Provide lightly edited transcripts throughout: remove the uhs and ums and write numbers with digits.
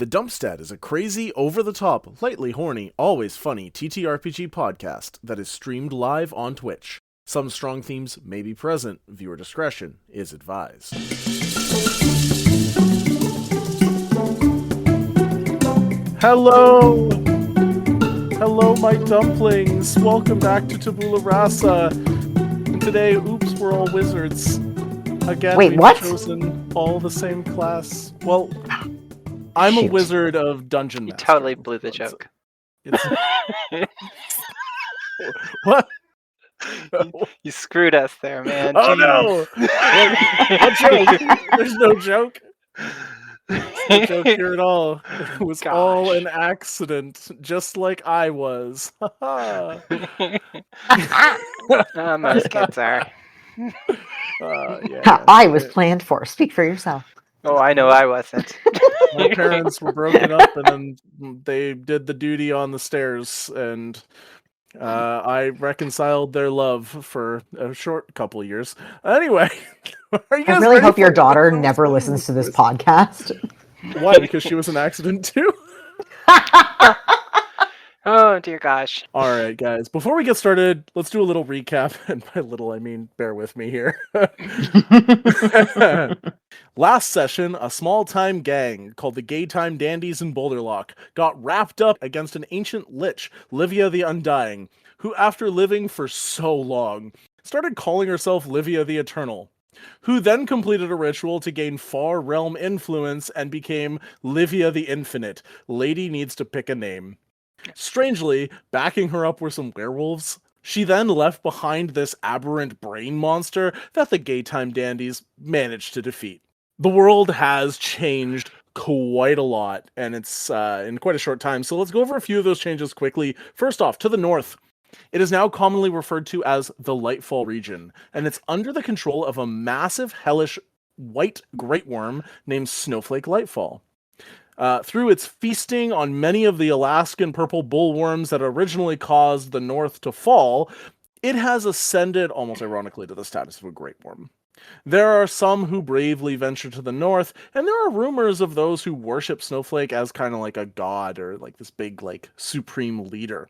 The Dumpstead is a crazy, over-the-top, lightly horny, always funny TTRPG podcast that is streamed live on Twitch. Some strong themes may be present. Viewer discretion is advised. Hello! Hello, my dumplings! Welcome back to Tabula Rasa. Today, oops, we're all wizards. Again, Wait, we've what? chosen all the same class. Well, I'm a wizard of Dungeon Master. You totally blew the joke. What? You screwed us there, man. Oh Jeez. no! What joke? There's no joke. There's no joke here at all. It was all an accident, just like I was. Most kids are. Yeah. I was planned for. Speak for yourself. Oh, I know I wasn't. My parents were broken up, and then they did the duty on the stairs, and I reconciled their love for a short couple of years. Anyway, are you I guys really ready hope your for daughter those never things? listens to this podcast. Why? Because she was an accident too? Oh, dear gosh. All right, guys. Before we get started, let's do a little recap. And by little, I mean bear with me here. Last session, a small-time gang called the Gaytime Dandies in Boulderlock got wrapped up against an ancient lich, Livia the Undying, who, after living for so long, started calling herself Livia the Eternal, who then completed a ritual to gain far realm influence and became Livia the Infinite. Lady needs to pick a name. Strangely, backing her up were some werewolves. She then left behind this aberrant brain monster that the Gaytime Dandies managed to defeat. The world has changed quite a lot, and it's in quite a short time, so let's go over a few of those changes quickly. First off, to the north. It is now commonly referred to as the Lightfall region, and it's under the control of a massive, hellish, white great worm named Snowflake Lightfall. Through its feasting on many of the Alaskan purple bullworms that originally caused the north to fall, it has ascended, almost ironically, to the status of a great worm. There are some who bravely venture to the north, and there are rumors of those who worship Snowflake as kind of like a god or like this big, like, supreme leader.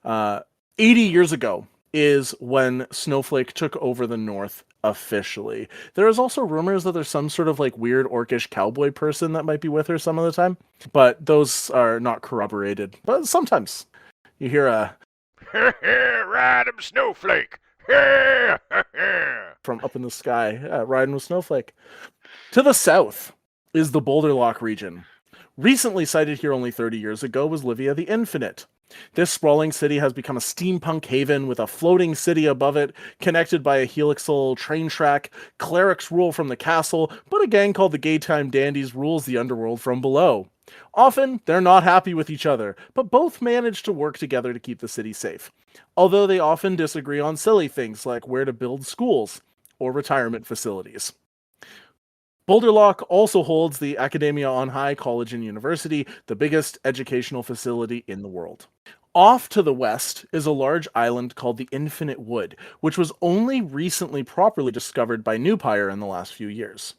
80 years ago is when Snowflake took over the north officially. There is also rumors that there's some sort of like weird orcish cowboy person that might be with her some of the time, but those are not corroborated. But sometimes you hear a ride 'em Snowflake from up in the sky, riding with Snowflake. To the south is the Boulderlock region. Recently sighted here only 30 years ago was Livia the Infinite. This sprawling city has become a steampunk haven with a floating city above it, connected by a helixal train track. Clerics rule from the castle, but a gang called the Gaytime Dandies rules the underworld from below. Often, they're not happy with each other, but both manage to work together to keep the city safe. Although they often disagree on silly things like where to build schools or retirement facilities. Boulderlock also holds the Academia on High College and University, the biggest educational facility in the world. Off to the west is a large island called the Infinite Wood, which was only recently properly discovered by Newpire in the last few years.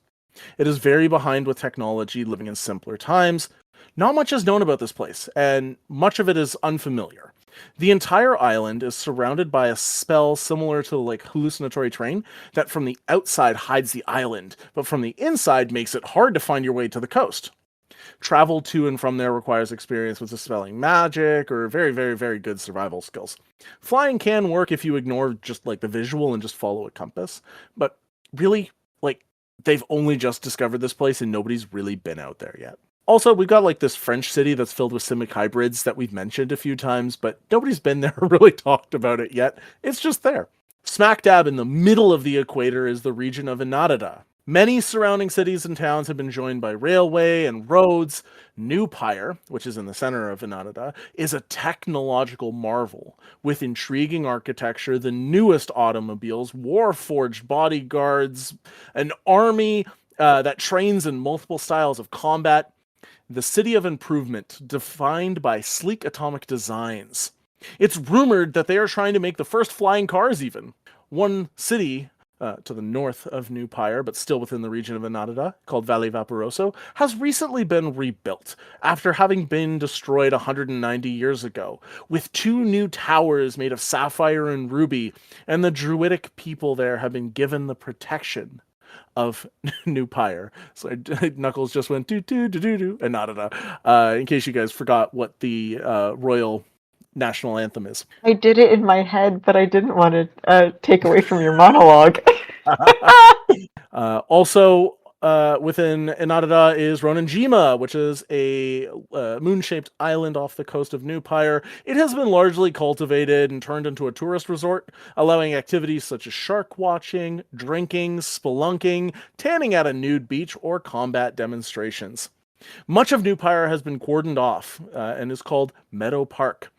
It is very behind with technology, living in simpler times. Not much is known about this place, and much of it is unfamiliar. The entire island is surrounded by a spell similar to like hallucinatory terrain that from the outside hides the island, but from the inside makes it hard to find your way to the coast. Travel to and from there requires experience with dispelling magic or very, very, very good survival skills. Flying can work if you ignore just like the visual and just follow a compass, but really, like, they've only just discovered this place and nobody's really been out there yet. Also, we've got like this French city that's filled with simic hybrids that we've mentioned a few times, but nobody's been there or really talked about it yet. It's just there. Smack dab in the middle of the equator is the region of Inadada. Many surrounding cities and towns have been joined by railway and roads. Newpire, which is in the center of Inadada, is a technological marvel with intriguing architecture, the newest automobiles, warforged bodyguards, an army that trains in multiple styles of combat. The city of improvement, defined by sleek atomic designs. It's rumored that they are trying to make the first flying cars even. One city to the north of New Pyre, but still within the region of Enadada, called Valle Vaporoso, has recently been rebuilt after having been destroyed 190 years ago, with 2 new towers made of sapphire and ruby, and the druidic people there have been given the protection of New Pyre. So Knuckles just went do do do do do Enadada, in case you guys forgot what the royal national anthem is. I did it in my head, but I didn't want to take away from your monologue. Also, within Enadada is Ronanjima, which is a moon-shaped island off the coast of New Pyre. It has been largely cultivated and turned into a tourist resort, allowing activities such as shark watching, drinking, spelunking, tanning at a nude beach, or combat demonstrations. Much of New Pyre has been cordoned off and is called Meadow Park,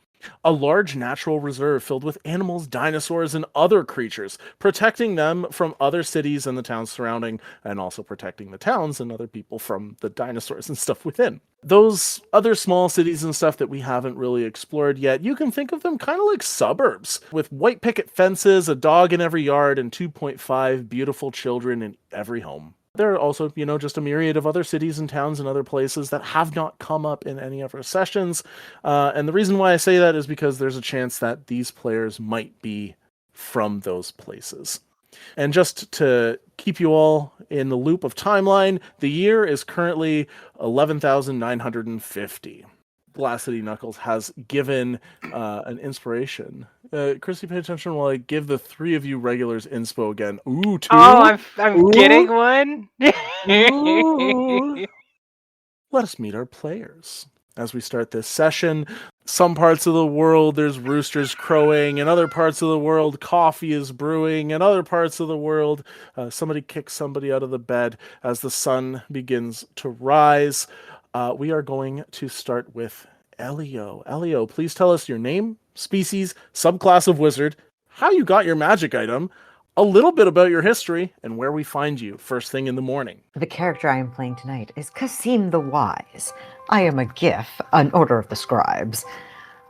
a large natural reserve filled with animals, dinosaurs, and other creatures, protecting them from other cities and the towns surrounding, and also protecting the towns and other people from the dinosaurs and stuff within. Those other small cities and stuff that we haven't really explored yet, you can think of them kind of like suburbs, with white picket fences, a dog in every yard, and 2.5 beautiful children in every home. There are also, just a myriad of other cities and towns and other places that have not come up in any of our sessions. And the reason why I say that is because there's a chance that these players might be from those places. And just to keep you all in the loop of timeline, the year is currently 11,950. Blasity Knuckles has given an inspiration. Kristi, pay attention while I give the 3 of you regulars inspo again. Ooh, 2. Oh, I'm Ooh. getting one. Ooh. Let us meet our players. As we start this session, some parts of the world there's roosters crowing, in other parts of the world coffee is brewing, in other parts of the world somebody kicks somebody out of the bed as the sun begins to rise. We are going to start with Elio. Elio, please tell us your name, species, subclass of wizard, how you got your magic item, a little bit about your history, and where we find you first thing in the morning. The character I am playing tonight is Qasim the Wise. I am a Gif, an Order of the Scribes.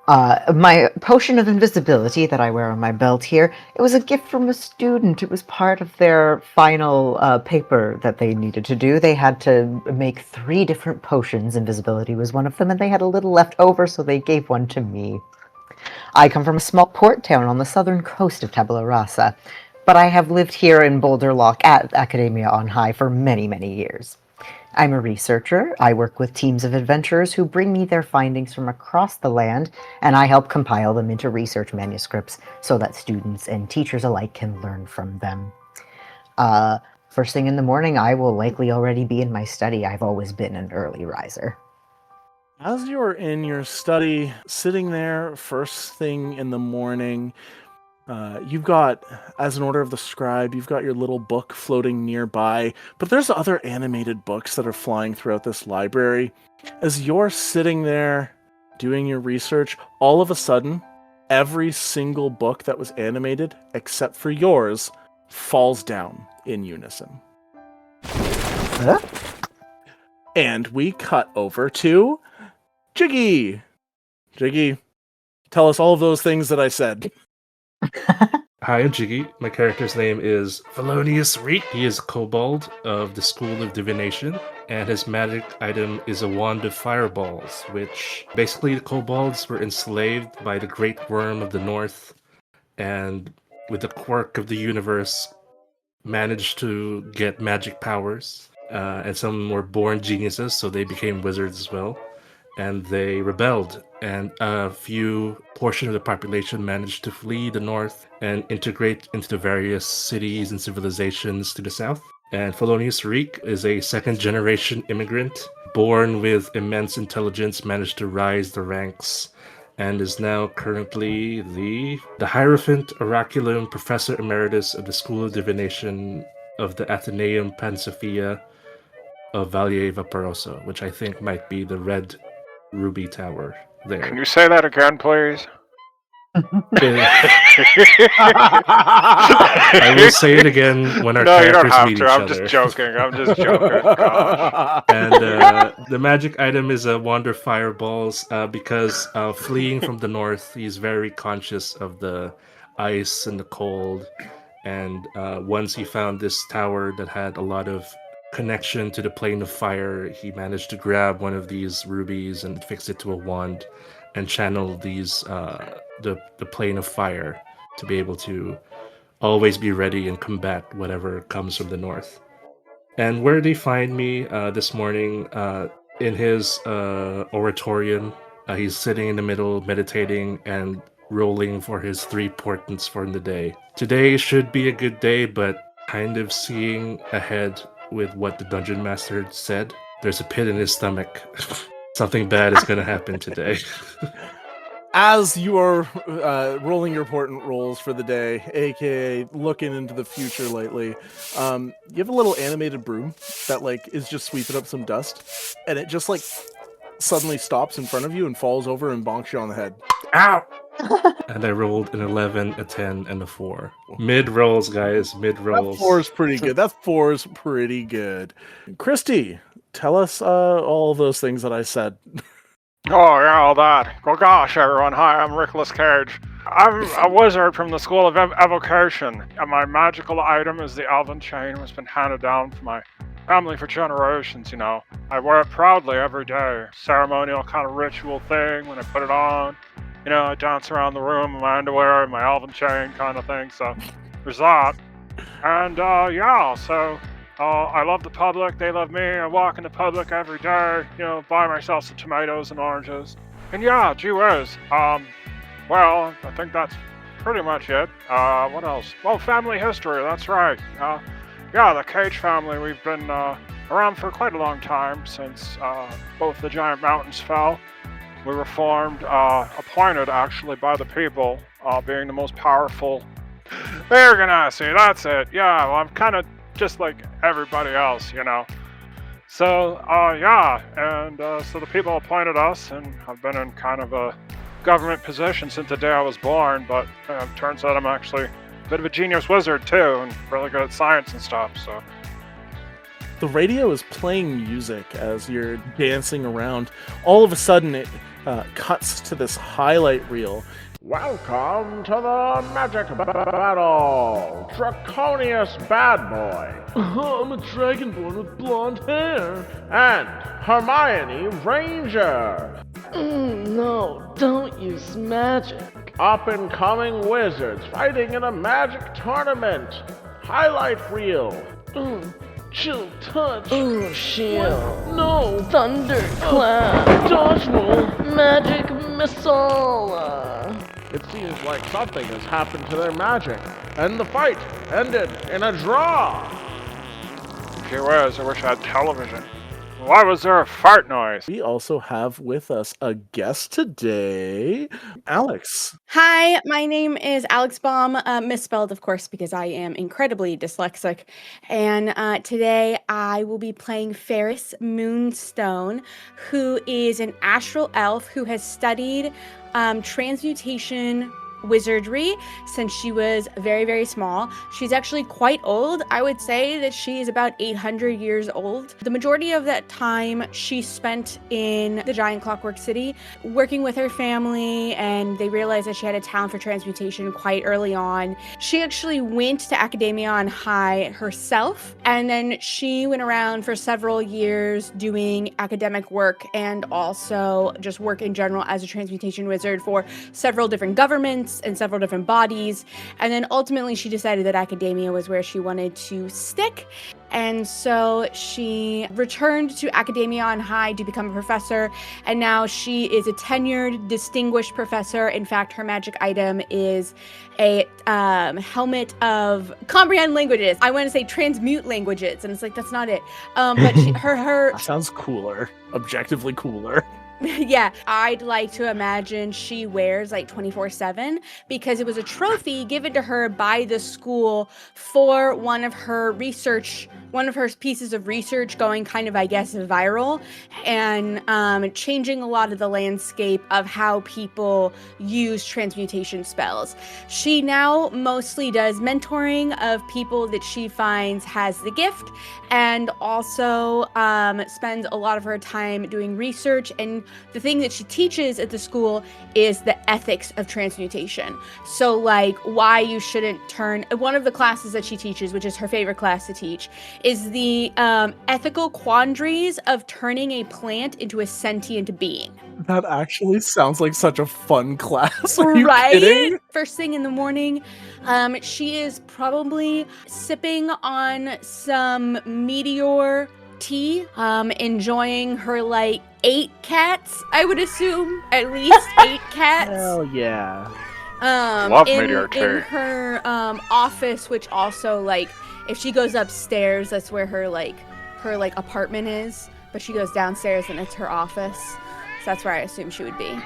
My potion of invisibility that I wear on my belt here, it was a gift from a student. It was part of their final paper that they needed to do. They had to make 3 different potions. Invisibility was one of them, and they had a little left over, so they gave one to me. I come from a small port town on the southern coast of Tabula Rasa, but I have lived here in Boulder Lock at Academia on High for many, many years. I'm a researcher. I work with teams of adventurers who bring me their findings from across the land, and I help compile them into research manuscripts so that students and teachers alike can learn from them. First thing in the morning, I will likely already be in my study. I've always been an early riser. As you're in your study, sitting there first thing in the morning, you've got, as an Order of the Scribe, you've got your little book floating nearby, but there's other animated books that are flying throughout this library. As you're sitting there doing your research, all of a sudden, every single book that was animated, except for yours, falls down in unison. Huh? And we cut over to Jiggy. Jiggy, tell us all of those things that I said. Hi, I'm Jiggy. My character's name is Pholonius Reek. He is a kobold of the School of Divination, and his magic item is a wand of fireballs, which basically the kobolds were enslaved by the great worm of the north, and with the quirk of the universe, managed to get magic powers. And some were born geniuses, so they became wizards as well. And they rebelled, and a few portion of the population managed to flee the north and integrate into the various cities and civilizations to the south. And Pholonius Reek is a second-generation immigrant, born with immense intelligence, managed to rise the ranks, and is now currently the Hierophant Oraculum Professor Emeritus of the School of Divination of the Athenaeum Pansophia of Valle Vaporoso, which I think might be the red ruby tower there. Can you say that again, please? I will say it again when our No, you don't characters have meet to. each I'm other. just joking. I'm just joking. Gosh. And the magic item is a wand of fireballs because fleeing from the north, he's very conscious of the ice and the cold. And once he found this tower that had a lot of connection to the plane of fire, he managed to grab one of these rubies and fix it to a wand and channel these the plane of fire to be able to always be ready and combat whatever comes from the north. And where they find me this morning, in his oratorium, he's sitting in the middle, meditating and rolling for his 3 portents for the day. Today should be a good day, but kind of seeing ahead with what the dungeon master said, there's a pit in his stomach. Something bad is going to happen today. As you are rolling your portent rolls for the day, aka looking into the future lately, you have a little animated broom that like is just sweeping up some dust, and it just like suddenly stops in front of you and falls over and bonks you on the head. Ow! And I rolled an 11, a 10, and a 4. Mid rolls, guys. Mid rolls. That 4 is pretty good. That 4 is pretty good. Kristi, tell us all those things that I said. Oh, yeah, all that. Well, gosh, everyone. Hi, I'm Rickolas Cage. I'm a wizard from the School of Evocation, and my magical item is the Elven Chain, which has been handed down from my family for generations, you know. I wear it proudly every day. Ceremonial kind of ritual thing when I put it on. You know, I dance around the room in my underwear and my Elven Chain kind of thing, so there's that. And, yeah, so... I love the public, they love me, I walk in the public every day, you know, buy myself some tomatoes and oranges. And yeah, gee whiz, well, I think that's pretty much it. What else? Well, family history, that's right. Yeah, the Cage family, we've been around for quite a long time, since both the giant mountains fell. We were formed, appointed actually by the people, being the most powerful. There, Ganassi, that's it. Yeah, well, I'm kind of just like everybody else, you know. So, yeah, and so the people appointed us, and I've been in kind of a government position since the day I was born, but turns out I'm actually a bit of a genius wizard too, and really good at science and stuff, so. The radio is playing music as you're dancing around. All of a sudden, it cuts to this highlight reel. Welcome to the magic battle, Draconius Bad Boy. I'm a dragonborn with blonde hair. And Hermione Ranger. No, don't use magic. Up-and-coming wizards fighting in a magic tournament. Highlight reel. Chill touch. Shield. No. Thunderclap. Dodge roll. Magic missile. It seems like something has happened to their magic, and the fight ended in a draw. Gee whiz, I wish I had television. Why was there a fart noise? We also have with us a guest today, Aelx. Hi, my name is Aelx Baum, misspelled, of course, because I am incredibly dyslexic. And today I will be playing Ferris Moonstone, who is an astral elf who has studied transmutation wizardry since she was very, very small. She's actually quite old. I would say that she is about 800 years old. The majority of that time she spent in the giant clockwork city working with her family, and they realized that she had a talent for transmutation quite early on. She actually went to Academia High herself, and then she went around for several years doing academic work and also just work in general as a transmutation wizard for several different governments and several different bodies. And then ultimately she decided that academia was where she wanted to stick. And so she returned to Academia High to become a professor. And now she is a tenured, distinguished professor. In fact, her magic item is a helmet of comprehend languages. I want to say transmute languages. And it's like, that's not it. But her That sounds cooler. Objectively cooler. Yeah, I'd like to imagine she wears like 24/7 because it was a trophy given to her by the school for one of her pieces of research going kind of, I guess, viral and changing a lot of the landscape of how people use transmutation spells. She now mostly does mentoring of people that she finds has the gift, and also spends a lot of her time doing research and the thing that she teaches at the school is the ethics of transmutation. So like why you shouldn't turn, one of the classes that she teaches, which is her favorite class to teach, is the ethical quandaries of turning a plant into a sentient being. That actually sounds like such a fun class. Are you Right? kidding? First thing in the morning, she is probably sipping on some meteor tea, enjoying her like 8 cats, I would assume, at least 8 cats. Hell yeah. Love meteor tea. In her office, which also like if she goes upstairs, that's where her apartment is, but she goes downstairs and it's her office. So that's where I assume she would be.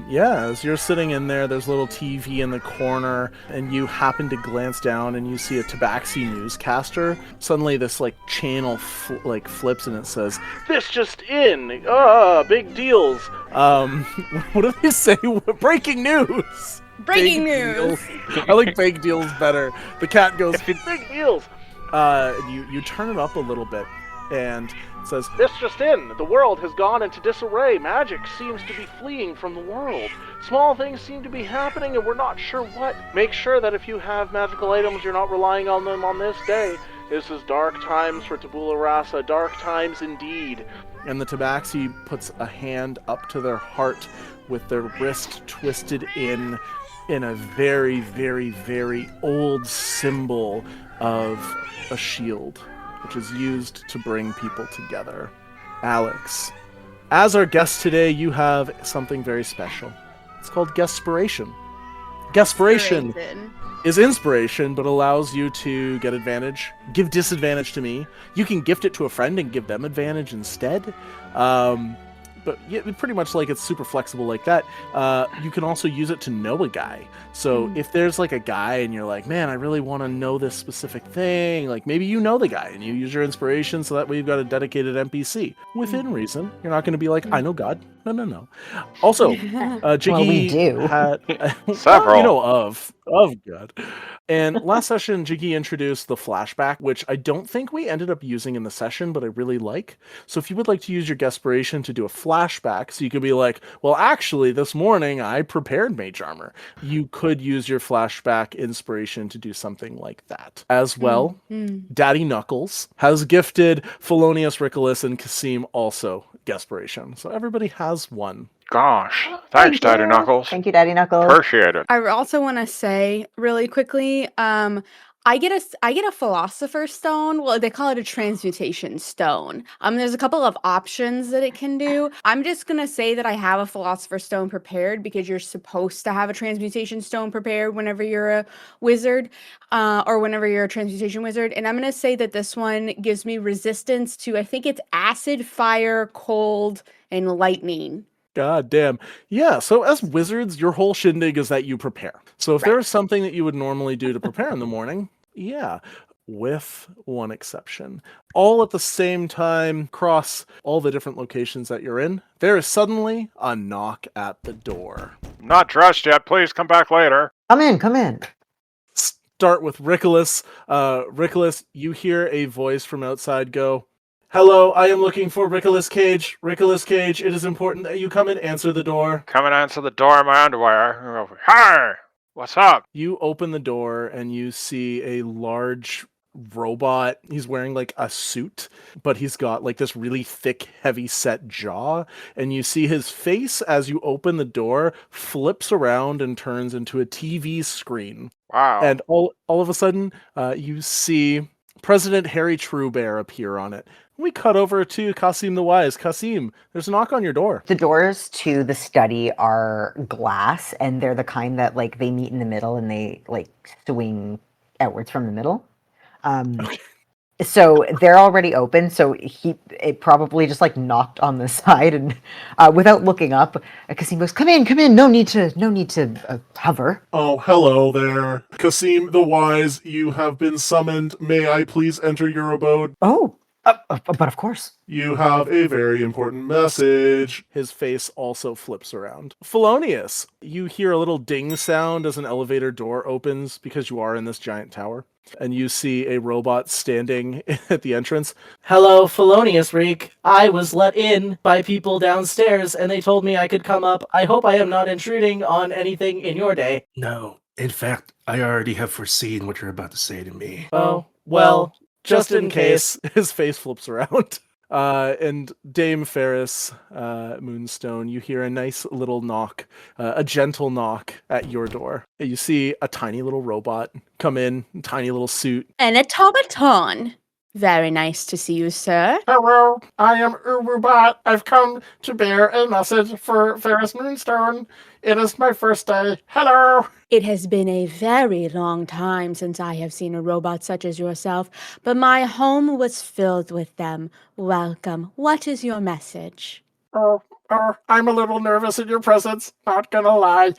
As you're sitting in there, there's a little TV in the corner, and you happen to glance down and you see a Tabaxi newscaster. Suddenly this channel flips and it says, "This just in, big deals." What do they say? Breaking news! Breaking Big news! deals. I like big deals better. The cat goes, "Big deals!" You turn it up a little bit, and it says, "This just in, the world has gone into disarray. Magic seems to be fleeing from the world. Small things seem to be happening and we're not sure what. Make sure that if you have magical items, you're not relying on them on this day. This is dark times for Tabula Rasa, dark times indeed." And the Tabaxi puts a hand up to their heart with their wrist twisted in a very, very, very old symbol of a shield, which is used to bring people together. Aelx, as our guest today, you have something very special. It's called Guestspiration. Guestspiration is inspiration, but allows you to get advantage, give disadvantage to me. You can gift it to a friend and give them advantage instead. But yeah, pretty much it's super flexible like that. You can also use it to know a guy. So if there's a guy and you're like, man, I really want to know this specific thing, maybe you know the guy and you use your inspiration so that way you've got a dedicated NPC. Within reason. You're not going to be like, I know God. No. Also, Jiggy Well, we do. had Several. of God. And last session, Jiggy introduced the flashback, which I don't think we ended up using in the session, but I really like. So if you would like to use your Guestspiration to do a flashback, so you could be like, well, actually, this morning I prepared mage armor. You could use your flashback inspiration to do something like that. As well, Daddy Knuckles has gifted Pholonius, Rickolas, and Qasim also Guestspiration. So everybody has one. Gosh. Thanks, Daddy Knuckles. Thank you, Daddy Knuckles. Appreciate it. I also want to say really quickly, I get a philosopher's stone. Well, they call it a transmutation stone. There's a couple of options that it can do. I'm just gonna say that I have a philosopher's stone prepared because you're supposed to have a transmutation stone prepared whenever you're a wizard, or whenever you're a transmutation wizard. And I'm gonna say that this one gives me resistance to, I think it's acid, fire, cold, and lightning. God damn. Yeah, so as wizards, your whole shindig is that you prepare. So if there's something that you would normally do to prepare in the morning, yeah, with one exception. All at the same time, across all the different locations that you're in, there is suddenly a knock at the door. Not dressed yet. Please come back later. Come in. Start with Rickolas. Rickolas, you hear a voice from outside go, "Hello, I am looking for Rickolas Cage. Rickolas Cage, it is important that you come and answer the door." Come and answer the door in my underwear. Hi! What's up? You open the door and you see a large robot. He's wearing a suit, but he's got this really thick, heavy set jaw. And you see his face as you open the door flips around and turns into a TV screen. Wow. And all of a sudden, you see President Harry Truebear appear on it. We cut over to Qasim the Wise. Qasim, there's a knock on your door. The doors to the study are glass, and they're the kind that they meet in the middle and they swing outwards from the middle. Okay. So they're already open. So it probably just knocked on the side, and without looking up, Qasim goes, "Come in. No need to hover." Oh, hello there. Qasim the Wise, you have been summoned. May I please enter your abode? Oh, But of course. You have a very important message. His face also flips around. Pholonius, you hear a little ding sound as an elevator door opens because you are in this giant tower. And you see a robot standing at the entrance. Hello, Pholonius, Reek. I was let in by people downstairs, and they told me I could come up. I hope I am not intruding on anything in your day. No, in fact, I already have foreseen what you're about to say to me. Oh, well, just in case. His face flips around. And Dame Ferris Moonstone, you hear a nice little knock, a gentle knock at your door. You see a tiny little robot come in, tiny little suit. An automaton. Very nice to see you, sir. Hello, I am Ububot. I've come to bear a message for Ferris Moonstone. It is my first day. Hello. It has been a very long time since I have seen a robot such as yourself, but my home was filled with them. Welcome. What is your message? Oh, I'm a little nervous in your presence. Not gonna lie.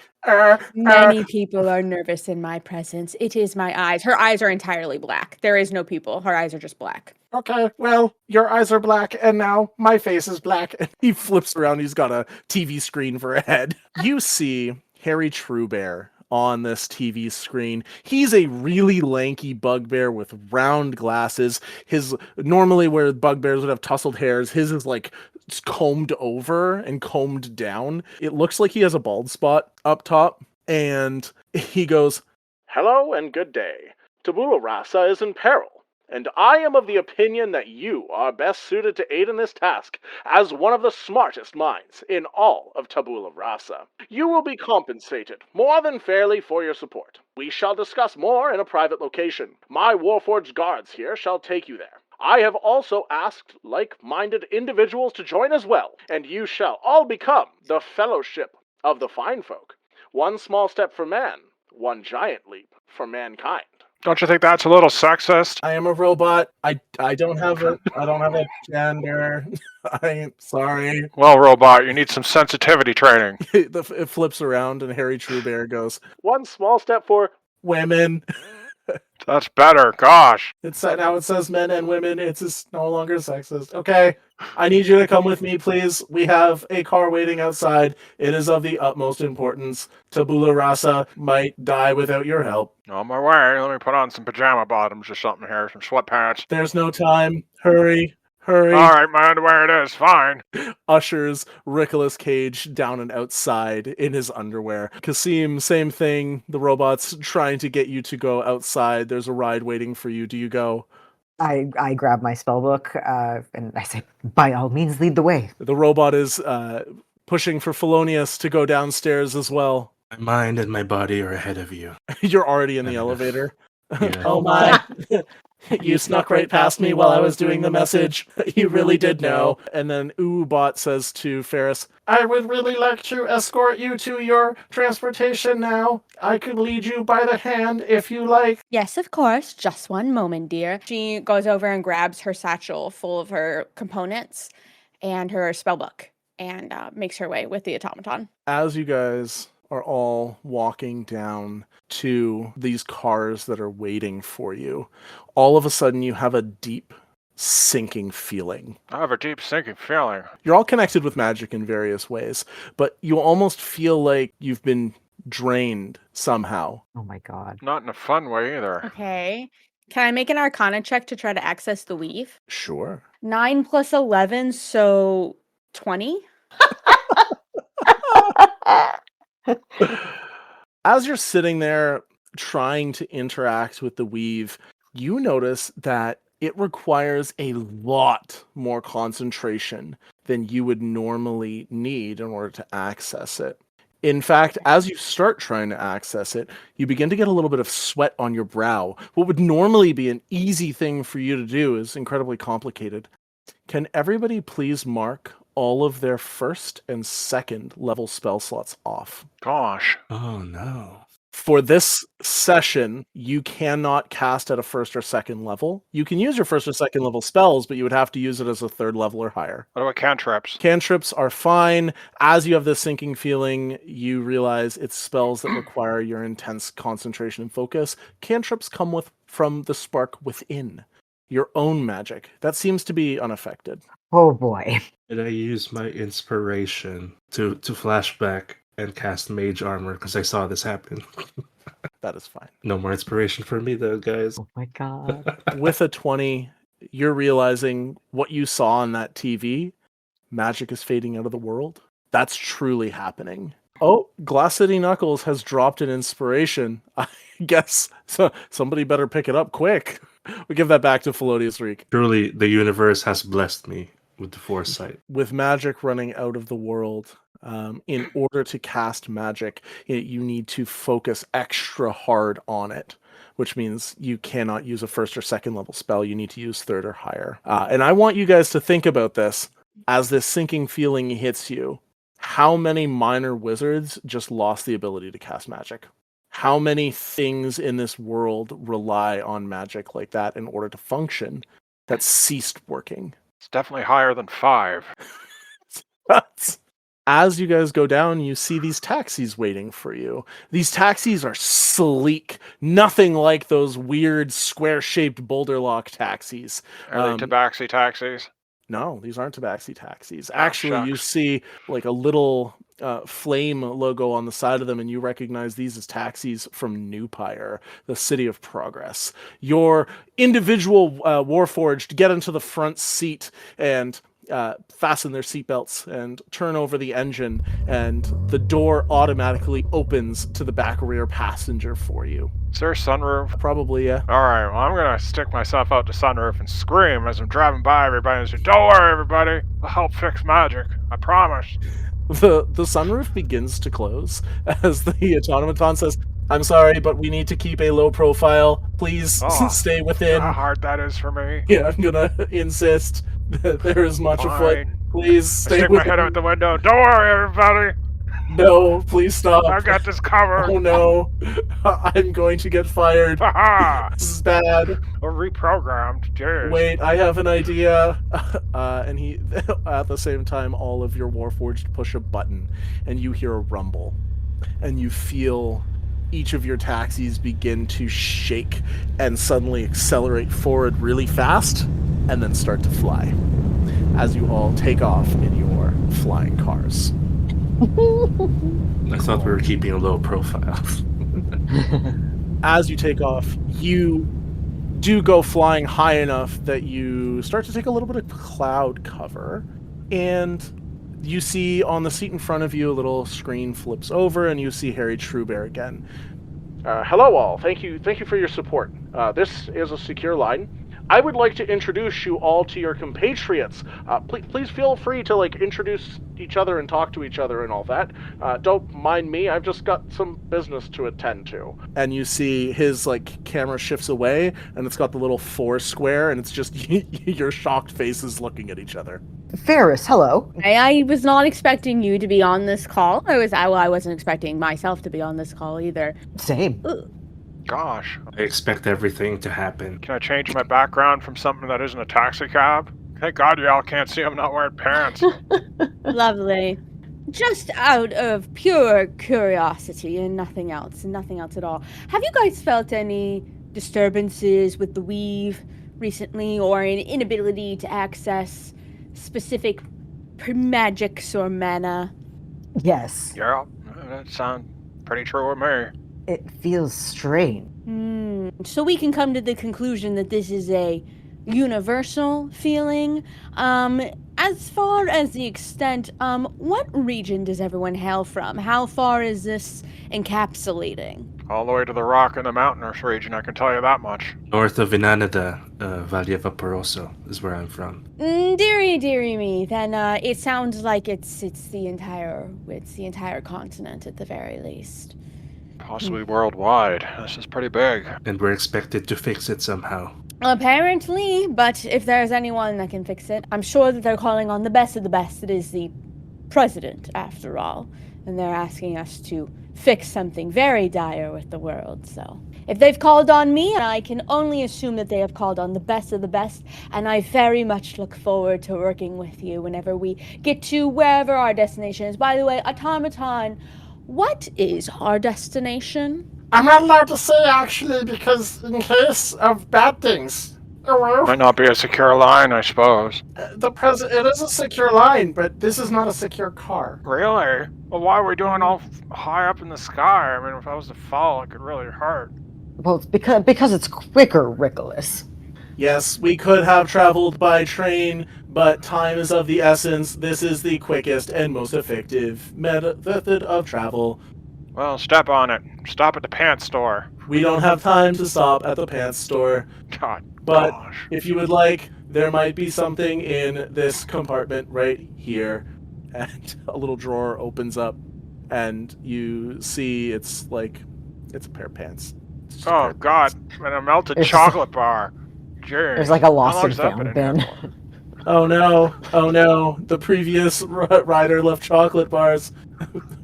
Many people are nervous in my presence. It is my eyes. Her eyes are entirely black. There is no people. Her eyes are just black. Okay, well, your eyes are black, and now my face is black. He flips around. He's got a TV screen for a head. You see Harry Truebear on this TV screen. He's a really lanky bugbear with round glasses. His normally where bugbears would have tousled hairs, his is like combed over and combed down. It looks like he has a bald spot up top, and he goes, "Hello and good day. Tabula Rasa is in peril, and I am of the opinion that you are best suited to aid in this task as one of the smartest minds in all of Tabula Rasa. You will be compensated more than fairly for your support. We shall discuss more in a private location. My warforged guards here shall take you there. I have also asked like-minded individuals to join as well, and you shall all become the Fellowship of the Fine Folk. One small step for man, one giant leap for mankind." Don't you think that's a little sexist? I am a robot. I don't have a gender. I'm sorry. Well, robot, you need some sensitivity training. It flips around and Harry Truebear goes, "One small step for women." That's better. Gosh. Now it says men and women. It's just no longer sexist. Okay, I need you to come with me, please. We have a car waiting outside. It is of the utmost importance. Tabula Rasa might die without your help. On my way. Let me put on some pajama bottoms or something here, some sweatpants. There's no time. Hurry. Hurry. All right, my underwear it is. Fine. Ushers Rickolas Cage down and outside in his underwear. Qasim, same thing. The robot's trying to get you to go outside. There's a ride waiting for you. Do you go? I grab my spellbook and I say, by all means, lead the way. The robot is pushing for Pholonius to go downstairs as well. My mind and my body are ahead of you. You're already in the elevator. Yeah. Oh my. You snuck right past me while I was doing the message. You really did know. And then Oobot says to Ferris, I would really like to escort you to your transportation now. I could lead you by the hand if you like. Yes, of course. Just one moment, dear. She goes over and grabs her satchel full of her components and her spellbook and makes her way with the automaton. as you guys are all walking down to these cars that are waiting for you, all of a sudden you have a deep sinking feeling. I have a deep sinking feeling. You're all connected with magic in various ways, but you almost feel like you've been drained somehow. Oh my god. Not in a fun way either. Okay. Can I make an Arcana check to try to access the weave? Sure. 9 plus 11, so 20? As you're sitting there trying to interact with the weave, you notice that it requires a lot more concentration than you would normally need in order to access it. In fact, as you start trying to access it, you begin to get a little bit of sweat on your brow. What would normally be an easy thing for you to do is incredibly complicated. Can everybody please mark all of their first and second level spell slots off? Gosh. Oh no. For this session, you cannot cast at a first or second level. You can use your first or second level spells, but you would have to use it as a third level or higher. What about cantrips? Cantrips are fine. As you have this sinking feeling, you realize it's spells that require your intense concentration and focus. Cantrips come from the spark within. your own magic. That seems to be unaffected. Oh boy. Did I use my inspiration to flashback and cast mage armor because I saw this happen? That is fine. No more inspiration for me though, guys. Oh my god. With a 20, you're realizing what you saw on that TV, magic is fading out of the world. That's truly happening. Oh, Glass City Knuckles has dropped an inspiration. I guess somebody better pick it up quick. We give that back to Pholonius Reek. Truly, the universe has blessed me with the foresight. With magic running out of the world, in order to cast magic, you need to focus extra hard on it, which means you cannot use a first or second level spell. You need to use third or higher. And I want you guys to think about this as this sinking feeling hits you. How many minor wizards just lost the ability to cast magic? How many things in this world rely on magic like that in order to function that ceased working? It's definitely higher than 5. As you guys go down, you see these taxis waiting for you. These taxis are sleek, nothing like those weird square-shaped boulder lock taxis. Are they tabaxi taxis? No, these aren't tabaxi taxis. Actually, you shucks. see like a little flame logo on the side of them, and you recognize these as taxis from New Pyre, the city of progress. Your individual warforged get into the front seat and fasten their seatbelts and turn over the engine, and the door automatically opens to the back rear passenger for you. Is there a sunroof? Probably, yeah. Alright, well, I'm gonna stick myself out the sunroof and scream as I'm driving by everybody and say, "Don't worry, everybody. I'll help fix magic. I promise." The sunroof begins to close as the automaton says, "I'm sorry, but we need to keep a low profile. Please stay within." How hard that is for me. Yeah, I'm gonna insist that there is much afoot. Fine. Please I stay stick my within. head out the window. "Don't worry, everybody. No, please stop. I've got this covered." Oh no, I'm going to get fired. Haha! This is bad. Or reprogrammed. Jeez. Wait, I have an idea. And he, at the same time, all of your warforged push a button, and you hear a rumble, and you feel each of your taxis begin to shake and suddenly accelerate forward really fast, and then start to fly as you all take off in your flying cars. I thought we were keeping a low profile. As you take off, you do go flying high enough that you start to take a little bit of cloud cover, and you see on the seat in front of you a little screen flips over, and you see Harry Truebear again. Hello all, thank you for your support. This is a secure line. I would like to introduce you all to your compatriots. Please feel free to introduce each other and talk to each other and all that. Don't mind me. I've just got some business to attend to. And you see his camera shifts away, and it's got the little 4 square, and it's just your shocked faces looking at each other. Ferris, hello. I was not expecting you to be on this call. I wasn't expecting myself to be on this call either. Same. Gosh. I expect everything to happen. Can I change my background from something that isn't a taxi cab? Thank God y'all can't see I'm not wearing pants. Lovely. Just out of pure curiosity and nothing else at all. Have you guys felt any disturbances with the weave recently, or an inability to access specific magics or mana? Yes. Yeah, that sounds pretty true with me. It feels strange. So we can come to the conclusion that this is a universal feeling. As far as the extent, what region does everyone hail from? How far is this encapsulating? All the way to the rock in the mountainous region, I can tell you that much. North of Inanada, Valle Vaporoso is where I'm from. Dearie me. Then it sounds like it's the entire continent at the very least. Possibly worldwide. This is pretty big. And we're expected to fix it somehow. Apparently, but if there's anyone that can fix it, I'm sure that they're calling on the best of the best. It is the president, after all, and they're asking us to fix something very dire with the world. So if they've called on me, I can only assume that they have called on the best of the best, and I very much look forward to working with you whenever we get to wherever our destination is. By the way, automaton, what is our destination? I'm not allowed to say, actually, because in case of bad things. Hello? Might not be a secure line, I suppose. It is a secure line, but this is not a secure car. Really? Well, why are we doing all high up in the sky? I mean, if I was to fall, it could really hurt. Well, it's because it's quicker, Rickolas. Yes, we could have traveled by train, but time is of the essence. This is the quickest and most effective method of travel. Well, step on it. Stop at the pants store. We don't have time to stop at the pants store, God, but gosh. if you would like, there might be something in this compartment right here. And a little drawer opens up, and you see it's a pair of pants. It's just a pair Oh, of God. pants. And a melted There's- chocolate bar. Jeez. There's like a How lost and long's that found been in bin. here for? Oh no, oh no, the previous rider left chocolate bars.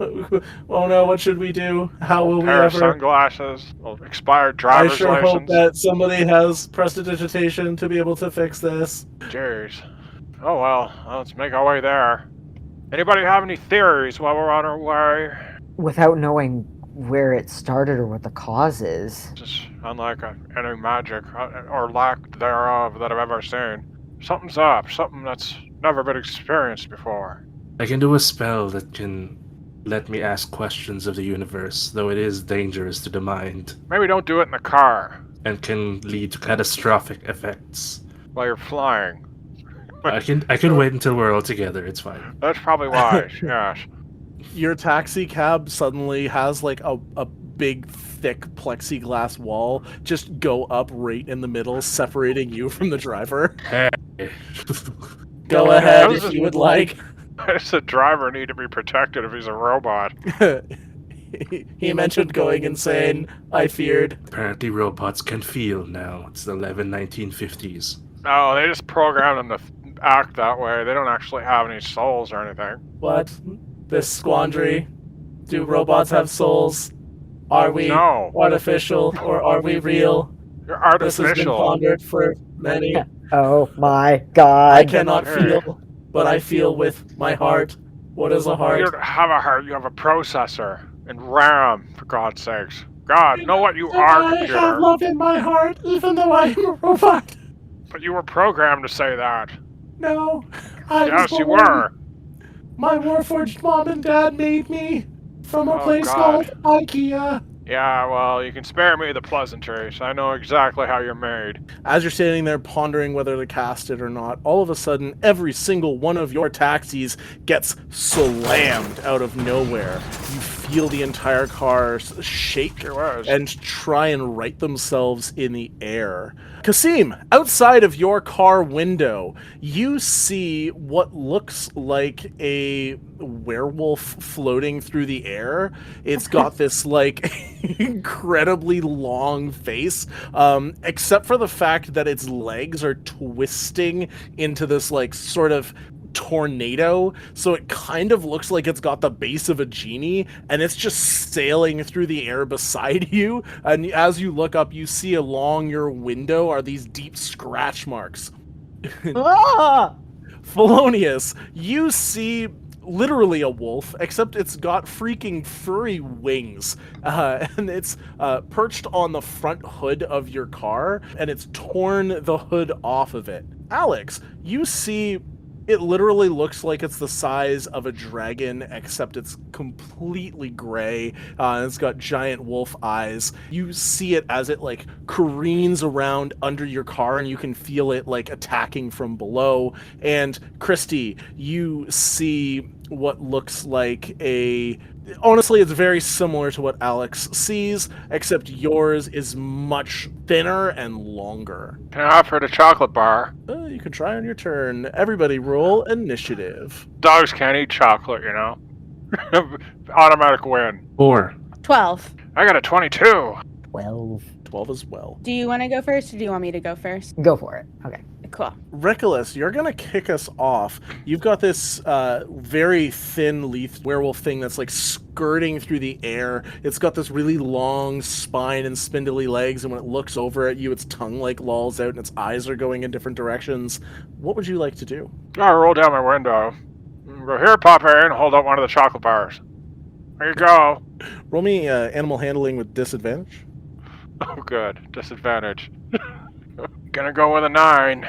Oh no, what should we do? How will we Pair of ever... sunglasses. Expired I driver's sure hope license. that somebody has prestidigitation to be able to fix this. Jeez. Oh well, let's make our way there. Anybody have any theories while we're on our way? Without knowing where it started or what the cause is. Just unlike any magic or lack thereof that I've ever seen. Something's up. Something that's never been experienced before. I can do a spell that can let me ask questions of the universe, though it is dangerous to the mind, Maybe don't do it in the car and can lead to catastrophic effects. while you're flying. I can wait until we're all together, it's fine. That's probably wise, yes. Your taxi cab suddenly has like a big thick plexiglass wall just go up right in the middle, separating you from the driver. Hey. Go ahead if you would like. Does the driver need to be protected if he's a robot? He mentioned going insane. I feared. Apparently robots can feel now. It's the 1950s. No, they just program them to act that way. They don't actually have any souls or anything. What? This squandary? Do robots have souls? Are we No. artificial or are we real? You're This has been artificial. pondered for many. Oh my god. I cannot Hey. feel, but I feel with my heart. What is a You heart? don't have a heart, you have a processor. And RAM, for God's sakes. God, know what you are, I have computer. love in my heart, even though I am a robot. But you were programmed to say that. No, I Yes, was you born- were. My warforged mom and dad made me from a Oh, place God. called IKEA. Yeah, well, you can spare me the pleasantries. I know exactly how you're made. As you're standing there pondering whether to cast it or not, all of a sudden, every single one of your taxis gets slammed out of nowhere. You feel the entire car shake Sure was. and try and right themselves in the air. Qasim, outside of your car window, you see what looks like a werewolf floating through the air. It's got this like incredibly long face, except for the fact that its legs are twisting into this like sort of tornado, so it kind of looks like it's got the base of a genie, and it's just sailing through the air beside you. And as you look up, you see along your window are these deep scratch marks. Ah! Pholonius, you see literally a wolf, except it's got freaking furry wings, and it's perched on the front hood of your car, and it's torn the hood off of it. Aelx, you see it literally looks like it's the size of a dragon, except it's completely gray, and it's got giant wolf eyes. You see it as it like careens around under your car, and you can feel it like attacking from below. And Kristi, you see what looks like a... Honestly, it's very similar to what Aelx sees, except yours is much thinner and longer. Can I offer the chocolate bar? You can try on your turn. Everybody roll initiative. Dogs can't eat chocolate, you know. Automatic win. 4. 12. I got a 22. 12. 12 as well. Do you want to go first or do you want me to go first? Go for it. Okay. Cool. Rickolas, you're going to kick us off. You've got this very thin leaf werewolf thing that's like skirting through the air. It's got this really long spine and spindly legs, and when it looks over at you, its tongue like lolls out and its eyes are going in different directions. What would you like to do? I roll down my window. Go here, Papa, and hold up one of the chocolate bars. There you go. Roll me animal handling with disadvantage. Oh, good. Disadvantage. Gonna go with a 9.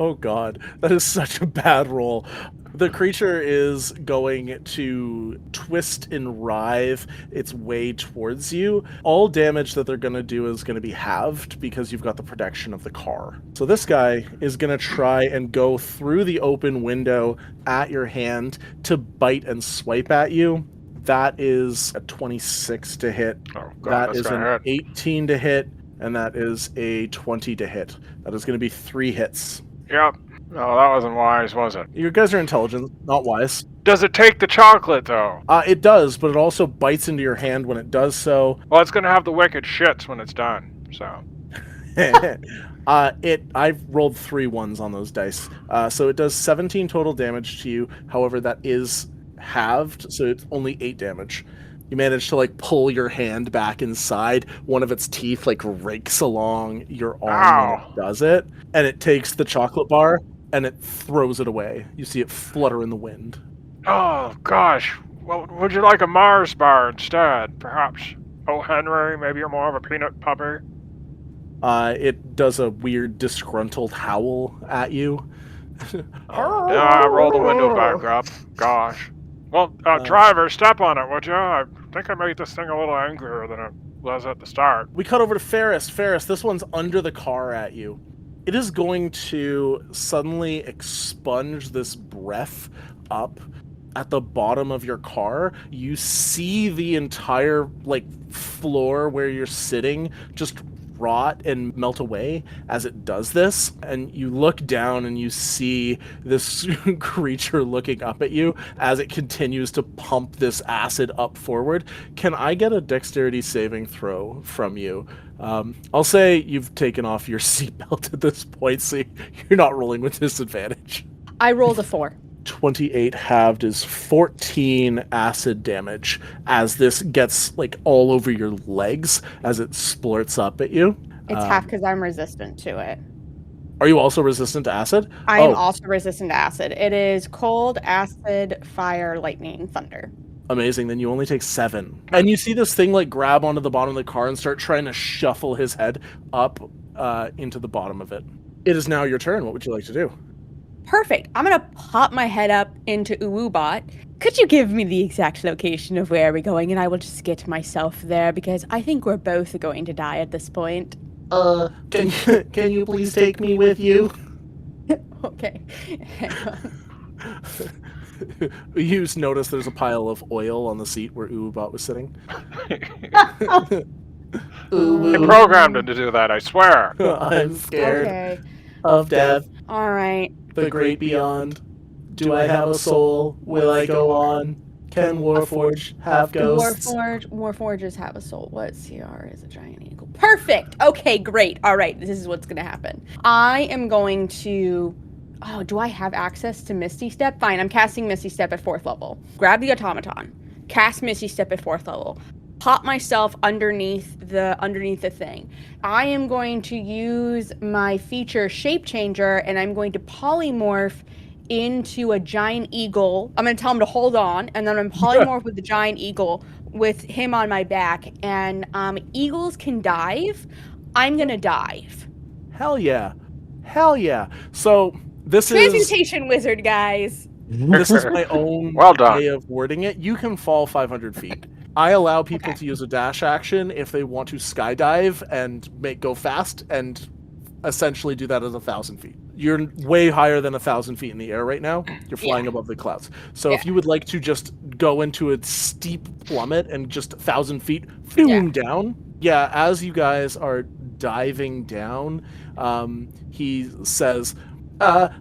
Oh god, that is such a bad roll. The creature is going to twist and writhe its way towards you. All damage that they're going to do is going to be halved because you've got the protection of the car. So this guy is going to try and go through the open window at your hand to bite and swipe at you. That is a 26 to hit. Oh, God, That that's is gonna an hit. 18 to hit. And that is a 20 to hit. That is going to be 3 hits. Yep. No, that wasn't wise, was it? You guys are intelligent, not wise. Does it take the chocolate, though? It does, but it also bites into your hand when it does so. Well, it's gonna have the wicked shits when it's done, so. I've rolled 3 ones on those dice. So it does 17 total damage to you. However, that is halved, so it's only 8 damage. You manage to pull your hand back inside. One of its teeth rakes along your arm when it does it, and it takes the chocolate bar and it throws it away. You see it flutter in the wind. Oh, gosh. Well, would you like a Mars bar instead? Perhaps. Oh, Henry, maybe you're more of a peanut puppy? It does a weird disgruntled howl at you. Yeah, roll the window back up. Gosh. Well, driver, step on it, would you? I think I made this thing a little angrier than it was at the start. We cut over to Ferris. Ferris, this one's under the car at you. It is going to suddenly expunge this breath up at the bottom of your car. You see the entire floor where you're sitting just rot and melt away as it does this, and you look down and you see this creature looking up at you as it continues to pump this acid up forward. Can I get a dexterity saving throw from you? I'll say you've taken off your seatbelt at this point, so you're not rolling with disadvantage. I rolled a 4. 28 halved is 14 acid damage as this gets all over your legs as it splurts up at you. It's half because I'm resistant to it. Are you also resistant to acid? I am also resistant to acid. It is cold, acid, fire, lightning, thunder. Amazing. Then you only take 7. And you see this thing grab onto the bottom of the car and start trying to shuffle his head up into the bottom of it. It is now your turn. What would you like to do? Perfect. I'm going to pop my head up into Uwubot. Could you give me the exact location of where we're going, and I will just get myself there, because I think we're both going to die at this point. Can you please take me with you? Okay. Hang on. You notice there's a pile of oil on the seat where Uwubot was sitting. They programmed it to do that, I swear. I'm scared Okay. of death. All right. The great beyond. Do I have a soul? Will I go on? Can Warforged have ghosts? Warforges have a soul. What CR is a giant eagle? Perfect. Okay, great. All right, this is what's going to happen. I am going to... Oh, do I have access to Misty Step? Fine, I'm casting Misty Step at 4th level. Grab the automaton. Cast Misty Step at 4th level. Pop myself underneath the thing. I am going to use my feature Shape Changer, and I'm going to polymorph into a giant eagle. I'm going to tell him to hold on, and then I'm going to polymorph with the giant eagle with him on my back. And eagles can dive. I'm going to dive. Hell yeah. Hell yeah. So this Transmutation wizard, guys. This is my own Well done. way of wording it. You can fall 500 feet. I allow people to use a dash action if they want to skydive and go fast, and essentially do that at 1,000 feet. You're way higher than 1,000 feet in the air right now. You're flying above the clouds. So if you would like to just go into a steep plummet and just 1,000 feet down. Yeah, as you guys are diving down, he says,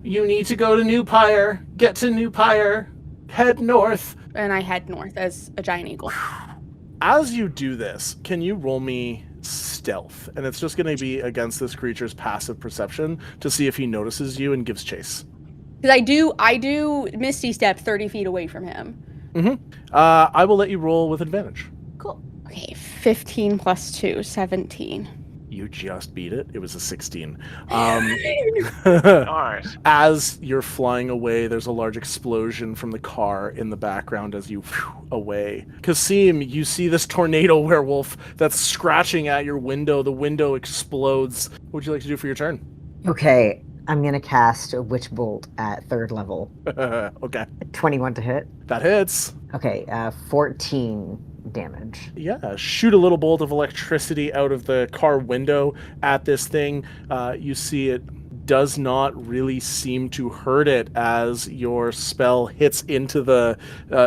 you need to go to New Pyre. Get to New Pyre. Head north. And I head north as a giant eagle. As you do this, can you roll me stealth? And it's just going to be against this creature's passive perception to see if he notices you and gives chase. Because I do Misty Step 30 feet away from him. I will let you roll with advantage. Cool. Okay, 15 plus 2, 17. You just beat it. It was a 16. Nice. As you're flying away, there's a large explosion from the car in the background as you away. Qasim, you see this tornado werewolf that's scratching at your window. The window explodes. What would you like to do for your turn? Okay, I'm gonna cast a Witch Bolt at 3rd level. Okay. 21 to hit. That hits. Okay, 14 damage. Yeah, shoot a little bolt of electricity out of the car window at this thing. You see it does not really seem to hurt it as your spell hits into the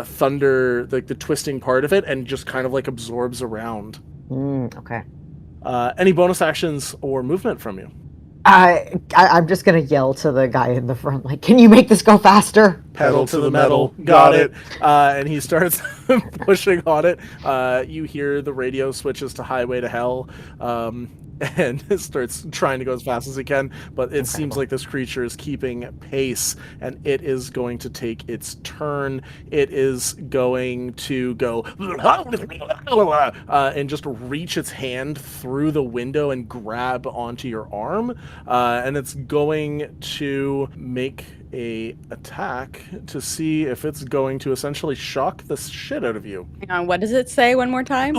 thunder, the twisting part of it, and just kind of like absorbs around. Okay. Any bonus actions or movement from you? I'm just gonna yell to the guy in the front, like, can you make this go faster? Pedal to the metal. Got it. And he starts pushing on it. You hear the radio switches to Highway to Hell. And it starts trying to go as fast as it can, but it seems like this creature is keeping pace, and it is going to take its turn. It is going to go and just reach its hand through the window and grab onto your arm, and it's going to make a attack to see if it's going to essentially shock the shit out of you. Hang on, what does it say one more time?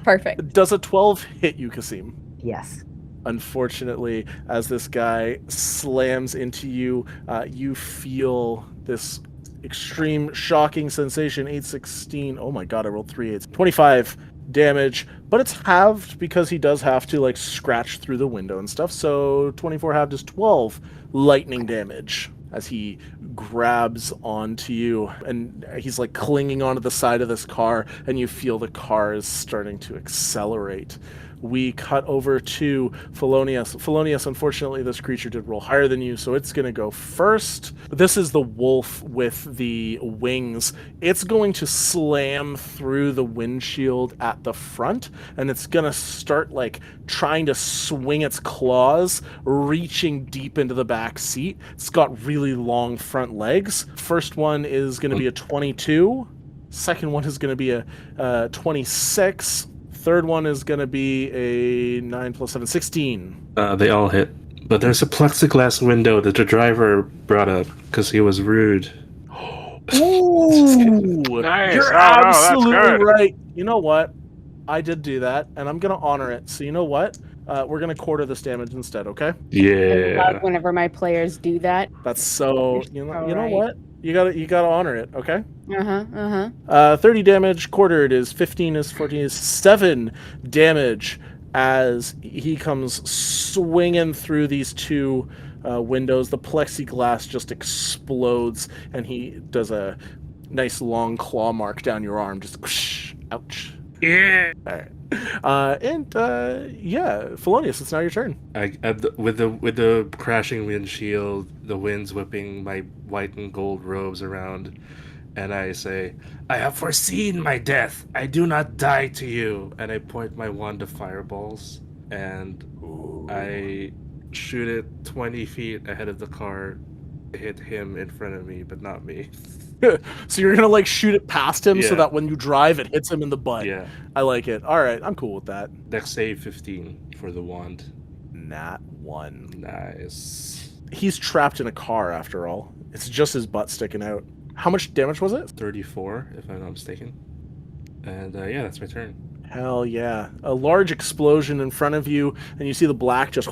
Perfect. Does a 12 hit you, Qasim? Yes. Unfortunately, as this guy slams into you, you feel this extreme shocking sensation. 8, 16. Oh my god, I rolled 3 8s. 25 damage, but it's halved because he does have to like scratch through the window and stuff. So 24 halved is 12 lightning damage as he grabs onto you, and he's like clinging onto the side of this car, and you feel the car is starting to accelerate. We cut over to Pholonius. Pholonius, unfortunately, this creature did roll higher than you, so it's going to go first. This is the wolf with the wings. It's going to slam through the windshield at the front, and it's going to start like trying to swing its claws, reaching deep into the back seat. It's got really long front legs. First one is going to be a 22. Second one is going to be a 26. Third one is going to be a 9 plus 7, 16. They all hit. But there's a plexiglass window that the driver brought up because he was rude. Ooh, Nice. you're Oh, no, that's absolutely good. right. You know what? I did do that, and I'm going to honor it. So you know what? We're going to quarter this damage instead, okay? I Yeah. love whenever my players do that. That's so... You know Alright. what? You gotta honor it, okay? 30 damage quartered is 15 is 14 is 7 damage as he comes swinging through these two windows. The plexiglass just explodes, and he does a nice long claw mark down your arm. Just whoosh, ouch. Yeah. All right. Pholonius, it's now your turn. With the crashing windshield, the wind's whipping my white and gold robes around, and I say, "I have foreseen my death. I do not die to you." And I point my wand of fireballs, and I shoot it 20 feet ahead of the car to hit him in front of me, but not me. So you're gonna like shoot it past him so Yeah. that when you drive, it hits him in the butt. Yeah. I like it. All right, I'm cool with that. Dex save 15 for the wand. Nat 1. Nice. He's trapped in a car after all. It's just his butt sticking out. How much damage was it? 34, if I'm not mistaken. And yeah, that's my turn. Hell yeah. A large explosion in front of you, and you see the black just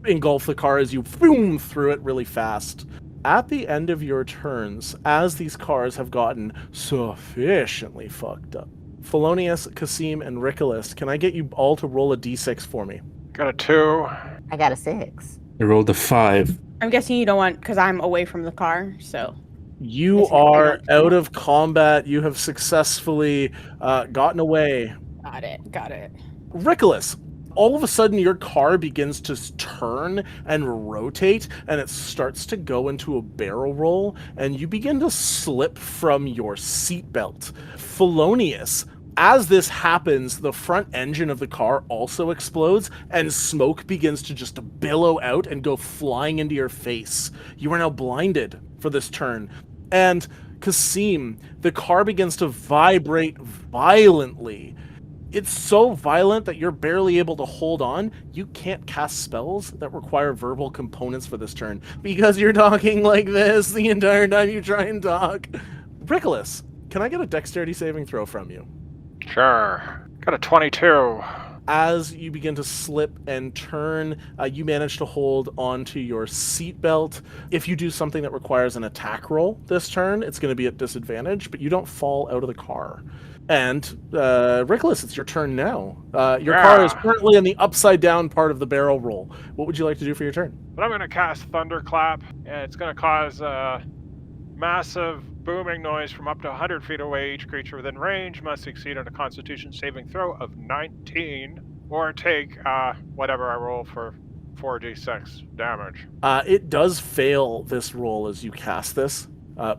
engulf the car as you boom through it really fast. At the end of your turns, as these cars have gotten sufficiently fucked up, Pholonius, Qasim, and Rickolas, can I get you all to roll a d6 for me? Got a 2. I got a 6. I rolled a 5. I'm guessing you don't want, because I'm away from the car, so. You Yes, I are don't. out of combat. You have successfully gotten away. Got it. Rickolas, all of a sudden your car begins to turn and rotate, and it starts to go into a barrel roll, and you begin to slip from your seatbelt. Pholonius, as this happens, the front engine of the car also explodes, and smoke begins to just billow out and go flying into your face. You are now blinded for this turn. And Qasim, the car begins to vibrate violently. It's so violent that you're barely able to hold on. You can't cast spells that require verbal components for this turn because you're talking like this the entire time you try and talk. Rickolas, can I get a dexterity saving throw from you? Sure. Got a 22. As you begin to slip and turn, you manage to hold onto your seatbelt. If you do something that requires an attack roll this turn, it's going to be at disadvantage, but you don't fall out of the car. And Rickolas, it's your turn now. Your car is currently in the upside down part of the barrel roll. What would you like to do for your turn? But I'm going to cast Thunderclap, and it's going to cause a massive booming noise from up to 100 feet away. Each creature within range must succeed on a Constitution saving throw of 19, or take whatever I roll for 4d6 damage. It does fail this roll as you cast this.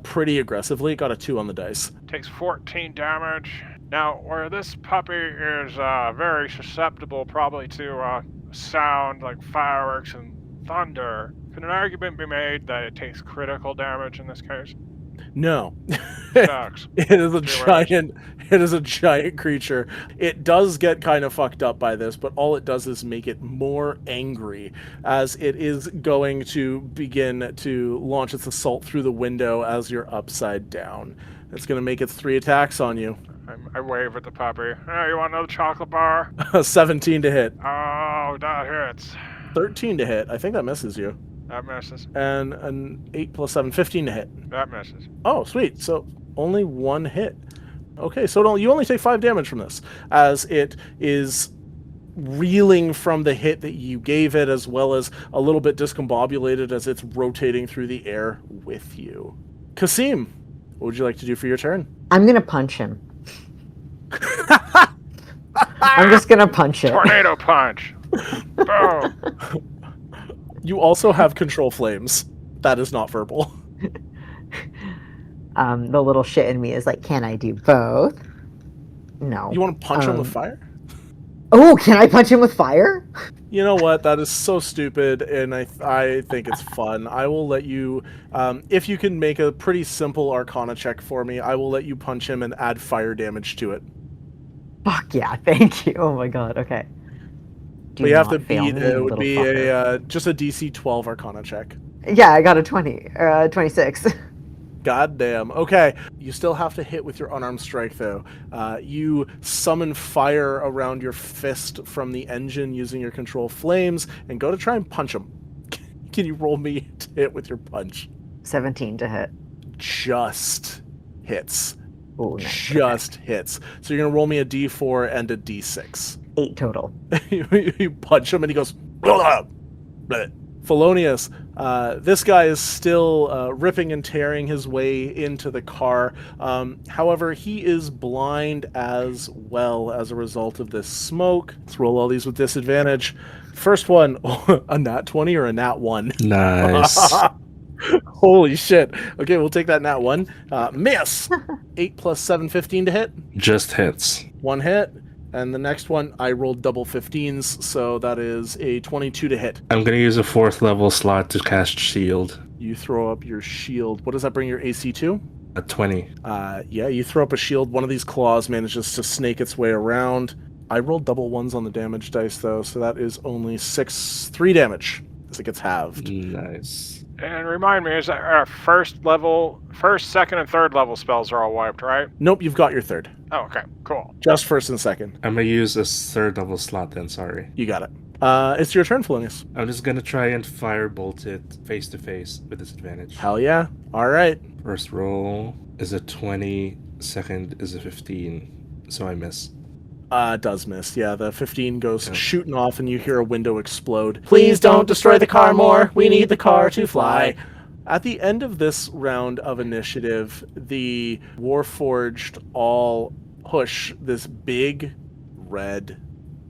Pretty aggressively. It got a 2 on the dice. Takes 14 damage. Now, where this puppy is very susceptible probably to sound like fireworks and thunder, can an argument be made that it takes critical damage in this case? No. Sucks. It is a giant creature. It does get kind of fucked up by this, but all it does is make it more angry as it is going to begin to launch its assault through the window as you're upside down. It's going to make its 3 attacks on you. I wave at the puppy. Hey, you want another chocolate bar? 17 to hit. Oh, that hits. 13 to hit. I think that misses you. That misses. And an 8 plus 7, 15 to hit. That misses. Oh, sweet. So only 1 hit. Okay, so you only take 5 damage from this, as it is reeling from the hit that you gave it, as well as a little bit discombobulated as it's rotating through the air with you. Qasim, what would you like to do for your turn? I'm gonna punch him. I'm just gonna punch it. Tornado punch. Boom. You also have control flames. That is not verbal. The little shit in me is like, can I do both? No. You want to punch him with fire? Oh, can I punch him with fire? You know what? That is so stupid, and I think it's fun. I will let you, if you can make a pretty simple Arcana check for me, I will let you punch him and add fire damage to it. Fuck yeah, thank you. Oh my god, okay. But you have to beat, it would be just a DC 12 Arcana check. Yeah, I got a 26. Goddamn. Okay, you still have to hit with your unarmed strike, though. You summon fire around your fist from the engine using your control flames, and go to try and punch him. Can you roll me to hit with your punch? 17 to hit. Just hits. Ooh, nice. Just hits. So you're going to roll me a D4 and a D6. 8 total. You punch him and he goes, blah, blah. Pholonius, this guy is still ripping and tearing his way into the car. However, he is blind as well as a result of this smoke. Let's roll all these with disadvantage. First one, a nat 20 or a nat 1? Nice. Holy shit. Okay, we'll take that nat 1. Miss! 8 plus 7, 15 to hit. Just hits. 1 hit. And the next one, I rolled double 15s, so that is a 22 to hit. I'm going to use a 4th level slot to cast Shield. You throw up your shield. What does that bring your AC to? A 20. Yeah, you throw up a shield. One of these claws manages to snake its way around. I rolled double 1s on the damage dice, though, so that is only 3 damage as it gets halved. Nice. And remind me, is that our first, second, and third level spells are all wiped, right? Nope, you've got your third. Oh, okay, cool. Just first and second. I'm going to use a 3rd level slot then, sorry. You got it. It's your turn, Pholonius. I'm just going to try and firebolt it face to face with disadvantage. Hell yeah. All right. First roll is a 20, second is a 15, so I miss. Does miss. Yeah, the 15 goes shooting off and you hear a window explode. Please don't destroy the car more. We need the car to fly. At the end of this round of initiative, the warforged all push this big red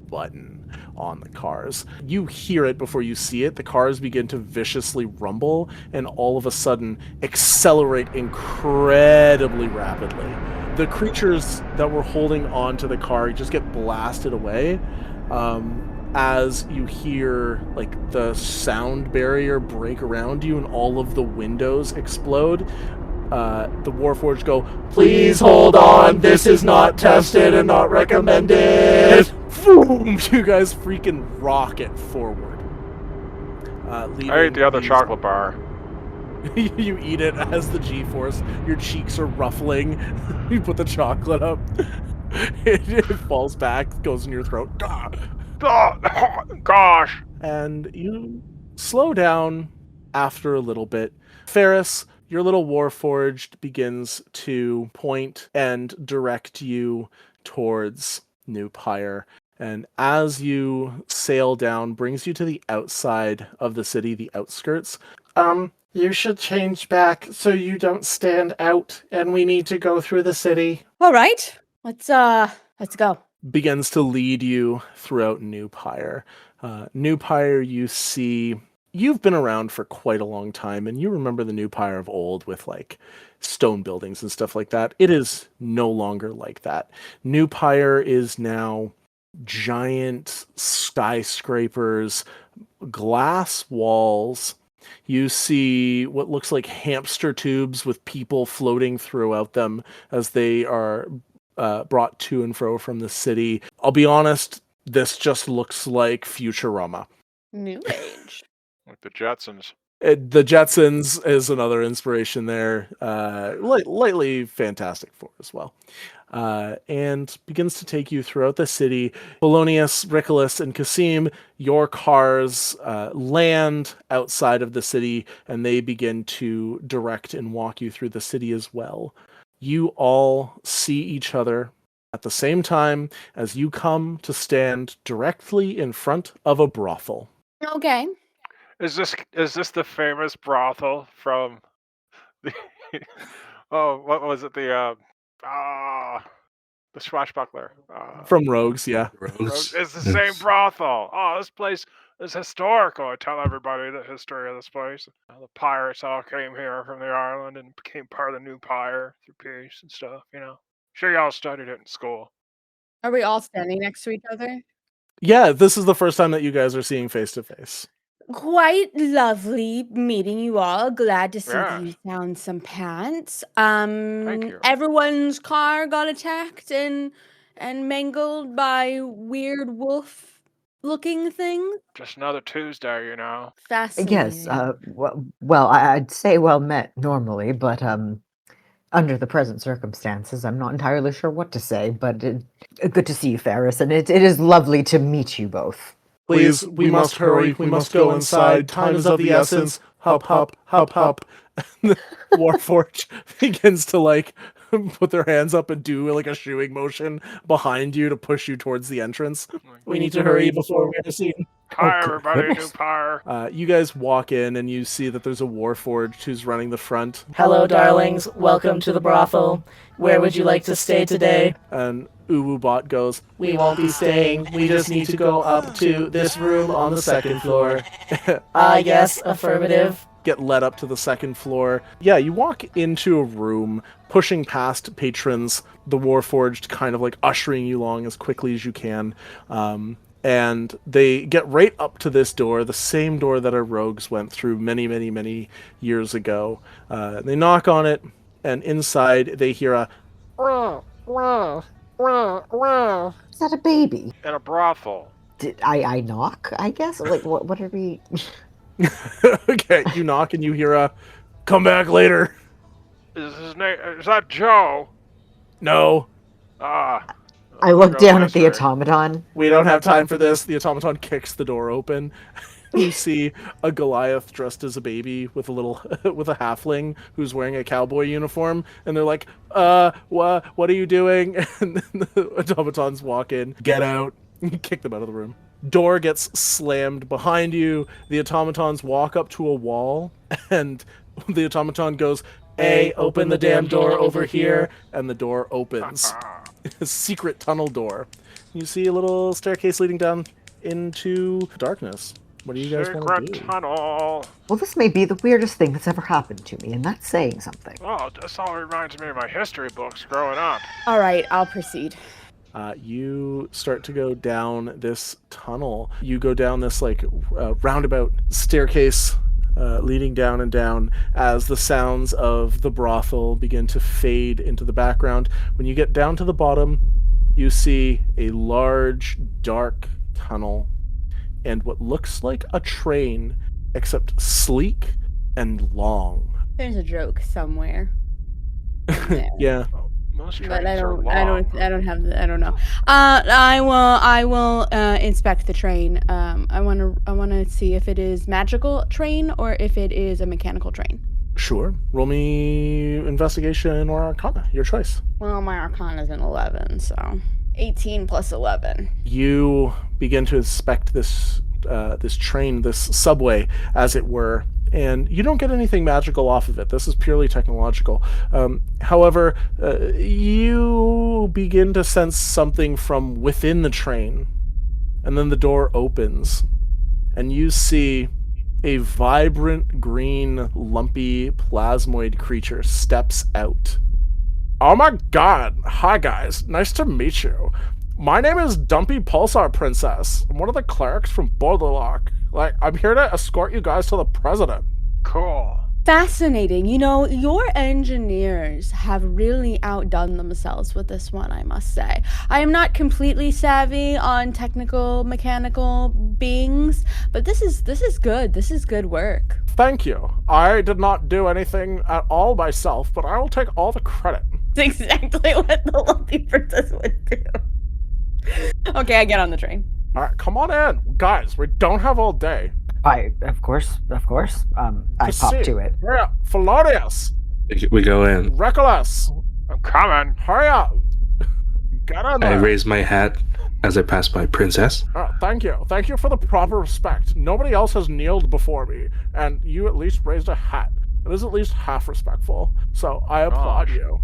button on the cars. You hear it before you see it. The cars begin to viciously rumble and all of a sudden accelerate incredibly rapidly. The creatures that were holding on to the car just get blasted away as you hear like the sound barrier break around you and all of the windows explode. The Warforged go, "Please hold on, This is not tested and not recommended. Boom! You guys freaking rocket forward. I ate the other chocolate bar. You eat it as the G-force. Your cheeks are ruffling. You put the chocolate up. It falls back, goes in your throat. Oh, gosh. And you slow down after a little bit. Ferris, your little warforged begins to point and direct you towards New Pyre. And as you sail down, brings you to the outside of the city, the outskirts. You should change back so you don't stand out, and we need to go through the city. All right, let's go. Begins to lead you throughout New Pyre. New Pyre, you see, you've been around for quite a long time, and you remember the New Pyre of old with like stone buildings and stuff like that. It is no longer like that. New Pyre is now giant skyscrapers, glass walls. You see what looks like hamster tubes with people floating throughout them as they are brought to and fro from the city. I'll be honest, this just looks like Futurama. New Age. Like the Jetsons. The Jetsons is another inspiration there. Lightly Fantastic Four as well. And begins to take you throughout the city. Pholonius, Rickolas, and Qasim, your cars land outside of the city, and they begin to direct and walk you through the city as well. You all see each other at the same time as you come to stand directly in front of a brothel. Okay. Is this the famous brothel from the oh, what was it? The swashbuckler. From Rogues, yeah. It's the same brothel. Oh, this place is historical. I tell everybody the history of this place. The pirates all came here from the island and became part of the New Pyre through peace and stuff, you know. Sure y'all studied it in school. Are we all standing next to each other? Yeah, this is the first time that you guys are seeing face to face. Quite lovely meeting you all. Glad to see that Yeah. you found some pants. Thank you. Everyone's car got attacked and mangled by weird wolf-looking things. Just another Tuesday, you know. Fascinating. Yes, well, I'd say well met normally, but under the present circumstances, I'm not entirely sure what to say, but good to see you, Ferris, and it is lovely to meet you both. Please, we must hurry. We must go inside. Time is of the essence. Hop, hop, hop, hop. The Warforged begins to like put their hands up and do like a shooing motion behind you to push you towards the entrance. We need to hurry before we're seen. Hi, good everybody, New goodness. Pyre. You guys walk in and you see that there's a Warforged who's running the front. Hello, darlings. Welcome to the brothel. Where would you like to stay today? And Uwubot goes, We won't be staying. we just need to go up to this room on the second floor. Yes, affirmative. Get led up to the second floor. Yeah, you walk into a room, pushing past patrons, the Warforged kind of like ushering you along as quickly as you can. And they get right up to this door, the same door that our rogues went through many, many, many years ago. They knock on it, and inside they hear a... Is that a baby? In a brothel. Did I knock, I guess? Like, what are we... Okay, you knock and you hear a... Come back later. Is his name? Is that Joe? No, I look Go down at the faster. automaton. we don't have time for this. The automaton kicks the door open. You see a Goliath dressed as a baby with a little with a halfling who's wearing a cowboy uniform, and they're like, what are you doing? And then the automatons walk in. Get out. You kick them out of the room. Door gets slammed behind you. The automatons walk up to a wall, and the automaton goes, "Hey, open the damn door over here," and the door opens. A secret tunnel door. You see a little staircase leading down into darkness. What do you guys want to Secret do? tunnel. Well, this may be the weirdest thing that's ever happened to me, and that's saying something. Oh, this all reminds me of my history books growing up. All right, I'll proceed. You start to go down this tunnel. You go down this like roundabout staircase leading down and down as the sounds of the brothel begin to fade into the background. When you get down to the bottom, you see a large, dark tunnel and what looks like a train, except sleek and long. There's a joke somewhere. Yeah. Most trains But I are don't long. I don't know. I will inspect the train. I want to see if it is magical train or if it is a mechanical train. Sure. Roll me investigation or arcana, your choice. Well, my arcana is an 11, so 18 plus 11. You begin to inspect this train, this subway, as it were, and you don't get anything magical off of it. This is purely technological. However, you begin to sense something from within the train, and then the door opens, and you see a vibrant green, lumpy, plasmoid creature steps out. Oh my god! Hi guys, nice to meet you. My name is Dumpie Pulsar Princess. I'm one of the clerics from Borderlock. I'm here to escort you guys to the president. Cool. Fascinating. You know, your engineers have really outdone themselves with this one, I must say. I am not completely savvy on technical, mechanical beings, but this is good. This is good work. Thank you. I did not do anything at all myself, but I will take all the credit. It's exactly what the Lumpy Princess would do. Okay, I get on the train. All right, come on in. Guys, we don't have all day. Of course. I Qasim, pop to it. Hurry up. Pholonius. We go in. Rickolas. I'm coming. Hurry up. Get in I there. raise my hat as I pass by Princess. Thank you. Thank you for the proper respect. Nobody else has kneeled before me, and you at least raised a hat. It is at least half respectful, so I applaud Gosh. you.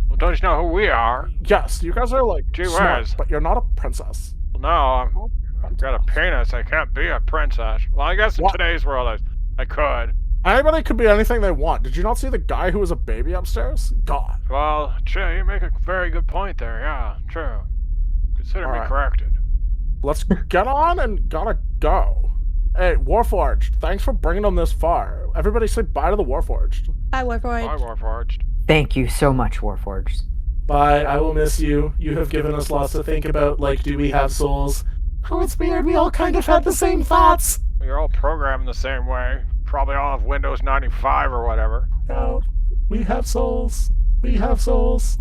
Well, don't you know who we are? Yes, you guys are Gee smart, whiz. but you're not a princess. No, I've got a penis. I can't be a princess. Well, I guess in What? today's world, I could. Anybody could be anything they want. Did you not see the guy who was a baby upstairs? God. Well, true, you make a very good point there. Yeah, true. Consider me Alright. corrected. Let's get on and gotta go. Hey, Warforged, thanks for bringing them this far. Everybody say bye to the Warforged. Hi, Warforged. Bye, Warforged. Thank you so much, Warforged. Bye, I will miss you. You have given us lots to think about, like, do we have souls? Oh, it's weird, we all kind of had the same thoughts. You're all programmed the same way. Probably all have Windows 95 or whatever. No, we have souls. We have souls.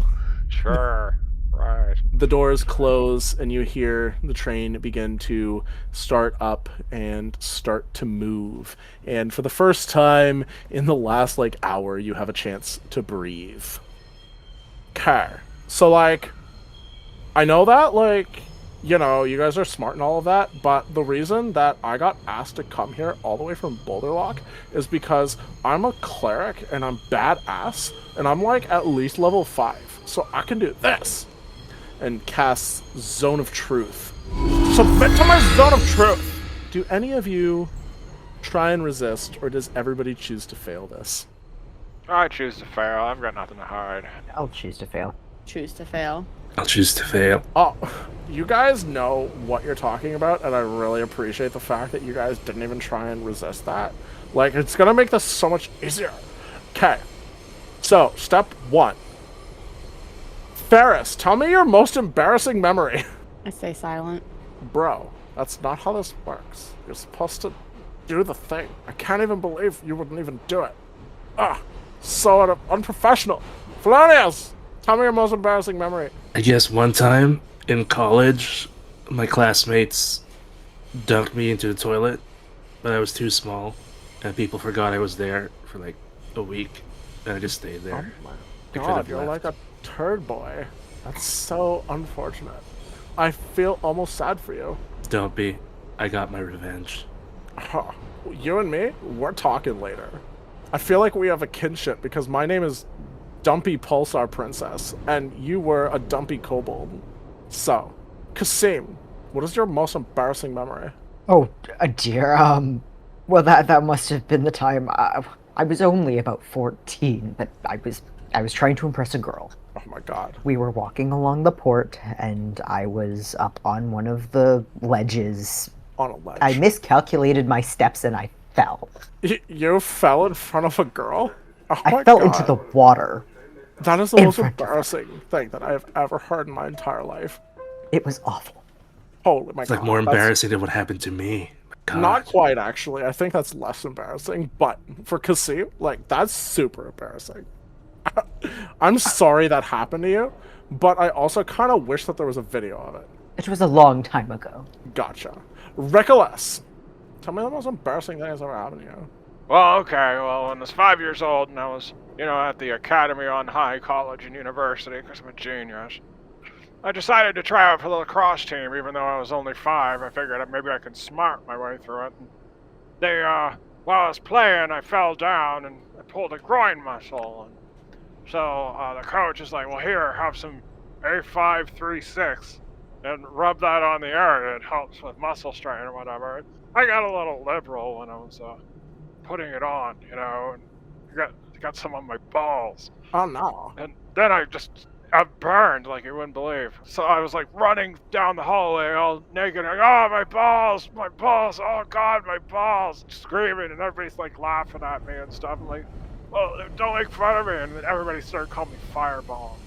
Sure. Right. The doors close and you hear the train begin to start up and start to move. And for the first time in the last hour, you have a chance to breathe. Okay. So I know that you guys are smart and all of that, but the reason that I got asked to come here all the way from Boulderlock is because I'm a cleric and I'm badass and I'm at least level 5. So I can do this. And casts Zone of Truth. Submit to my Zone of Truth! Do any of you try and resist, or does everybody choose to fail this? I choose to fail. I've got nothing to hide. I'll choose to fail. Choose to fail. I'll choose to fail. Oh, you guys know what you're talking about, and I really appreciate the fact that you guys didn't even try and resist that. It's gonna make this so much easier. Okay, so, step 1. Ferris, tell me your most embarrassing memory. I stay silent. Bro, that's not how this works. You're supposed to do the thing. I can't even believe you wouldn't even do it. So unprofessional. Pholonius, tell me your most embarrassing memory. I guess one time in college, my classmates dunked me into the toilet, but I was too small, and people forgot I was there for a week, and I just stayed there. Oh my I could god, have you're left. like a turd boy. That's so unfortunate. I feel almost sad for you. Don't be. I got my revenge. Huh. You and me, we're talking later. I feel like we have a kinship because my name is Dumpie Pulsar Princess, and you were a dumpy kobold. So, Qasim, what is your most embarrassing memory? Oh, dear. Well, that must have been the time. I was only about 14, but I was trying to impress a girl. Oh my god. We were walking along the port, and I was up on one of the ledges. On a ledge. I miscalculated my steps, and I fell. You fell in front of a girl? Oh I my fell God. into the water. That is the in most front of her. embarrassing thing that I've ever heard in my entire life. It was awful. Holy my It's God. like more that's- embarrassing than what happened to me. God. Not quite, actually. I think that's less embarrassing. But for Qasim, like, that's super embarrassing. I'm sorry that happened to you, but I also kind of wish that there was a video of it. It was a long time ago. Gotcha. Rickolas, tell me the most embarrassing thing that's ever happened to you. Well, okay, well, when I was 5 years old and I was, at the Academy on High College and University, because I'm a genius, I decided to try out for the lacrosse team, even though I was only 5. I figured maybe I could smart my way through it. And while I was playing, I fell down and I pulled a groin muscle. And so the coach is like, well, here, have some A536 and rub that on the area. It helps with muscle strain or whatever. I got a little liberal when I was putting it on, and got some on my balls. Oh no. And then I burned like you wouldn't believe. So I was like running down the hallway all naked, like, oh, my balls, oh God, my balls, screaming, and everybody's like laughing at me and stuff. I'm like, well, don't make fun of me. And then everybody started calling me fireballs.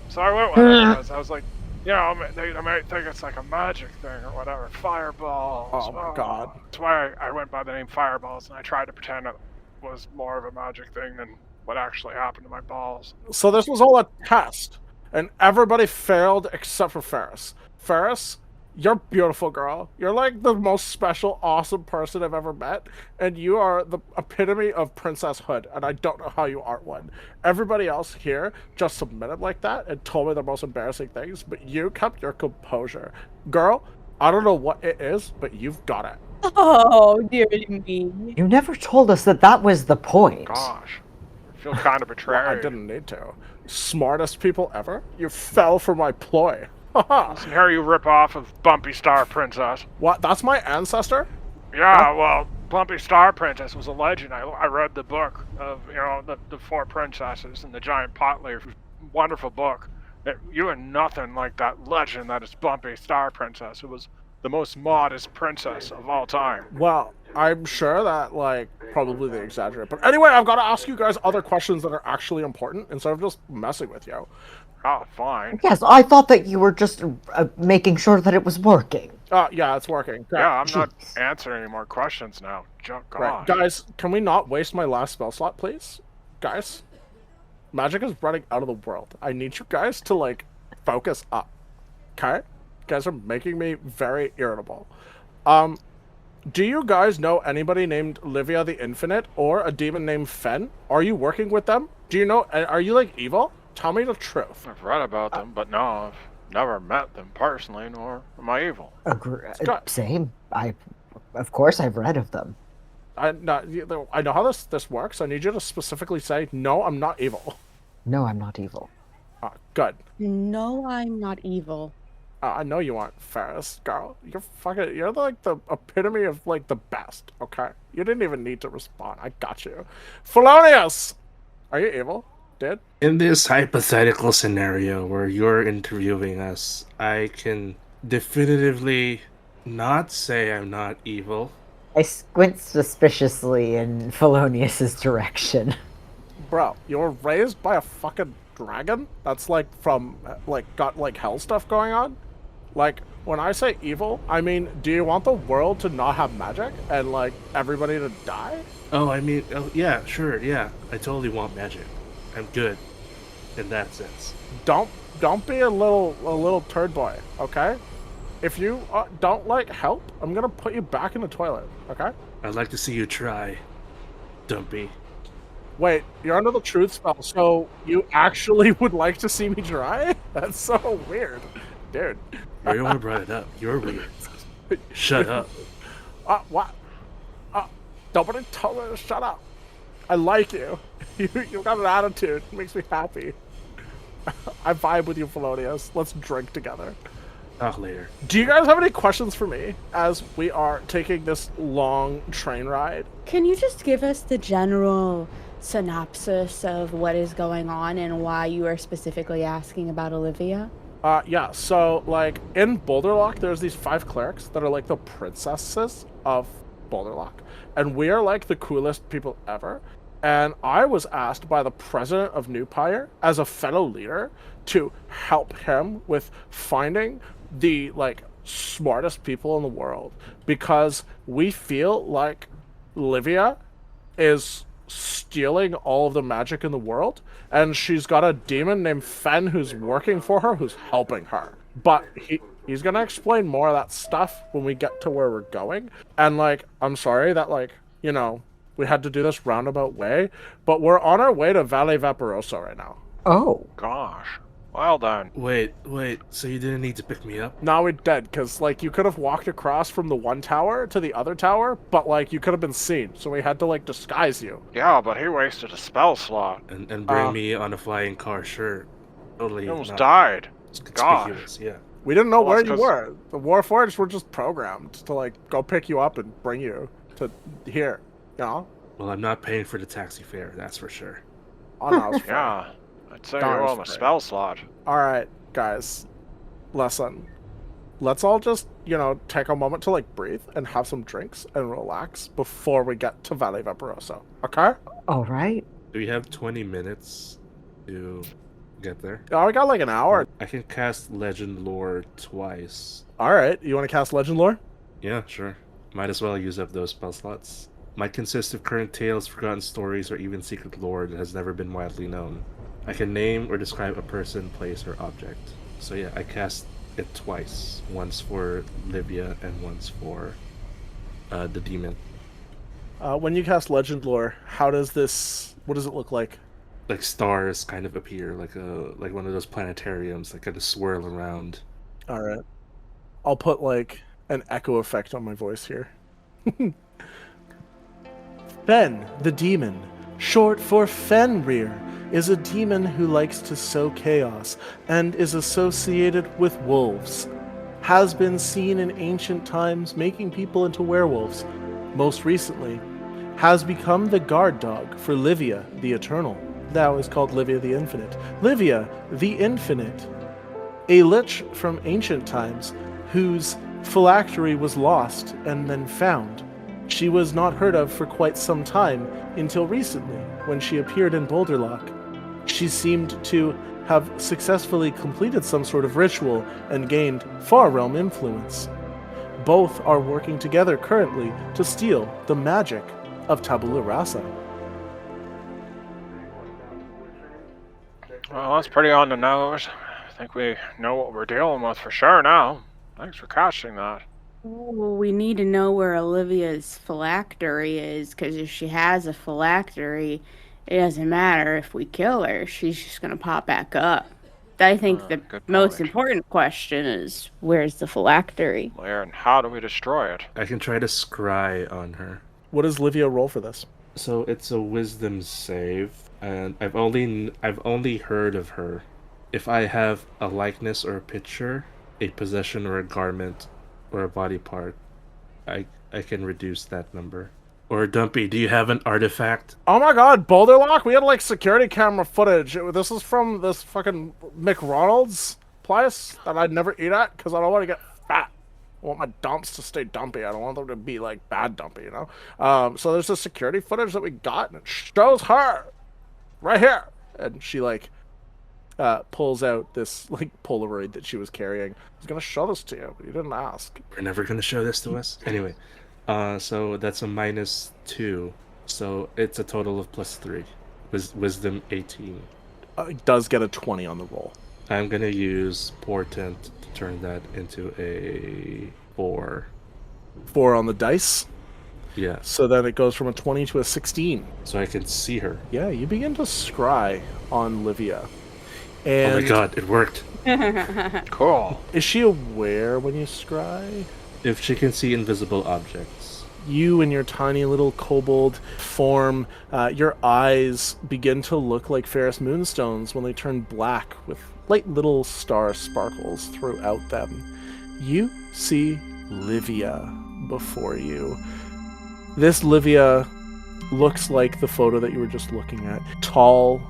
So I went with it because I was like, they might think it's like a magic thing or whatever. Fireballs. Oh my God. That's why I went by the name Fireballs, and I tried to pretend it was more of a magic thing than what actually happened to my balls. So this was all a test, and everybody failed except for Ferris. Ferris, you're a beautiful girl. You're like the most special, awesome person I've ever met, and you are the epitome of princesshood, and I don't know how you aren't one. Everybody else here just submitted like that and told me the most embarrassing things, but you kept your composure. Girl, I don't know what it is, but you've got it. Oh, dear me. You never told us that was the point. Gosh, I feel kind of betrayed. I didn't need to. Smartest people ever? You fell for my ploy. Haha. Listen here, you rip off of Bumpy Star Princess. What? That's my ancestor? Yeah, well, Bumpy Star Princess was a legend. I read the book of, the 4 princesses and the giant pot leaf. Wonderful book. You are nothing like that legend that is Bumpy Star Princess, who was the most modest princess of all time. Well, I'm sure that, probably they exaggerate. But anyway, I've got to ask you guys other questions that are actually important instead of just messing with you. Oh, fine. Yes, I thought that you were just making sure that it was working. Yeah, it's working. Yeah, I'm not answering any more questions now. God. Right. Guys, can we not waste my last spell slot, please? Guys, magic is running out of the world. I need you guys to, focus up. Okay? You guys are making me very irritable. Do you guys know anybody named Livia the Infinite or a demon named Fen? Are you working with them? Do you know, are you, evil? Tell me the truth. I've read about them, but no, I've never met them personally, nor am I evil. Same. Of course, I've read of them. I know how this works. I need you to specifically say, no, I'm not evil. No, I'm not evil. Good. No, I'm not evil. I know you aren't, Ferris, girl. You're the epitome of, the best, okay? You didn't even need to respond. I got you. Pholonius! Are you evil, dude? In this hypothetical scenario where you're interviewing us, I can definitively not say I'm not evil. I squint suspiciously in Pholonius's direction. Bro, you were raised by a fucking dragon? That's, from, got, hell stuff going on? When I say evil, I mean, do you want the world to not have magic and, everybody to die? Yeah, sure, yeah. I totally want magic. I'm good in that sense. Don't be a little turd boy, okay? If you don't help, I'm gonna put you back in the toilet, okay? I'd like to see you try, Dumpie. Wait, you're under the truth spell, so you actually would like to see me try? That's so weird, dude. You're the one who brought it up. You're weird. Shut up. What? Nobody told me to shut up. I like you. You've got an attitude. It makes me happy. I vibe with you, Pholonius. Let's drink together. Talk later. Do you guys have any questions for me as we are taking this long train ride? Can you just give us the general synopsis of what is going on and why you are specifically asking about Olivia? Yeah, so, in Boulderlock, there's these 5 clerics that are, the princesses of Boulderlock, and we are like the coolest people ever. And I was asked by the president of New Pyre as a fellow leader to help him with finding the like smartest people in the world, because we feel like Livia is stealing all of the magic in the world, and she's got a demon named Fen who's working for her, who's helping her. But he's gonna explain more of that stuff when we get to where we're going. And like, I'm sorry that like, you know, we had to do this roundabout way, but we're on our way to Valle Vaporoso right now. Oh. Gosh. Well done. Wait, so you didn't need to pick me up? No, we did, because like you could have walked across from the one tower to the other tower, but like you could have been seen, so we had to like disguise you. Yeah, but he wasted a spell slot. And bring me on a flying car, sure. Totally. He almost not died. conspicuous, yeah. We didn't know Well, where that's you 'cause- were. The warforged were just programmed to like go pick you up and bring you to here, you know? Well, I'm not paying for the taxi fare, that's for sure. Oh, no, it's fine. Yeah. I'd say you Darn owe him a straight. spell slot. All right, guys, listen. Let's all just, you know, take a moment to like breathe and have some drinks and relax before we get to Valle Vaporoso. Okay? All right. Do we have 20 minutes to get there? Oh, we got like an hour. I can cast Legend Lore twice. All right, you want to cast Legend Lore? Yeah, sure. Might as well use up those spell slots. Might consist of current tales, forgotten stories, or even secret lore that has never been widely known. I can name or describe a person, place, or object. So yeah, I cast it twice. Once for Livia and once for the demon. When you cast Legend Lore, what does it look like? Like stars kind of appear, like one of those planetariums, like kind of swirl around. All right. I'll put like an echo effect on my voice here. Fen, the demon, short for Fenrir, is a demon who likes to sow chaos and is associated with wolves. Has been seen in ancient times making people into werewolves. Most recently, has become the guard dog for Livia the Eternal. Now is called Livia the Infinite. Livia the Infinite, a lich from ancient times whose phylactery was lost and then found. She was not heard of for quite some time until recently, when she appeared in Boulderlock. She seemed to have successfully completed some sort of ritual and gained Far Realm influence. Both are working together currently to steal the magic of Tabula Rasa. Well, that's pretty on the nose. I think we know what we're dealing with for sure now. Thanks for catching that. Well, we need to know where Olivia's phylactery is, because if she has a phylactery, it doesn't matter if we kill her. She's just going to pop back up. I think the good most point. important question is, where's the phylactery? Where and how do we destroy it? I can try to scry on her. What does Livia roll for this? So it's a wisdom save, and I've only heard of her. If I have a likeness or a picture, a possession or a garment, or a body part, I can reduce that number. Or Dumpie, do you have an artifact? Oh my god, Boulderlock, we had like security camera footage. This is from this fucking McDonald's place that I'd never eat at because I don't want to get fat. I want my dumps to stay dumpy. I don't want them to be like bad dumpy, you know? So there's this security footage that we got and it shows her right here. And she like pulls out this like Polaroid that she was carrying. I was gonna show this to you, but you didn't ask. We're never gonna show this to us. Anyway, so that's a -2. So it's a total of +3. Wisdom 18. It does get a 20 on the roll. I'm gonna use Portent to turn that into a 4. 4 on the dice. Yeah. So then it goes from a 20 to a 16. So I can see her. Yeah, you begin to scry on Livia. And Oh my god, it worked. Cool. is she aware when you scry? If she can see invisible objects. You and your tiny little kobold form, your eyes begin to look like Ferris Moonstones when they turn black with light little star sparkles throughout them. You see Livia before you. This Livia looks like the photo that you were just looking at. Tall,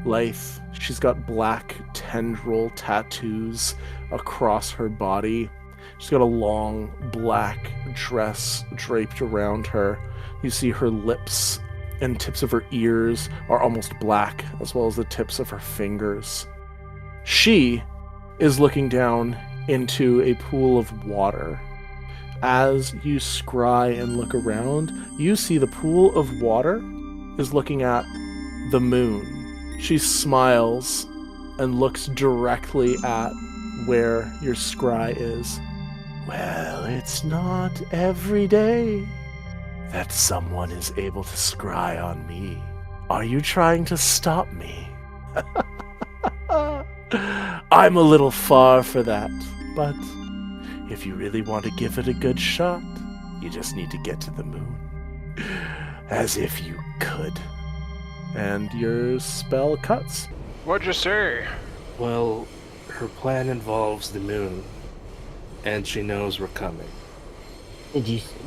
lithe. She's got black tendril tattoos across her body. She's got a long black dress draped around her. You see her lips and tips of her ears are almost black, as well as the tips of her fingers. She is looking down into a pool of water. As you scry and look around, you see the pool of water is looking at the moon. She smiles and looks directly at where your scry is. Well, it's not every day that someone is able to scry on me. Are you trying to stop me? I'm a little far for that, but if you really want to give it a good shot, you just need to get to the moon. As if you could. And your spell cuts. What'd you say? Well, her plan involves the moon, and she knows we're coming.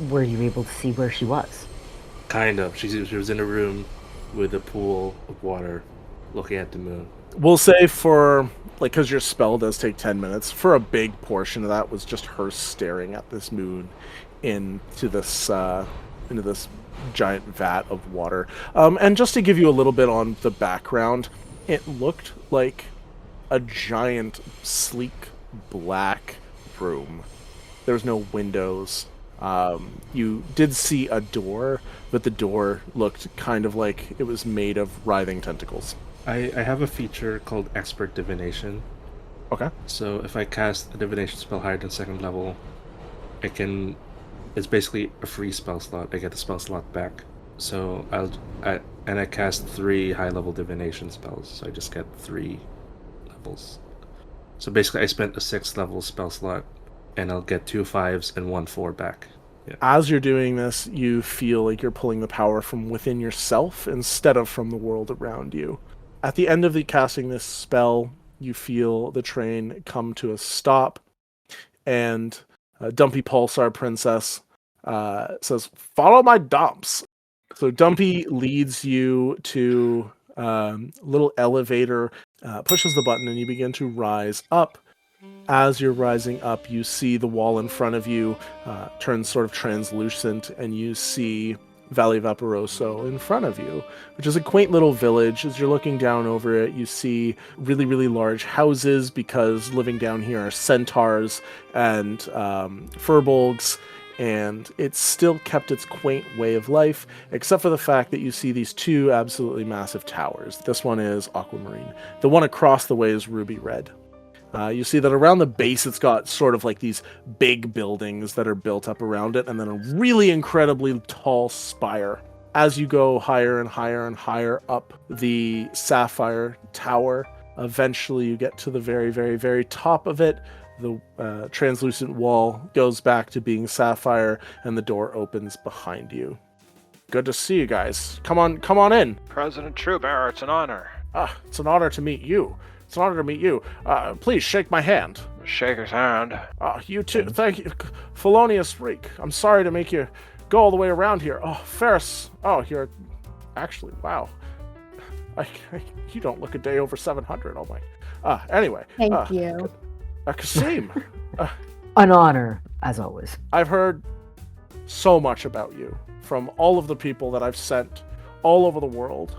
Were you able to see where she was? Kind of. She was in a room with a pool of water looking at the moon. We'll say for, because your spell does take 10 minutes, for a big portion of that was just her staring at this moon into this giant vat of water. And just to give you a little bit on the background, it looked like a giant, sleek, black room. There was no windows. You did see a door, but the door looked kind of like it was made of writhing tentacles. I have a feature called Expert Divination. Okay. So if I cast a divination spell higher than 2nd level, it's basically a free spell slot. I get the spell slot back. So I cast 3 high-level divination spells, so I just get 3 levels. So basically I spent a 6th level spell slot, and I'll get 2 5s and 1 4 back. Yeah. As you're doing this, you feel like you're pulling the power from within yourself instead of from the world around you. At the end of the casting this spell, you feel the train come to a stop, and Dumpie Pulsar Princess says, "Follow my dumps." So Dumpie leads you to a little elevator, pushes the button, and you begin to rise up. As you're rising up, you see the wall in front of you turn sort of translucent, and you see Valley Vaporoso in front of you, which is a quaint little village. As you're looking down over it, you see really, really large houses, because living down here are centaurs and furbolgs, and it's still kept its quaint way of life, except for the fact that you see these 2 absolutely massive towers. This one is aquamarine. The one across the way is ruby red. You see that around the base, it's got sort of like these big buildings that are built up around it, and then a really incredibly tall spire. As you go higher and higher and higher up the sapphire tower, eventually you get to the very, very, very top of it. The translucent wall goes back to being sapphire, and the door opens behind you. Good to see you guys. Come on in. President Truebear, it's an honor. It's an honor to meet you. It's an honor to meet you. Please shake my hand. Shake his hand. You too. Thank you. Pholonius, Reek. I'm sorry to make you go all the way around here. Oh, Ferris. Oh, you're... Actually, wow. You don't look a day over 700. Oh, my. Anyway. Thank you. Qasim. An honor, as always. I've heard so much about you from all of the people that I've sent all over the world.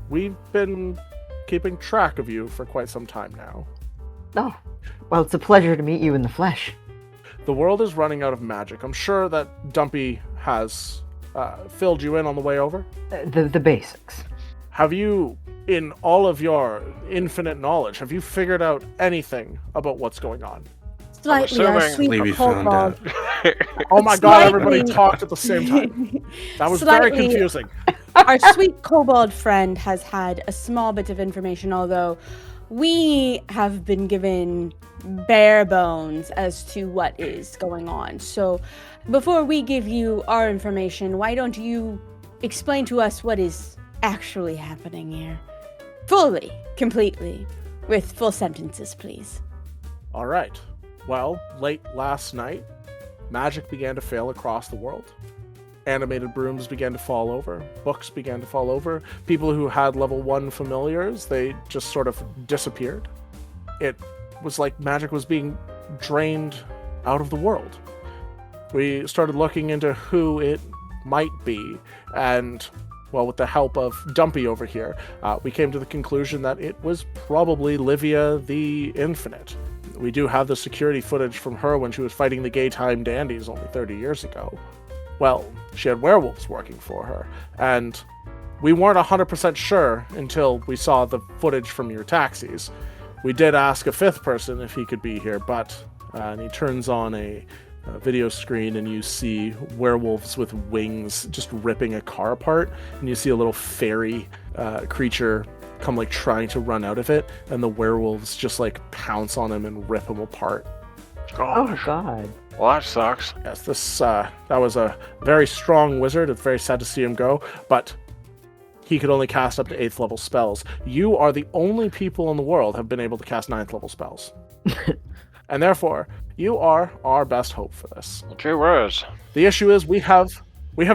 We've been keeping track of you for quite some time now. Oh, well, it's a pleasure to meet you in the flesh. The world is running out of magic. I'm sure that Dumpie has filled you in on the way over. The basics. Have you, in all of your infinite knowledge, have you figured out anything about what's going on? Slightly, our assuming sweet we found kobold. Oh my god, everybody Slightly. talked at the same time. That was very Slightly. confusing. Our sweet kobold friend has had a small bit of information, although we have been given bare bones as to what is going on. So before we give you our information, why don't you explain to us what is actually happening here? Fully, completely, with full sentences, please. All right. Well, late last night, magic began to fail across the world. Animated brooms began to fall over. Books began to fall over. People who had level 1 familiars, they just sort of disappeared. It was like magic was being drained out of the world. We started looking into who it might be, and, well, with the help of Dumpie over here, we came to the conclusion that it was probably Livia the Infinite. We do have the security footage from her when she was fighting the gay time dandies only 30 years ago. Well, she had werewolves working for her, and we weren't 100% sure until we saw the footage from your taxis. We did ask a fifth person if he could be here, but and he turns on a video screen and you see werewolves with wings just ripping a car apart, and you see a little fairy creature come like trying to run out of it, and the werewolves just like pounce on him and rip him apart. Oh Gosh. God. Well, that sucks. Yes, that was a very strong wizard. It's very sad to see him go, but he could only cast up to 8th level spells. You are the only people in the world have been able to cast 9th level spells. And therefore, you are our best hope for this. Gee whiz. The issue is we have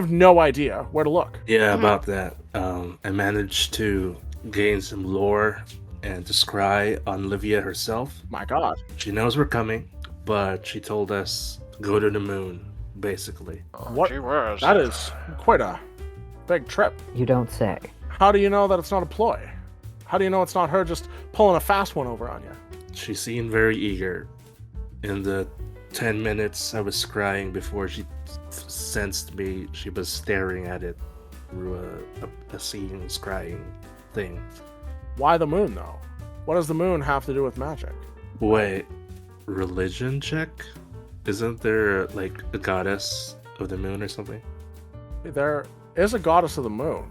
no idea where to look. Yeah, about that. I managed to gain some lore and to scry on Livia herself. My God. She knows we're coming, but she told us to go to the moon, basically. What? Gee whiz. That is quite a big trip. You don't say. How do you know that it's not a ploy? How do you know it's not her just pulling a fast one over on you? She seemed very eager. In the 10 minutes I was scrying before she sensed me, she was staring at it through a seeing, scrying thing. Why the moon, though? What does the moon have to do with magic? Wait, religion check? Isn't there like a goddess of the moon or something? There is a goddess of the moon.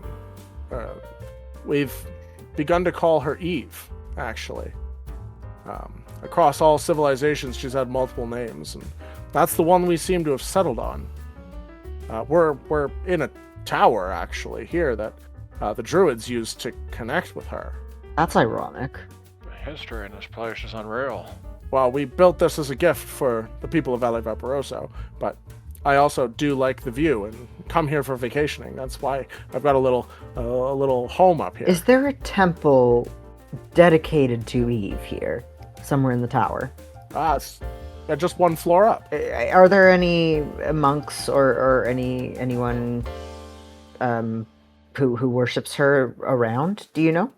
We've begun to call her Eve, actually. Across all civilizations, she's had multiple names, and that's the one we seem to have settled on. We're in a tower, actually, here that the druids used to connect with her. That's ironic. The history in this place is unreal. Well, we built this as a gift for the people of Valley Valparaiso, but I also do like the view and come here for vacationing. That's why I've got a little home up here. Is there a temple dedicated to Eve here, somewhere in the tower? It's just one floor up. Are there any monks or anyone who worships her around? Do you know?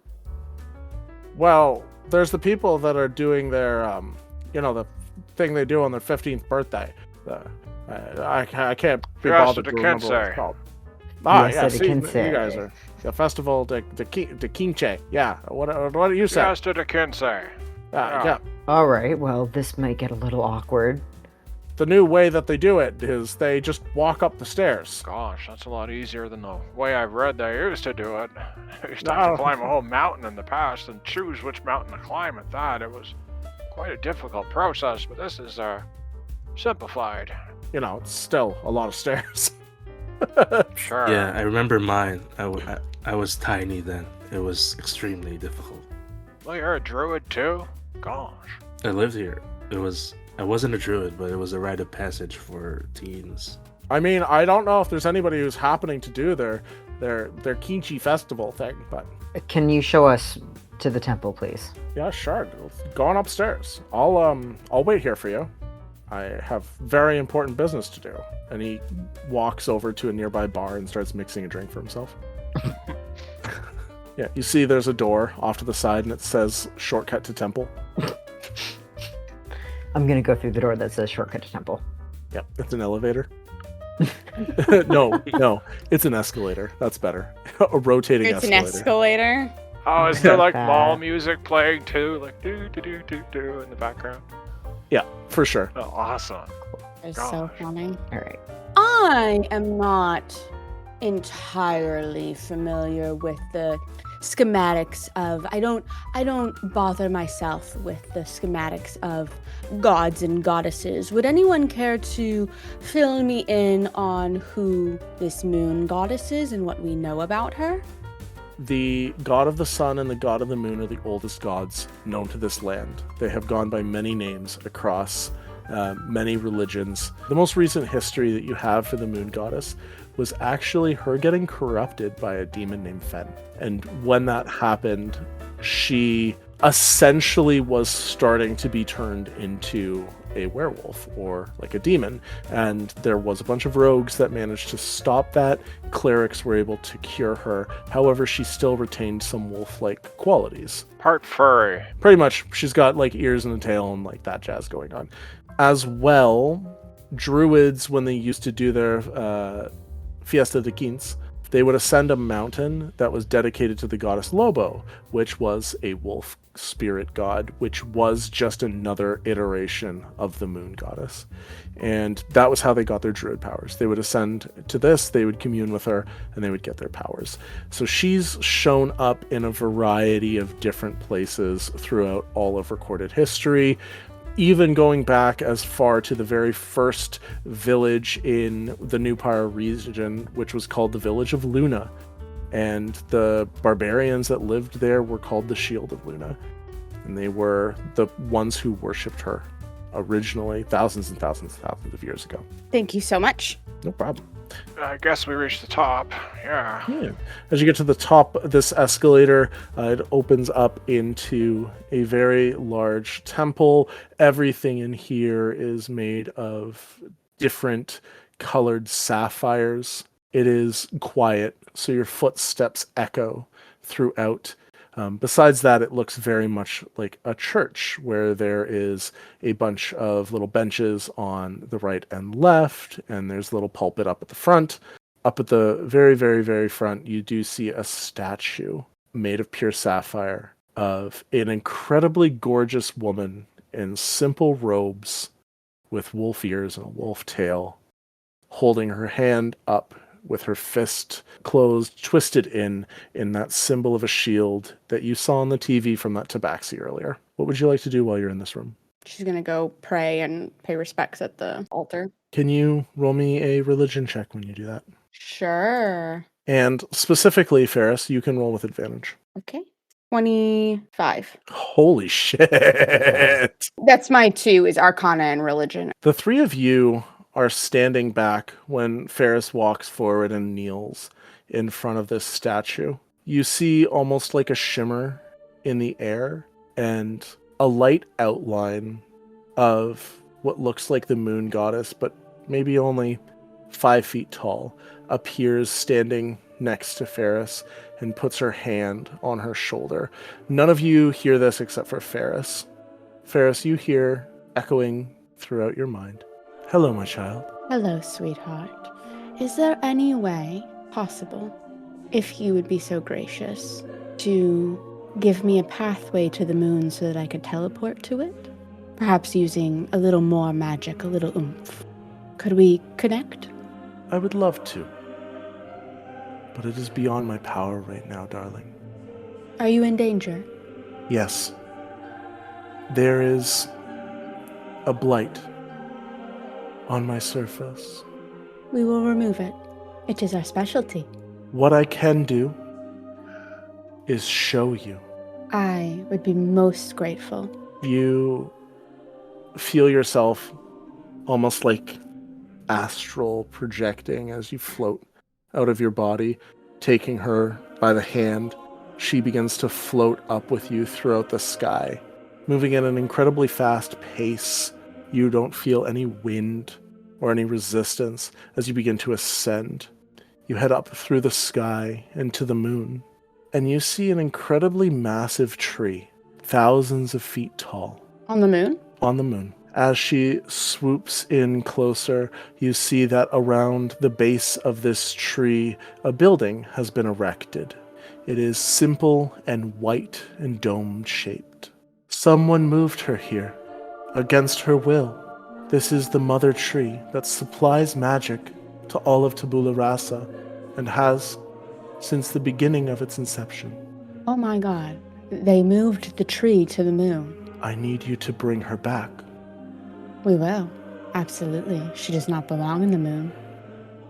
Well, there's the people that are doing their, the thing they do on their 15th birthday. I can't be bothered to remember what it's called. Yes, Yeah, de see, you Quince. guys are the festival de Quince. Yeah, what do you say? Fiesta de Quince. Yeah. All right. Well, this might get a little awkward. The new way that they do it is they just walk up the stairs. Gosh, that's a lot easier than the way I've read they used to do it. They used to have to climb a whole mountain in the past and choose which mountain to climb at that. It was quite a difficult process, but this is simplified. It's still a lot of stairs. Sure. Yeah, I remember mine. I was tiny then. It was extremely difficult. Well, you're a druid too? Gosh. I lived here. I wasn't a druid, but it was a rite of passage for teens. I mean, I don't know if there's anybody who's happening to do their Kinchi festival thing, but Can you show us to the temple, please? yeah, sure. Go on upstairs. I'll wait here for you. I have very important business to do. And he walks over to a nearby bar and starts mixing a drink for himself. Yeah, you see there's a door off to the side and it says shortcut to temple. I'm gonna go through the door that says shortcut to temple. Yep, it's an elevator. No, it's an escalator. That's better. A rotating It's an escalator. escalator. Oh, is there like Yeah. mall music playing too? Like do do do do do in the background? Yeah, for sure. Oh, awesome. It's so Gosh. funny. All right. I am not entirely familiar with the schematics of I don't bother myself with the schematics of gods and goddesses. Would anyone care to fill me in on who this moon goddess is and what we know about her? The god of the sun and the god of the moon are the oldest gods known to this land. They have gone by many names across many religions. The most recent history that you have for the moon goddess was actually her getting corrupted by a demon named Fen. And when that happened, she essentially was starting to be turned into a werewolf or like a demon, and there was a bunch of rogues that managed to stop that. Clerics were able to cure her. However, she still retained some wolf-like qualities. Part furry. Pretty much, she's got like ears and a tail and like that jazz going on. As well, druids, when they used to do their Fiesta de Quince, they would ascend a mountain that was dedicated to the goddess Lobo, which was a wolf spirit god, which was just another iteration of the moon goddess. And that was how they got their druid powers. They would ascend to this, they would commune with her, and they would get their powers. So she's shown up in a variety of different places throughout all of recorded history, even going back as far to the very first village in the New Pyre region, which was called the Village of Luna. And the barbarians that lived there were called the Shield of Luna. And they were the ones who worshipped her originally, thousands and thousands and thousands of years ago. Thank you so much. No problem. I guess we reached the top. Yeah. Yeah. As you get to the top of this escalator, it opens up into a very large temple. Everything in here is made of different colored sapphires. It is quiet, so your footsteps echo throughout. Besides that, it looks very much like a church where there is a bunch of little benches on the right and left, and there's a little pulpit up at the front. Up at the very, very, very front, you do see a statue made of pure sapphire of an incredibly gorgeous woman in simple robes with wolf ears and a wolf tail, holding her hand up with her fist closed, twisted in that symbol of a shield that you saw on the TV from that tabaxi earlier. What would you like to do while you're in this room? She's gonna go pray and pay respects at the altar. Can you roll me a religion check when you do that? Sure. And specifically, Ferris, you can roll with advantage. Okay. 25. Holy shit! That's my 2 is Arcana and Religion. The three of you are standing back when Ferris walks forward and kneels in front of this statue. You see almost like a shimmer in the air and a light outline of what looks like the moon goddess, but maybe only 5 feet tall, appears standing next to Ferris and puts her hand on her shoulder. None of you hear this except for Ferris. Ferris, you hear echoing throughout your mind, "Hello, my child." Hello, sweetheart. Is there any way possible, if you would be so gracious, to give me a pathway to the moon so that I could teleport to it? Perhaps using a little more magic, a little oomph. Could we connect? I would love to, but it is beyond my power right now, darling. Are you in danger? Yes. There is a blight on my surface. We will remove it. It is our specialty. What I can do is show you. I would be most grateful. You feel yourself almost like astral projecting as you float out of your body, taking her by the hand. She begins to float up with you throughout the sky, moving at an incredibly fast pace. You don't feel any wind or any resistance as you begin to ascend. You head up through the sky and to the moon, and you see an incredibly massive tree, thousands of feet tall. On the moon? On the moon. As she swoops in closer, you see that around the base of this tree, a building has been erected. It is simple and white and dome-shaped. Someone moved her here, against her will. This is the mother tree that supplies magic to all of Tabula Rasa, and has since the beginning of its inception. Oh my god. They moved the tree to the moon. I need you to bring her back. We will. Absolutely. She does not belong in the moon.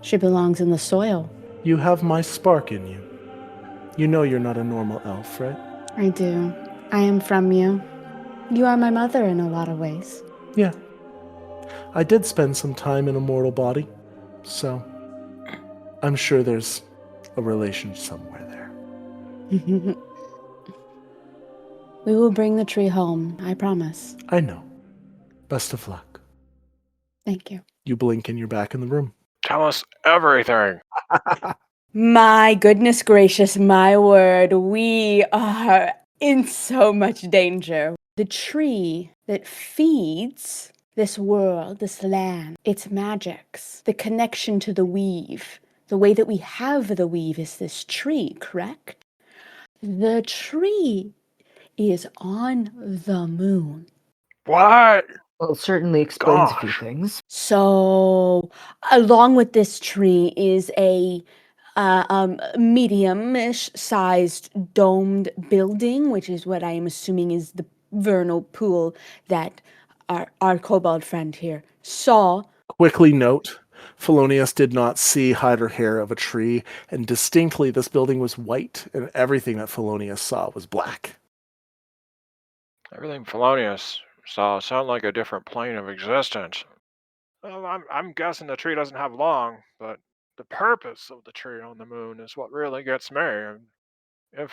She belongs in the soil. You have my spark in you. You know you're not a normal elf, right? I do. I am from you. You are my mother in a lot of ways. Yeah. I did spend some time in a mortal body, so I'm sure there's a relation somewhere there. We will bring the tree home, I promise. I know. Best of luck. Thank you. You blink and you're back in the room. Tell us everything. My goodness gracious, my word, we are in so much danger. The tree that feeds this world, this land, its magics, the connection to the weave, the way that we have the weave is this tree, correct? The tree is on the moon. What? Well, it certainly explains a few Gosh. things. So, along with this tree is a medium-ish sized domed building, which is what I am assuming is the vernal pool that our kobold friend here saw. Quickly note, Pholonius did not see hide or hair of a tree, and distinctly this building was white, and everything that Pholonius saw was black. Everything Pholonius saw sounded like a different plane of existence. Well, I'm guessing the tree doesn't have long, but the purpose of the tree on the moon is what really gets me. If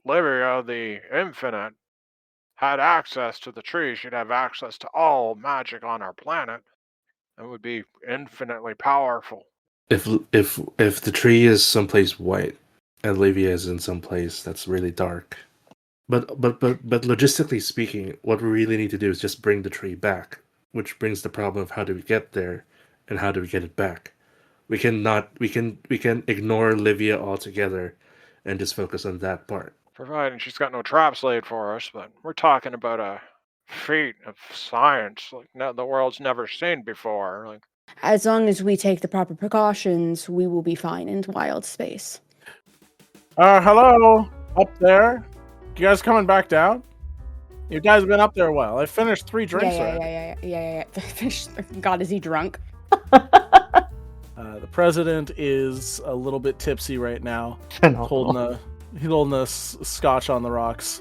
Livia the Infinite had access to the tree, she'd have access to all magic on our planet. It would be infinitely powerful. If the tree is someplace white and Livia is in some place that's really dark, but logistically speaking, what we really need to do is just bring the tree back, which brings the problem of how do we get there and how do we get it back. We can ignore Livia altogether and just focus on that part. Providing she's got no traps laid for us, but we're talking about a feat of science like the world's never seen before. Like, As long as we take the proper precautions, we will be fine in wild space. Hello? Up there? You guys coming back down? You guys have been up there a while. I finished 3 drinks already. Yeah. God, is he drunk? The president is a little bit tipsy right now. He's holding a scotch on the rocks.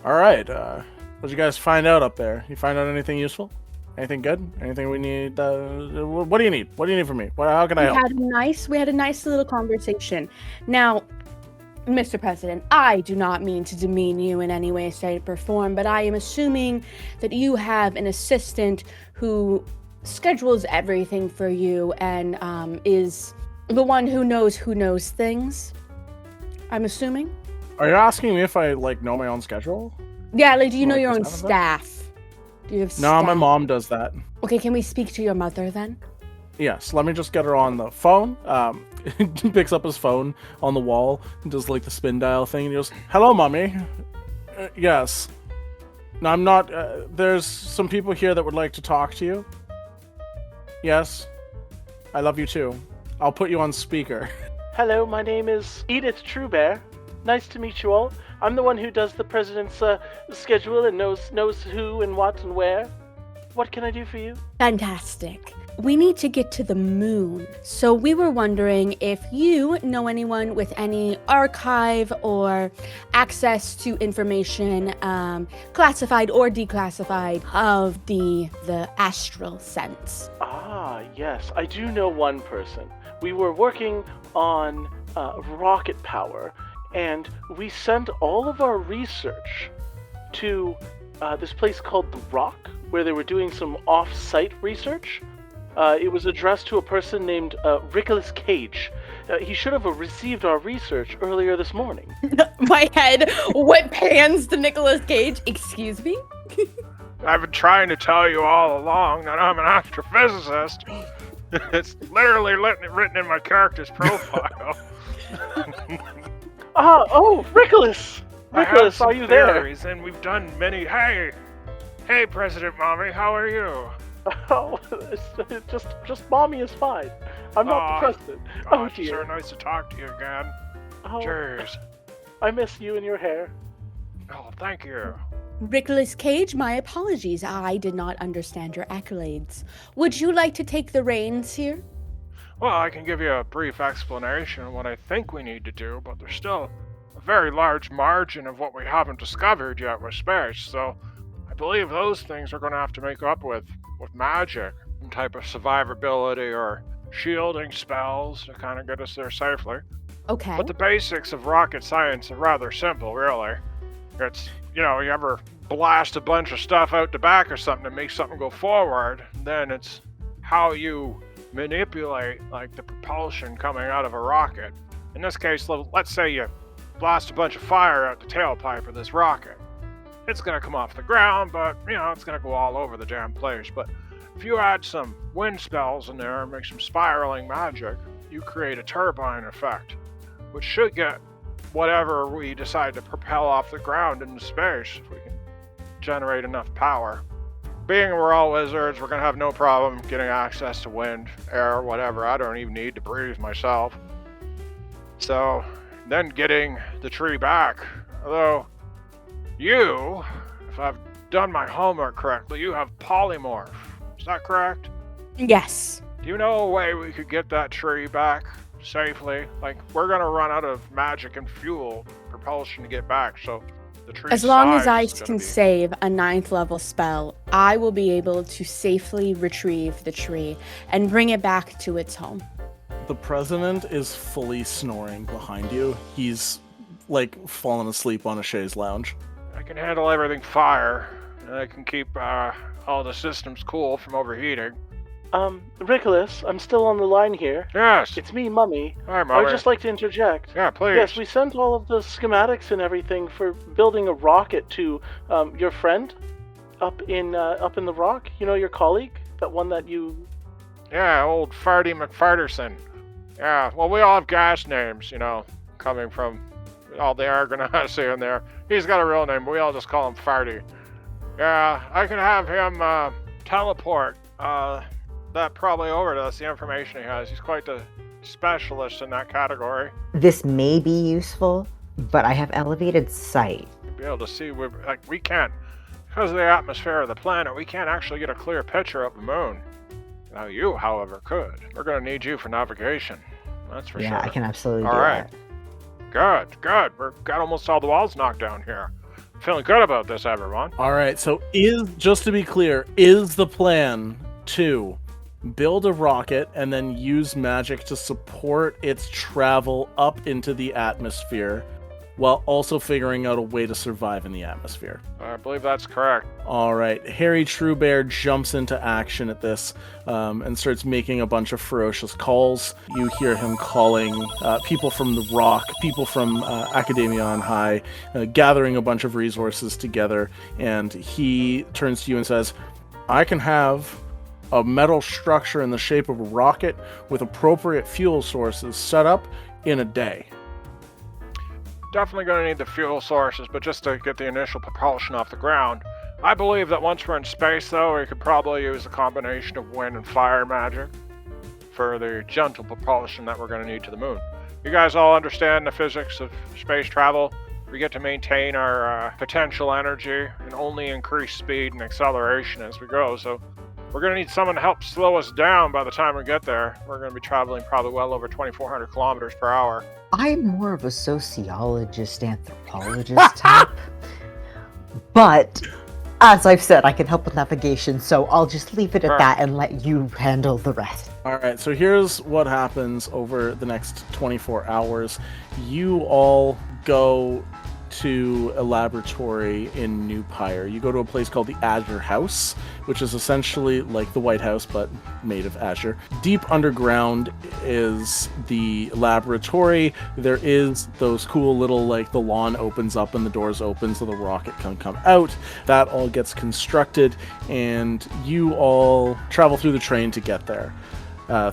All right. What'd you guys find out up there? You find out anything useful? Anything good? Anything we need? What do you need? What do you need from me? How can I help? We had a nice little conversation. Now, Mr. President, I do not mean to demean you in any way, shape, or form, but I am assuming that you have an assistant who schedules everything for you and is the one who knows things. I'm assuming. Are you asking me if I know my own schedule? Yeah, do you know Like your own the sound of staff? Do you have No, staff? my mom does that. Okay, can we speak to your mother then? Yes, let me just get her on the phone. He picks up his phone on the wall and does the spin dial thing, and he goes, "Hello, mommy. Yes. No, I'm not. There's some people here that would like to talk to you. Yes. I love you too. I'll put you on speaker." Hello, my name is Edith Truebear. Nice to meet you all. I'm the one who does the president's schedule and knows who and what and where. What can I do for you? Fantastic. We need to get to the moon. So we were wondering if you know anyone with any archive or access to information, classified or declassified, of the astral sense. Ah, yes, I do know one person. We were working on rocket power, and we sent all of our research to this place called The Rock, where they were doing some off-site research. It was addressed to a person named Rickolas Cage. He should have received our research earlier this morning. My head what pans to Nicolas Cage. Excuse me? I've been trying to tell you all along that I'm an astrophysicist. It's literally written in my character's profile. Rickolas! Rickolas, are you there? Theories, and we've done many. Hey, President Mommy, how are you? Oh, just mommy is fine. I'm not the president. Oh Gosh, dear. so nice to talk to you again. Oh, Cheers. I miss you and your hair. Oh, thank you. Rickolas Cage, my apologies. I did not understand your accolades. Would you like to take the reins here? Well, I can give you a brief explanation of what I think we need to do, but there's still a very large margin of what we haven't discovered yet with space, so I believe those things are going to have to make up with magic, some type of survivability or shielding spells to kind of get us there safely. Okay. But the basics of rocket science are rather simple, really. It's you ever blast a bunch of stuff out the back or something to make something go forward, then it's how you manipulate, like, the propulsion coming out of a rocket. In this case, let's say you blast a bunch of fire out the tailpipe of this rocket. It's going to come off the ground, but, it's going to go all over the damn place. But if you add some wind spells in there and make some spiraling magic, you create a turbine effect, which should get whatever we decide to propel off the ground into space if we can generate enough power. Being we're all wizards, we're going to have no problem getting access to wind, air, whatever. I don't even need to breathe myself. So, then getting the tree back. Although, you, if I've done my homework correctly, you have polymorph. Is that correct? Yes. Do you know a way we could get that tree back safely? Like, we're going to run out of magic and fuel propulsion to get back, so the tree As long as I size is gonna can be... save a 9th level spell, I will be able to safely retrieve the tree and bring it back to its home. The president is fully snoring behind you. He's, like, fallen asleep on a chaise lounge. I can handle everything fire, and I can keep all the systems cool from overheating. Rickolas, I'm still on the line here. Yes. It's me, Mummy. Hi, I Mummy. would just like to interject. Yeah, please. Yes, we sent all of the schematics and everything for building a rocket to your friend up in the rock. Your colleague, that one that you... Yeah, old Farty McFarterson. Yeah, well, we all have gas names, coming from all the Argonauts in there. He's got a real name, but we all just call him Farty. Yeah, I can have him teleport that probably over to us, the information he has. He's quite the specialist in that category. This may be useful, but I have elevated sight. Be able to see, we can't, because of the atmosphere of the planet, we can't actually get a clear picture of the moon. Now you, however, could. We're going to need you for navigation. That's for sure. Yeah, I can absolutely all do right. that. Good. We've got almost all the walls knocked down here. Feeling good about this, everyone. All right, so just to be clear, is the plan to build a rocket and then use magic to support its travel up into the atmosphere while also figuring out a way to survive in the atmosphere? I believe that's correct. All right, Harry Truebear jumps into action at this and starts making a bunch of ferocious calls. You hear him calling people from the Rock, people from Academia on High, gathering a bunch of resources together, and he turns to you and says, I can have a metal structure in the shape of a rocket with appropriate fuel sources set up in a day. Definitely going to need the fuel sources, but just to get the initial propulsion off the ground. I believe that once we're in space, though, we could probably use a combination of wind and fire magic for the gentle propulsion that we're going to need to the moon. You guys all understand the physics of space travel? We get to maintain our potential energy and only increase speed and acceleration as we go, so we're going to need someone to help slow us down by the time we get there. We're going to be traveling probably well over 2,400 kilometers per hour. I'm more of a sociologist, anthropologist type. But, as I've said, I can help with navigation, so I'll just leave it at that and let you handle the rest. All right, so here's what happens over the next 24 hours. You all go to a laboratory in New Pyre. You go to a place called the Azure House, which is essentially like the White House, but made of azure. Deep underground is the laboratory. There is those cool little, like, the lawn opens up and the doors open so the rocket can come out. That all gets constructed, and you all travel through the train to get there,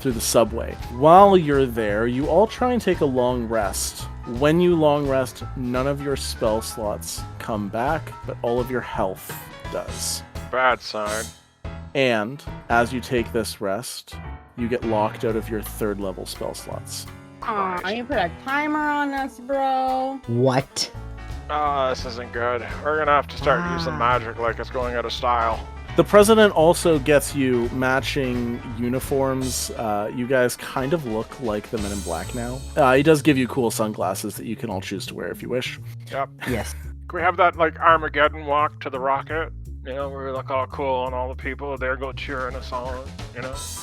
through the subway. While you're there, you all try and take a long rest. When you long rest, none of your spell slots come back, but all of your health does. Bad sign. And as you take this rest, you get locked out of your 3rd level spell slots. Aw, you put a timer on us, bro. What? Oh, this isn't good. We're going to have to start using magic like it's going out of style. The president also gets you matching uniforms. You guys kind of look like the Men in Black now. He does give you cool sunglasses that you can all choose to wear if you wish. Yep. Yes. Can we have that, like, Armageddon walk to the rocket? Where we look all cool and all the people there go cheering us on,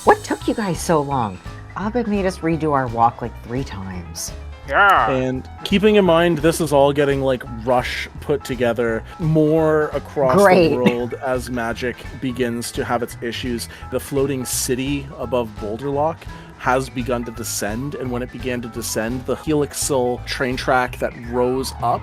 What took you guys so long? Abed made us redo our walk like 3 times. Yeah. And keeping in mind, this is all getting like rush put together more across Great. the world as magic begins to have its issues. The floating city above Boulderlock has begun to descend, and when it began to descend, the helixal train track that rose up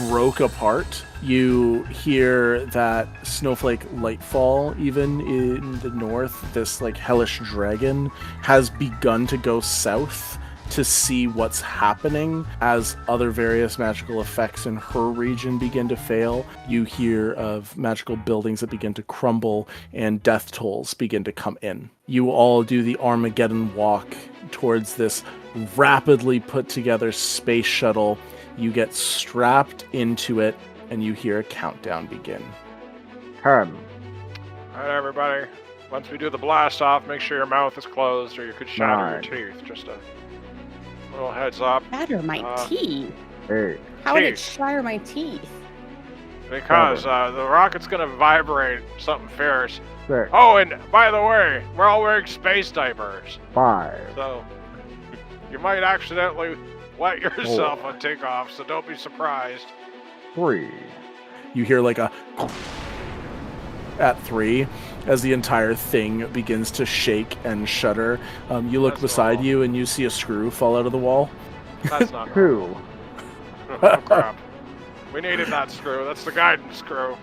broke apart. You hear that snowflake lightfall, even in the north, this like hellish dragon has begun to go south to see what's happening as other various magical effects in her region begin to fail. You hear of magical buildings that begin to crumble and death tolls begin to come in. You all do the Armageddon walk towards this rapidly put together space shuttle. You get strapped into it and you hear a countdown begin. 10. All right, everybody. Once we do the blast off, make sure your mouth is closed or you could shatter your teeth. Just a little heads up. Shatter my teeth. 8. How would it teeth. shatter my teeth? Because the rocket's gonna vibrate something fierce. 6. Oh, and by the way, we're all wearing space diapers. 5. So you might accidentally wet yourself on takeoff, so don't be surprised. 3. You hear like a at 3 as the entire thing begins to shake and shudder. You look That's beside normal. you and you see a screw fall out of the wall. That's not 2. oh, crap. We needed that screw. That's the guidance screw.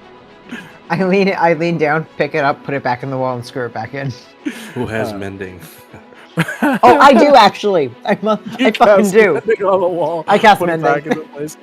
I lean down, pick it up, put it back in the wall, and screw it back in. Who has mending? Oh, I do actually. I fucking cast do. mending on the wall. I cast put it mending. back into place.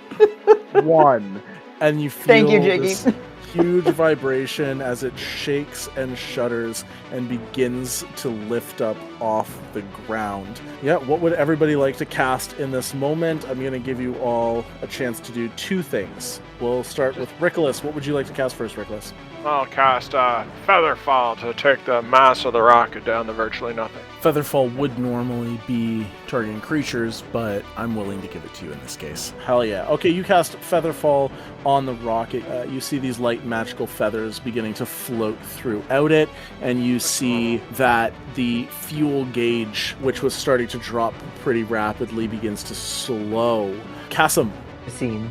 1. And you feel Thank you, Jiggy. this huge vibration as it shakes and shudders and begins to lift up off the ground. Yeah, what would everybody like to cast in this moment? I'm going to give you all a chance to do 2 things. We'll start with Rickolas. What would you like to cast first, Rickolas? I'll cast Featherfall to take the mass of the rocket down to virtually nothing. Featherfall would normally be targeting creatures, but I'm willing to give it to you in this case. Hell yeah. Okay, you cast Featherfall on the rocket. You see these light magical feathers beginning to float throughout it, and you see that the fuel gauge, which was starting to drop pretty rapidly, begins to slow. Qasim. Scene.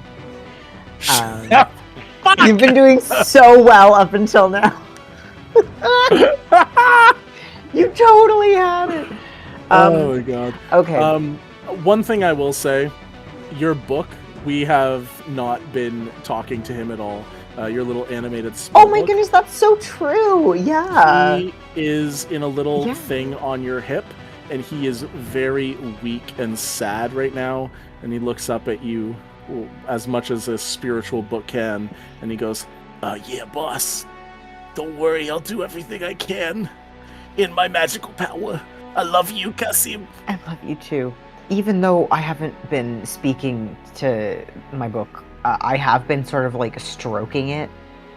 You've been doing so well up until now. You totally had it. Oh my god. Okay. One thing I will say, your book, we have not been talking to him at all. Your little animated spell Oh my book. goodness, that's so true. Yeah. He is in a little Yeah. thing on your hip, and he is very weak and sad right now, and he looks up at you as much as a spiritual book can, and he goes, yeah, boss. Don't worry, I'll do everything I can in my magical power. I love you, Qasim. I love you too. Even though I haven't been speaking to my book, I have been sort of like stroking it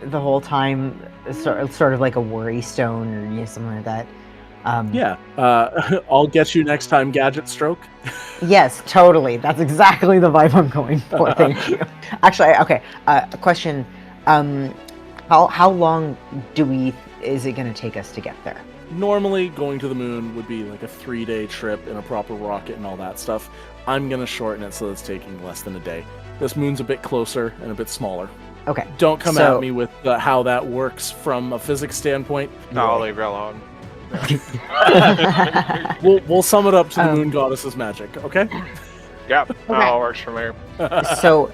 the whole time, sort of like a worry stone or something like that. Yeah, I'll get you next time, Gadget Stroke. Yes, totally. That's exactly the vibe I'm going for. Thank you. Actually, okay. A question. How long is it going to take us to get there? Normally, going to the moon would be like a 3-day trip in a proper rocket and all that stuff. I'm going to shorten it so it's taking less than a day. This moon's a bit closer and a bit smaller. Okay. Don't come So- at me with how that works from a physics standpoint. No, I'll leave you alone. We'll sum it up to the moon goddess's magic, okay? Yep, that all works for me. So,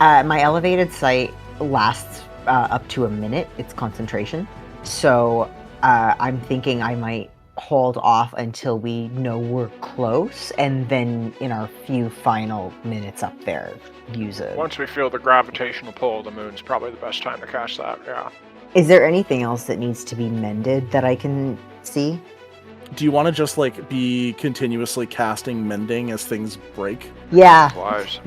my elevated sight lasts up to a minute. It's concentration. So, I'm thinking I might hold off until we know we're close, and then in our few final minutes up there, use it. Once we feel the gravitational pull of the moon's probably the best time to cast that, yeah. Is there anything else that needs to be mended that I can see? Do you want to just like be continuously casting mending as things break? Yeah. Wise.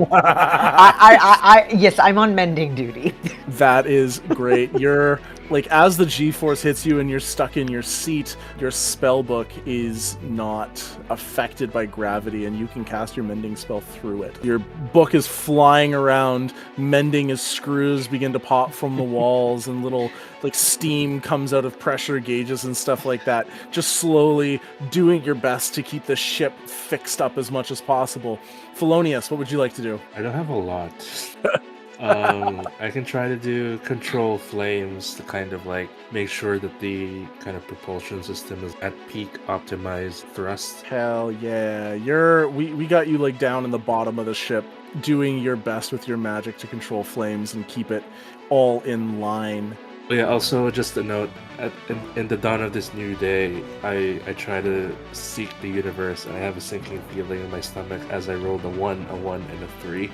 Yes, I'm on mending duty. That is great. You're Like, as the G-force hits you and you're stuck in your seat, your spell book is not affected by gravity, and you can cast your mending spell through it. Your book is flying around, mending as screws begin to pop from the walls, and little, like, steam comes out of pressure gauges and stuff like that. Just slowly doing your best to keep the ship fixed up as much as possible. Pholonius, what would you like to do? I don't have a lot. I can try to do control flames to kind of like make sure that the kind of propulsion system is at peak optimized thrust. Hell yeah. We got you like down in the bottom of the ship, doing your best with your magic to control flames and keep it all in line. Yeah, also just a note, in the dawn of this new day, I try to seek the universe, and I have a sinking feeling in my stomach as I rolled a 1, and a 3.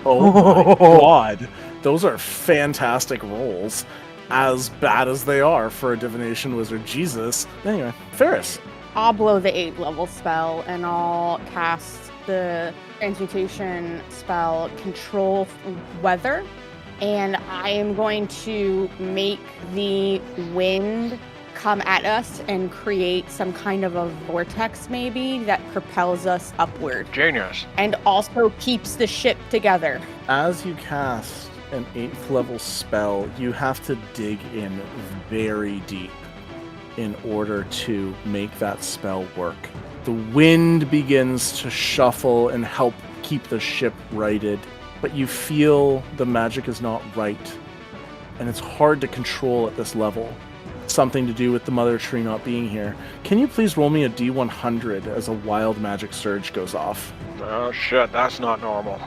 Oh my god. Those are fantastic rolls. As bad as they are for a divination wizard. Jesus. Anyway, Ferris. I'll blow the 8th level spell and I'll cast the transmutation spell Control Weather. And I am going to make the wind come at us and create some kind of a vortex maybe that propels us upward. Genius. And also keeps the ship together. As you cast an 8th level spell, you have to dig in very deep in order to make that spell work. The wind begins to shuffle and help keep the ship righted, but you feel the magic is not right, and it's hard to control at this level. Something to do with the Mother Tree not being here. Can you please roll me a D100 as a wild magic surge goes off? Oh shit, that's not normal.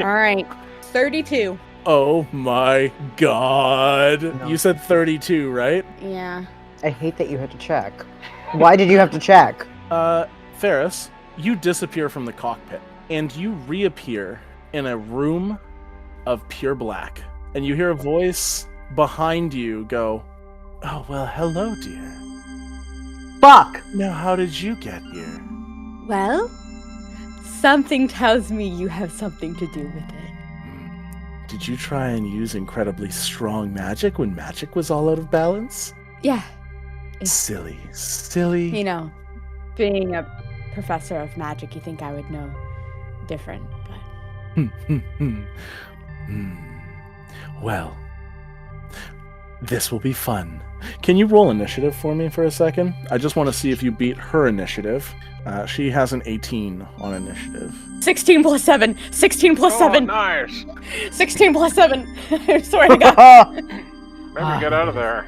All right, 32. Oh my god. No. You said 32, right? Yeah. I hate that you had to check. Why did you have to check? Ferris, you disappear from the cockpit, and you reappear in a room of pure black. And you hear a voice behind you go, "Oh, well, hello, dear. Fuck! Now, how did you get here?" Well, something tells me you have something to do with it. Did you try and use incredibly strong magic when magic was all out of balance? Yeah. Silly, silly. You know, being a professor of magic, you think I would know different, but... Well, this will be fun. Can you roll initiative for me for a second? I just want to see if you beat her initiative. She has an 18 on initiative. 16 plus 7! 16 plus 7! Nice. 16 plus 7! I swear to God. Maybe get out of there.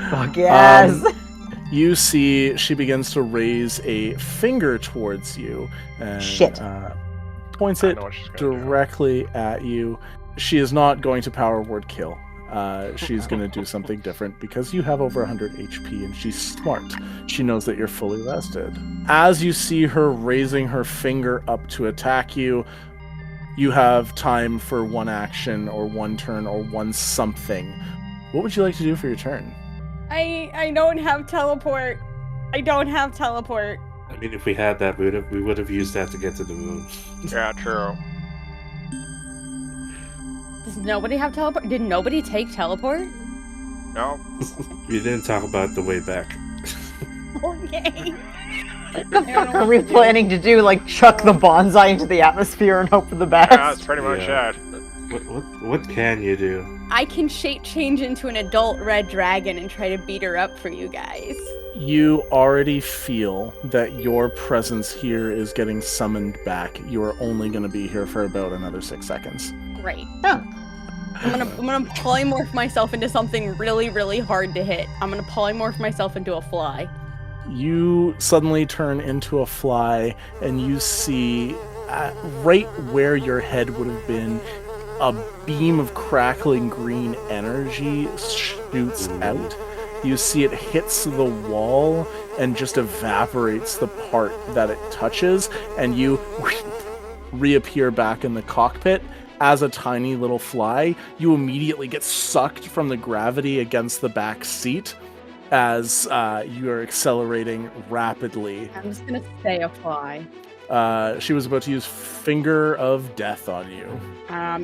Fuck yes! You see she begins to raise a finger towards you and Shit. Points I it know what she's gonna do. directly at you. She is not going to power word kill. She's going to do something different because you have over 100 HP and she's smart. She knows that you're fully rested. As you see her raising her finger up to attack you, you have time for one action or one turn or one something. What would you like to do for your turn? I don't have teleport. I don't have teleport. I mean, if we had that, we would have used that to get to the moon. Yeah, true. Does nobody have teleport? Did nobody take teleport? No. We didn't talk about the way back. Okay. What the fuck are we planning to do? Like, chuck the bonsai into the atmosphere and hope for the best? Yeah, that's pretty much Yeah. it. What can you do? I can shape change into an adult red dragon and try to beat her up for you guys. You already feel that your presence here is getting summoned back. You are only going to be here for about another 6 seconds. Great. Oh. I'm gonna polymorph myself into something really, really hard to hit. I'm gonna polymorph myself into a fly. You suddenly turn into a fly, and you see right where your head would have been, a beam of crackling green energy shoots out. You see it hits the wall and just evaporates the part that it touches, and you reappear back in the cockpit as a tiny little fly. You immediately get sucked from the gravity against the back seat as you are accelerating rapidly. I'm just gonna say a fly. She was about to use Finger of Death on you.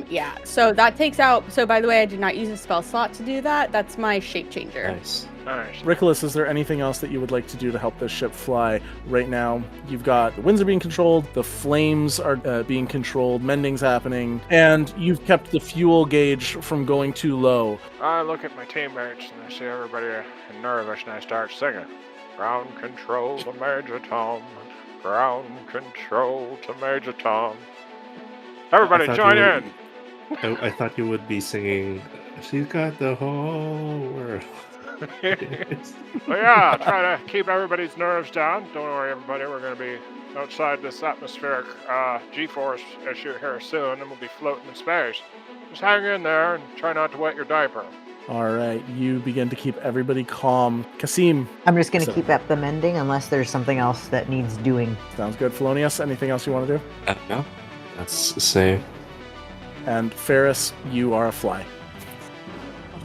Yeah. So that takes out. So by the way, I did not use a spell slot to do that. That's my shape changer. Nice. Nice. Rickolas, is there anything else that you would like to do to help this ship fly? Right now, you've got the winds are being controlled, the flames are being controlled, mending's happening, and you've kept the fuel gauge from going too low. I look at my teammates and I see everybody nervous and I start singing. Ground control to Major Tom. Ground control to Major Tom. Everybody I thought join you in. I thought you would be singing, she's got the whole world. Well, yeah, try to keep everybody's nerves down. Don't worry, everybody. We're going to be outside this atmospheric G-force issue here soon, and we'll be floating in space. Just hang in there and try not to wet your diaper. All right, you begin to keep everybody calm. Qasim, I'm just going to So- keep up the mending unless there's something else that needs doing. sounds good. Pholonius, anything else you want to do? No, that's the same. And Ferris, you are a fly.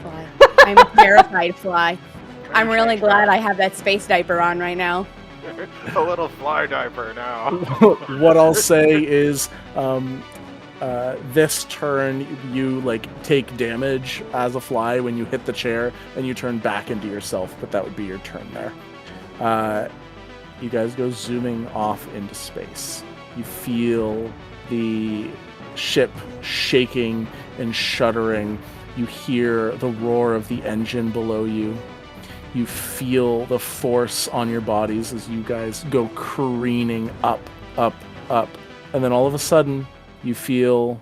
Fly. I'm a terrified fly. I'm really glad I have that space diaper on right now. A little fly diaper now. What I'll say is, this turn you take damage as a fly when you hit the chair, and you turn back into yourself. But that would be your turn there. You guys go zooming off into space. You feel the ship shaking and shuddering. You hear the roar of the engine below you. You feel the force on your bodies as you guys go careening up, up, up. And then all of a sudden, you feel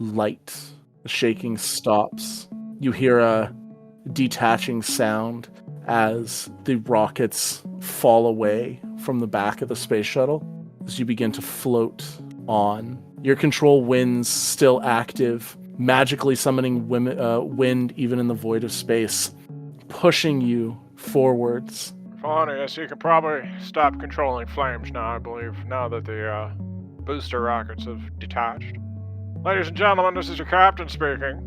light. The shaking stops. You hear a detaching sound as the rockets fall away from the back of the space shuttle as you begin to float on. Your control wind's still active, magically summoning wind even in the void of space, pushing you forwards. Pholonius, you can probably stop controlling flames now, I believe, now that the booster rockets have detached. Ladies and gentlemen, this is your captain speaking.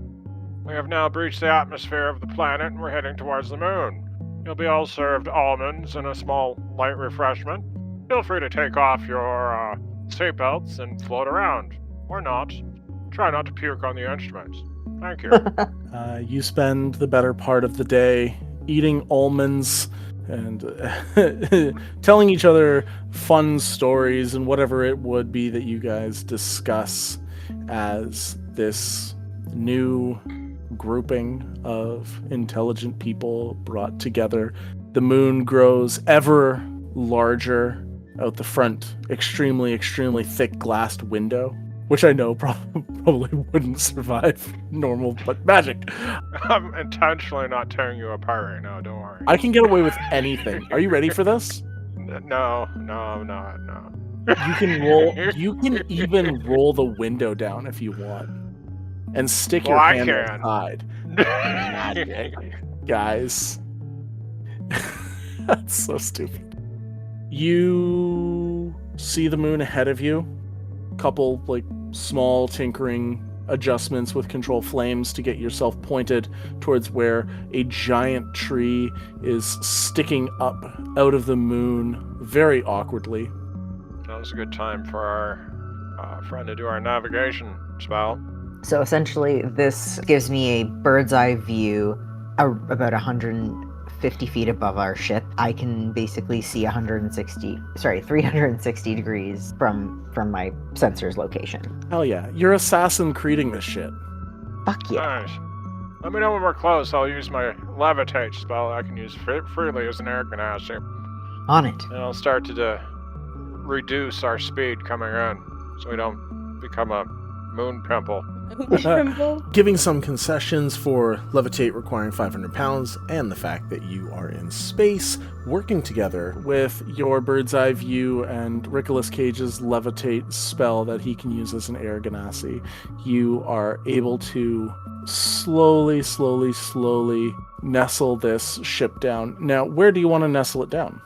We have now breached the atmosphere of the planet and we're heading towards the moon. You'll be all served almonds and a small light refreshment. Feel free to take off your seatbelts and float around. Or not. Try not to puke on the instruments. Thank you. You spend the better part of the day eating almonds and telling each other fun stories and whatever it would be that you guys discuss as this new grouping of intelligent people brought together. The moon grows ever larger out the front, extremely, extremely thick glassed window, which I know probably wouldn't survive normal, but magic. I'm intentionally not tearing you apart right now, don't worry. I can get away with anything. Are you ready for this? No, I'm not, no. You can roll. You can even roll the window down if you want, and stick your Well, I hand can. outside. Magic, guys. That's so stupid. You see the moon ahead of you. Couple small tinkering adjustments with control flames to get yourself pointed towards where a giant tree is sticking up out of the moon very awkwardly. Now's a good time for our friend to do our navigation spell. So essentially, this gives me a bird's eye view about 150 feet above our ship. I can basically see 360 degrees from my sensor's location. Hell yeah, you're assassin creating this shit. Fuck yeah. Nice. Let me know when we're close. I'll use my levitate spell I can use freely as an air ganassi. On it. And I'll start to reduce our speed coming in so we don't become a moon pimple. Giving some concessions for levitate requiring 500 pounds and the fact that you are in space, working together with your bird's eye view and Rickolas Cage's levitate spell that he can use as an air ganassi, you are able to slowly nestle this ship down. Now, where do you want to nestle it down?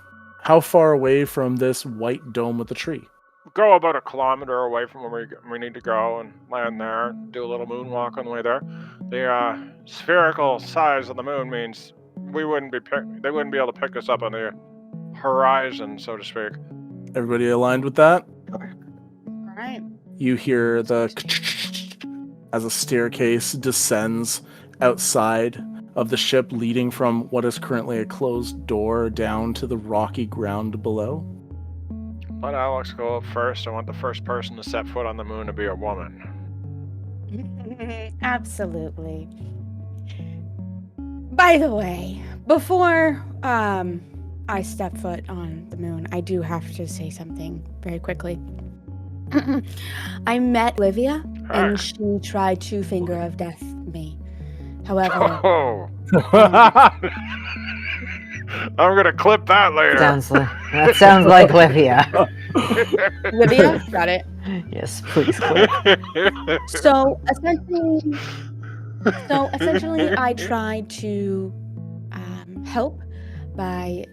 How far away from this white dome with the tree? Go about 1 kilometer away from where we need to go and land there. Do a little moonwalk on the way there. The spherical size of the moon means they wouldn't be able to pick us up on the horizon, so to speak. Everybody aligned with that? Okay. You hear the as a staircase descends outside of the ship, leading from what is currently a closed door down to the rocky ground below. Let Aelx go up first. I want the first person to set foot on the moon to be a woman. Absolutely. By the way, before I step foot on the moon, I do have to say something very quickly. I met Olivia, and she tried to finger of death me. However, Oh. I'm gonna clip that later. That sounds like Livia. Olivia, got it. Yes, please. Click. So essentially, I tried to help by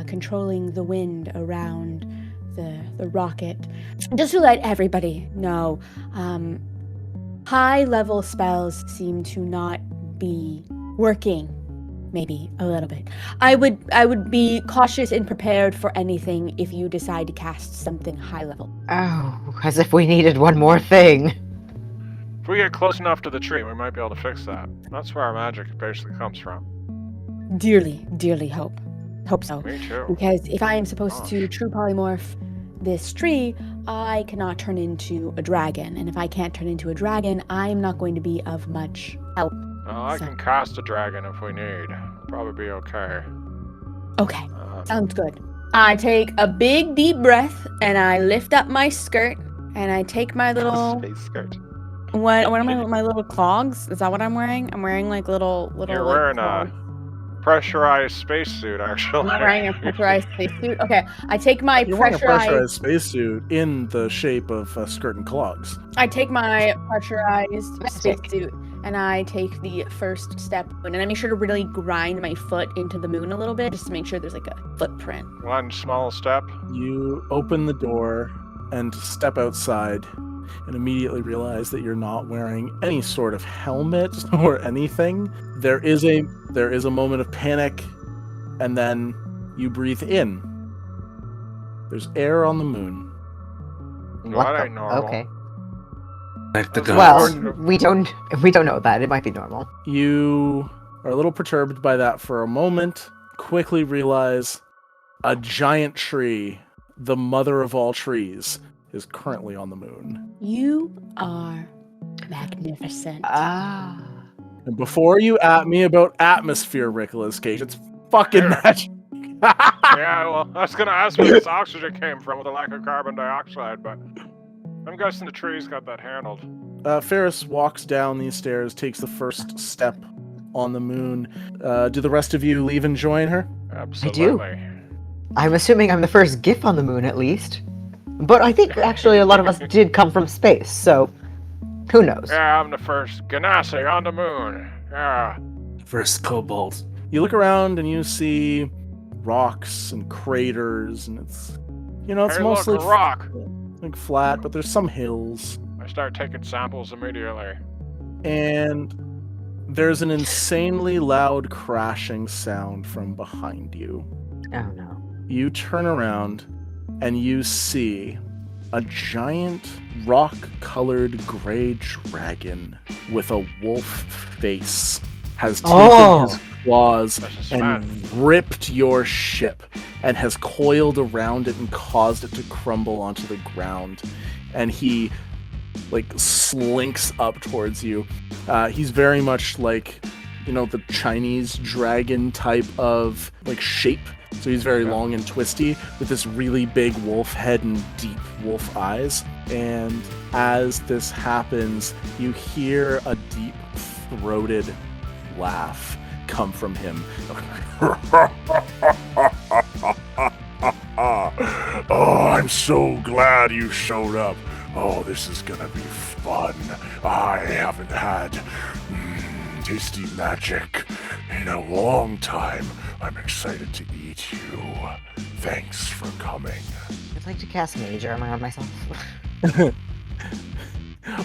controlling the wind around the rocket. Just to let everybody know, high-level spells seem to not be working. Maybe a little bit. I would be cautious and prepared for anything if you decide to cast something high level. Oh, as if we needed one more thing. If we get close enough to the tree, we might be able to fix that. That's where our magic basically comes from. Dearly hope so. Me too. Because if I am supposed to true polymorph this tree, I cannot turn into a dragon. And if I can't turn into a dragon, I'm not going to be of much help. I can cast a dragon if we need. Probably be okay. Okay, sounds good. I take a big deep breath and I lift up my skirt and I take my little Space skirt. What are my little clogs? Is that what I'm wearing? I'm wearing like little. You're like, wearing clogs. a pressurized spacesuit, actually. I'm wearing a pressurized spacesuit. Okay, I take my You're wearing a pressurized spacesuit in the shape of a skirt and clogs. I take my pressurized spacesuit and I take the first step, and I make sure to really grind my foot into the moon a little bit, just to make sure there's like a footprint. One small step. You open the door and step outside, and immediately realize that you're not wearing any sort of helmet or anything. There is a moment of panic, and then you breathe in. There's air on the moon. That ain't normal. Okay. Like the Well, gods. we don't know that. It might be normal. You are a little perturbed by that for a moment, quickly realize a giant tree, the mother of all trees, is currently on the moon. You are magnificent. Ah. And before you at me about atmosphere, Rickolas Cage, it's fucking magic. Yeah, well, I was gonna ask where this oxygen came from with the lack of carbon dioxide, but I'm guessing the tree's got that handled. Ferris walks down these stairs, takes the first step on the moon. Do the rest of you leave and join her? Absolutely. I'm assuming I'm the first GIF on the moon, at least. But I think actually a lot of us did come from space, so who knows? Yeah, I'm the first Ganassi on the moon. Yeah. First kobold. You look around and you see rocks and craters, and it's Hey, mostly look, a rock. like flat, but there's some hills. I start taking samples immediately. And there's an insanely loud crashing sound from behind you. Oh no. You turn around and you see a giant rock-colored gray dragon with a wolf face has taken his claws and ripped your ship and has coiled around it and caused it to crumble onto the ground. And he slinks up towards you. He's very much like, the Chinese dragon type of shape. So he's very long and twisty with this really big wolf head and deep wolf eyes. And as this happens, you hear a deep-throated laugh come from him. Oh, I'm so glad you showed up. Oh, this is gonna be fun. I haven't had tasty magic in a long time. I'm excited to eat you. Thanks for coming. I'd like to cast Mage Armor on myself.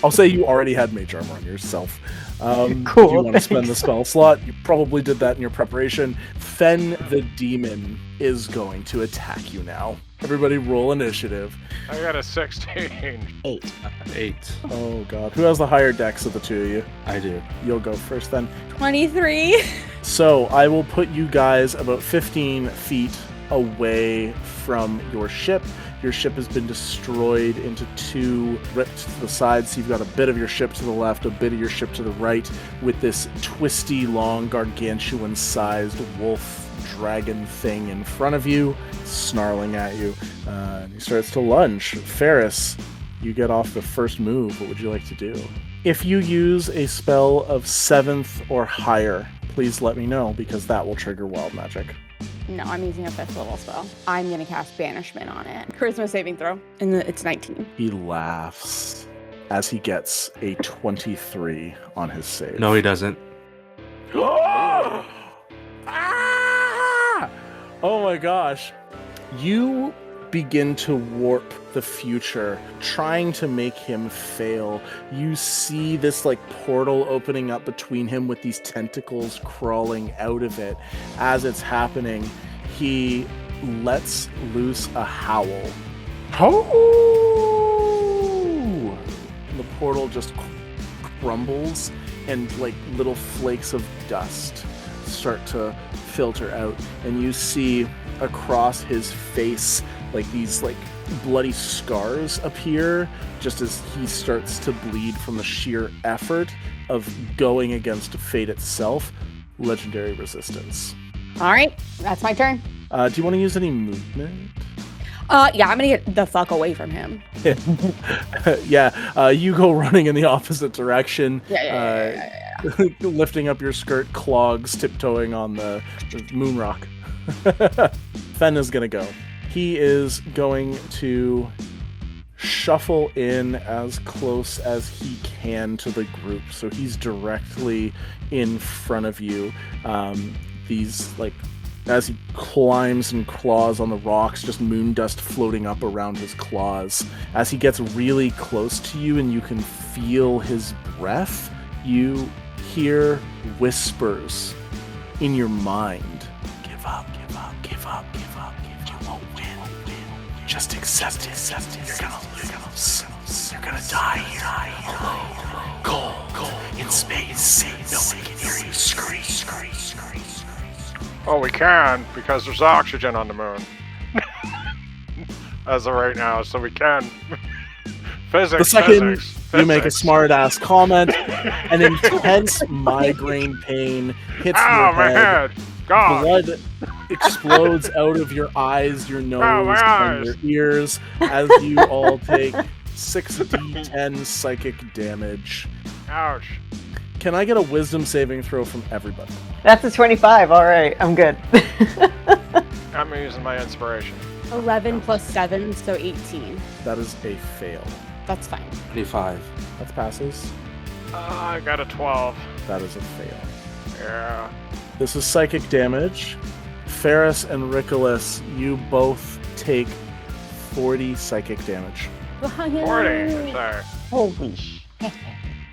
I'll say you already had Mage Armor on yourself. Cool, Do you want to spend the thanks. spell slot? You probably did that in your preparation. Fen the demon is going to attack you now. Everybody roll initiative. I got a 16. 8. 8. Oh god. Who has the higher dex of the two of you? I do. You'll go first then. 23. So I will put you guys about 15 feet away from your ship. Your ship has been destroyed into two, ripped to the sides. So you've got a bit of your ship to the left, a bit of your ship to the right, with this twisty, long, gargantuan-sized wolf dragon thing in front of you, snarling at you. And he starts to lunge. Ferris, you get off the first move. What would you like to do? If you use a spell of 7th or higher, please let me know, because that will trigger wild magic. No, I'm using a 5th level spell. I'm going to cast Banishment on it. Charisma saving throw. And it's 19. He laughs as he gets a 23 on his save. No, he doesn't. Ah! Oh my gosh. You begin to warp the future, trying to make him fail. You see this like portal opening up between him with these tentacles crawling out of it. As it's happening, he lets loose a howl. Ho! The portal just crumbles and like little flakes of dust start to filter out, and you see across his face like these like bloody scars appear just as he starts to bleed from the sheer effort of going against fate itself. Legendary resistance. All right, that's my turn. Do you want to use any movement? Yeah, I'm going to get the fuck away from him. Yeah, you go running in the opposite direction. Yeah. Lifting up your skirt, clogs, tiptoeing on the moon rock. Fen is going to go. He is going to shuffle in as close as he can to the group. So he's directly in front of you. These, like, as he climbs and claws on the rocks, just moon dust floating up around his claws. As he gets really close to you and you can feel his breath, you hear whispers in your mind. Give up, give up, give up, give up. You won't win. Just accept it. You're gonna lose. You're gonna die here. Alone. Go in space. No one can hear you scream. Oh, we can, because there's oxygen on the moon. As of right now, so we can. Physics. The second physics. you make a smart-ass comment, an intense migraine pain hits your my head. God. Blood explodes out of your eyes, your nose, my and eyes. your ears as you all take 6d10 psychic damage. Ouch. Can I get a wisdom saving throw from everybody? That's a 25. All right, I'm good. I'm using my inspiration. 11 plus 7, so 18. That is a fail. That's fine. 25. That passes. I got a 12. That is a fail. Yeah. This is psychic damage. Ferris and Rickolas, you both take 40 psychic damage. 40. Sorry. Holy shit.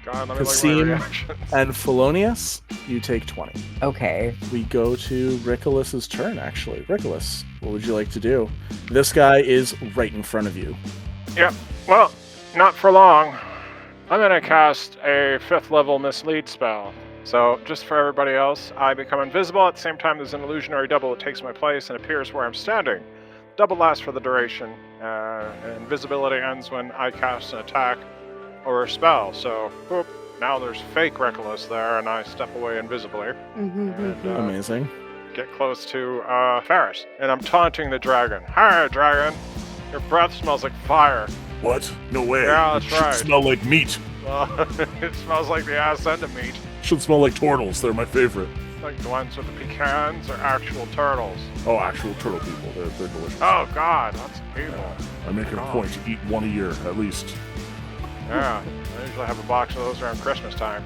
God, let me look at my Qasim reactions. and Pholonius, you take 20. Okay. We go to Rickolas' turn, actually. Rickolas, what would you like to do? This guy is right in front of you. Yep. Well, not for long. I'm going to cast a 5th level mislead spell. So, just for everybody else, I become invisible. At the same time, there's an illusionary double that takes my place and appears where I'm standing. Double lasts for the duration. Invisibility ends when I cast an attack or a spell. So, boop, now there's fake Rickolas there, and I step away invisibly. And, Amazing. get close to Ferris. And I'm taunting the dragon. Hi, dragon. Your breath smells like fire. What? No way. Yeah, that's it should right. smell like meat. It smells like the ass end of meat. Should smell like turtles. They're my favorite. Like the ones with the pecans or actual turtles. Oh, actual turtle people. They're delicious. Oh God, that's evil. I make it a point to eat one a year, at least. Yeah, I usually have a box of those around Christmas time.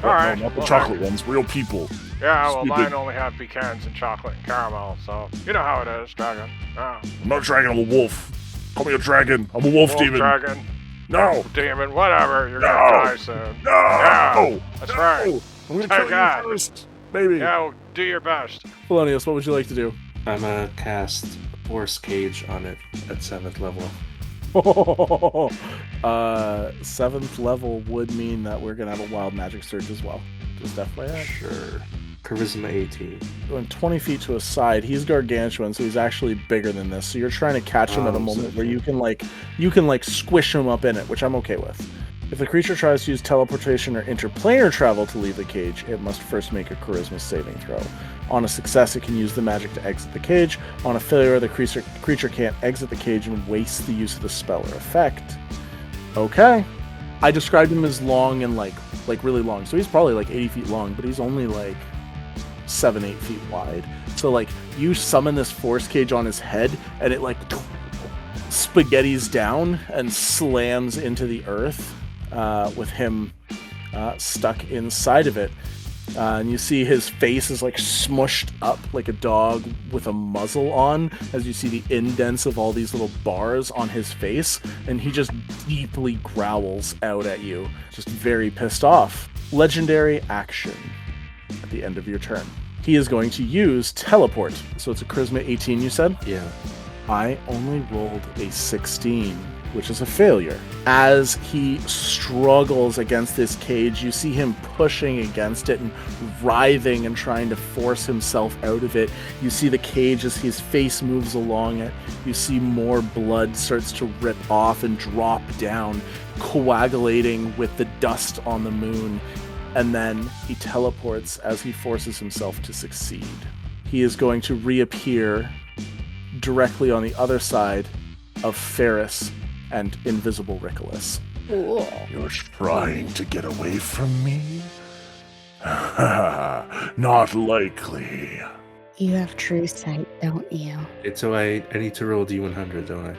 No, Alright. not the well, chocolate ones. Real people. Yeah, well, Stupid. mine only have pecans and chocolate and caramel, so you know how it is, dragon. Yeah. I'm not a dragon, I'm a wolf. Call me a dragon. I'm a wolf demon. Dragon, No! demon, whatever. You're No. gonna die soon. No! Yeah, that's No! right. I'm gonna Take kill that. you first. Maybe. Yeah, well, do your best. Pholonius, what would you like to do? I'm gonna cast Force Cage on it at 7th level. 7th level would mean that we're gonna have a wild magic surge as well. Just FYI. Sure. Charisma 18. Going 20 feet to his side, he's gargantuan, so he's actually bigger than this. So you're trying to catch him at a moment where you can squish him up in it, which I'm okay with. If the creature tries to use teleportation or interplanar travel to leave the cage, it must first make a charisma saving throw. On a success, it can use the magic to exit the cage. On a failure, the creature can't exit the cage and waste the use of the spell or effect. Okay. I described him as long and like really long. So he's probably like 80 feet long, but he's only like 7-8 feet wide. So like you summon this force cage on his head and it like spaghettis down and slams into the earth with him stuck inside of it. And you see his face is like smushed up like a dog with a muzzle on, as you see the indents of all these little bars on his face, and he just deeply growls out at you, just very pissed off. Legendary action at the end of your turn. He is going to use teleport. So it's a charisma 18, you said? Yeah. I only rolled a 16, which is a failure. As he struggles against this cage, you see him pushing against it and writhing and trying to force himself out of it. You see the cage as his face moves along it. You see more blood starts to rip off and drop down, coagulating with the dust on the moon. And then he teleports as he forces himself to succeed. He is going to reappear directly on the other side of Ferris and invisible Rickolas. You're trying to get away from me? Not likely. You have true sight, don't you? So I need to roll D100, don't I?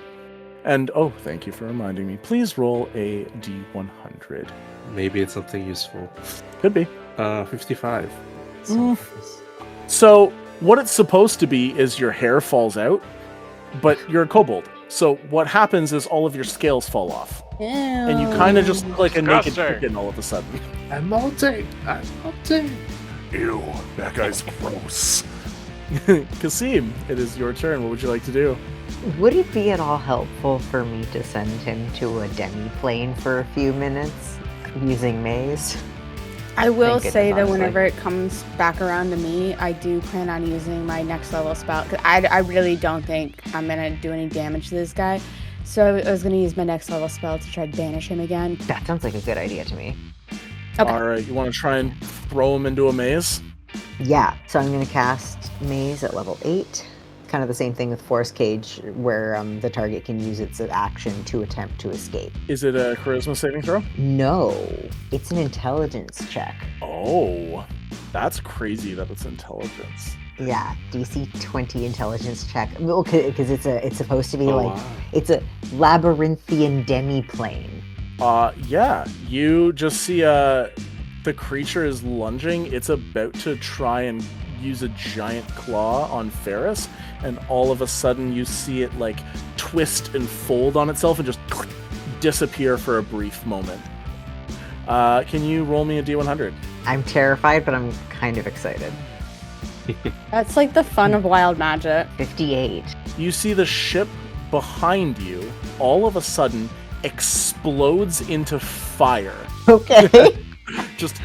And, oh, thank you for reminding me. Please roll a D100. Maybe it's something useful. Could be. 55. So, what it's supposed to be is your hair falls out, but you're a kobold. So what happens is all of your scales fall off. Ew. And you kind of just look like a naked Disgusting. chicken all of a sudden. I'm molting. Ew, that guy's gross. Qasim, it is your turn. What would you like to do? Would it be at all helpful for me to send him to a demi-plane for a few minutes using maze? I will Thank say goodness, that honestly. whenever it comes back around to me, I do plan on using my next level spell. 'Cause I really don't think I'm going to do any damage to this guy. So I was going to use my next level spell to try to banish him again. That sounds like a good idea to me. Okay. All right, you want to try and throw him into a maze? Yeah, so I'm going to cast maze at level 8. Kind of the same thing with Force Cage, where the target can use its action to attempt to escape. Is it a charisma saving throw? No, it's an intelligence check. Oh, that's crazy that it's intelligence. Yeah, DC 20 intelligence check. Because it's supposed to be Wow. it's a labyrinthian demi-plane. Yeah, you just see the creature is lunging. It's about to try and use a giant claw on Ferris, and all of a sudden you see it like twist and fold on itself and just disappear for a brief moment. Can you roll me a D100? I'm terrified, but I'm kind of excited. That's like the fun of wild magic. 58. You see the ship behind you all of a sudden explodes into fire. Okay. Just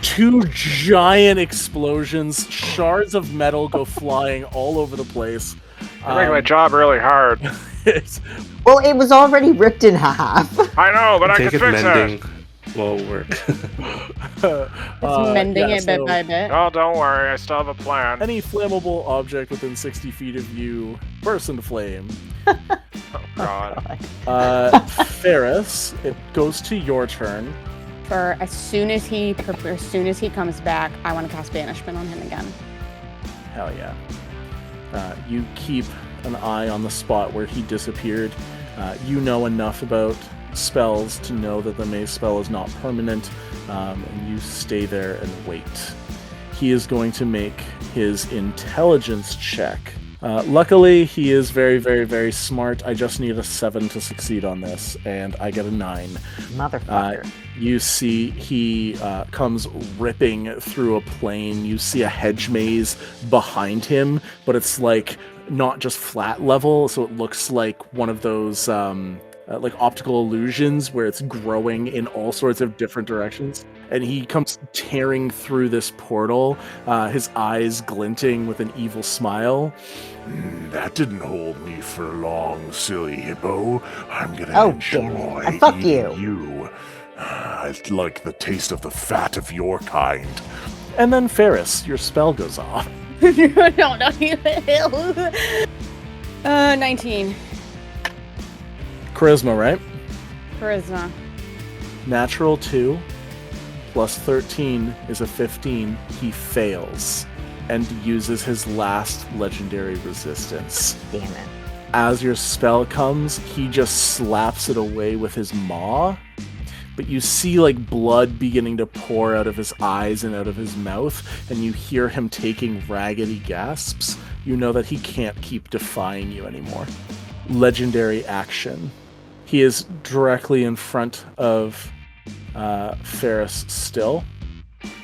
two giant explosions, shards of metal go flying all over the place. You're making my job really hard. It's- Well, it was already ripped in half. I know, but I Take can it fix mending it. will work. It's mending yeah, it bit so by bit. Oh, don't worry, I still have a plan. any flammable object within 60 feet of you bursts into flame. Oh, God. Ferris, it goes to your turn. For as soon as he comes back, I want to cast banishment on him again. Hell yeah. You keep an eye on the spot where he disappeared. You know enough about spells to know that the maze spell is not permanent, and you stay there and wait. He is going to make his intelligence check Luckily, he is very, very, very smart. I just need a 7 to succeed on this, and I get a 9. Motherfucker. You see he comes ripping through a plane. You see a hedge maze behind him, but it's like not just flat level, so it looks like one of those like optical illusions where it's growing in all sorts of different directions. And he comes tearing through this portal, his eyes glinting with an evil smile. That didn't hold me for long, silly hippo. I'm gonna Oh, enjoy damn it. Fuck eating you. I like the taste of the fat of your kind. And then Ferris, your spell goes off. No, 19. Charisma, right? Charisma. Natural 2 plus 13 is a 15. He fails and uses his last legendary resistance. Damn it. As your spell comes, he just slaps it away with his maw. But you see like blood beginning to pour out of his eyes and out of his mouth, and you hear him taking raggedy gasps. You know that he can't keep defying you anymore. Legendary action. He is directly in front of Ferris still.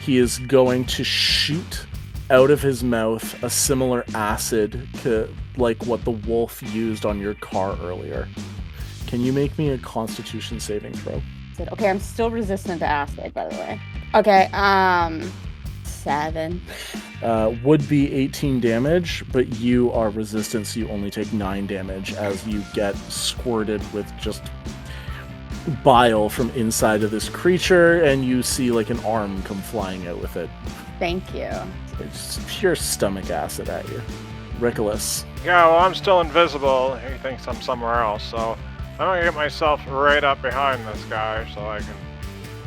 He is going to shoot out of his mouth a similar acid to like what the wolf used on your car earlier. Can you make me a Constitution saving throw? Okay, I'm still resistant to acid, by the way. Okay, 7. Would be 18 damage, but you are resistant, so you only take 9 damage as you get squirted with just bile from inside of this creature, and you see like an arm come flying out with it. Thank you. It's pure stomach acid at you. Rickolas. Yeah, well, I'm still invisible. He thinks I'm somewhere else, so I'm gonna get myself right up behind this guy so I can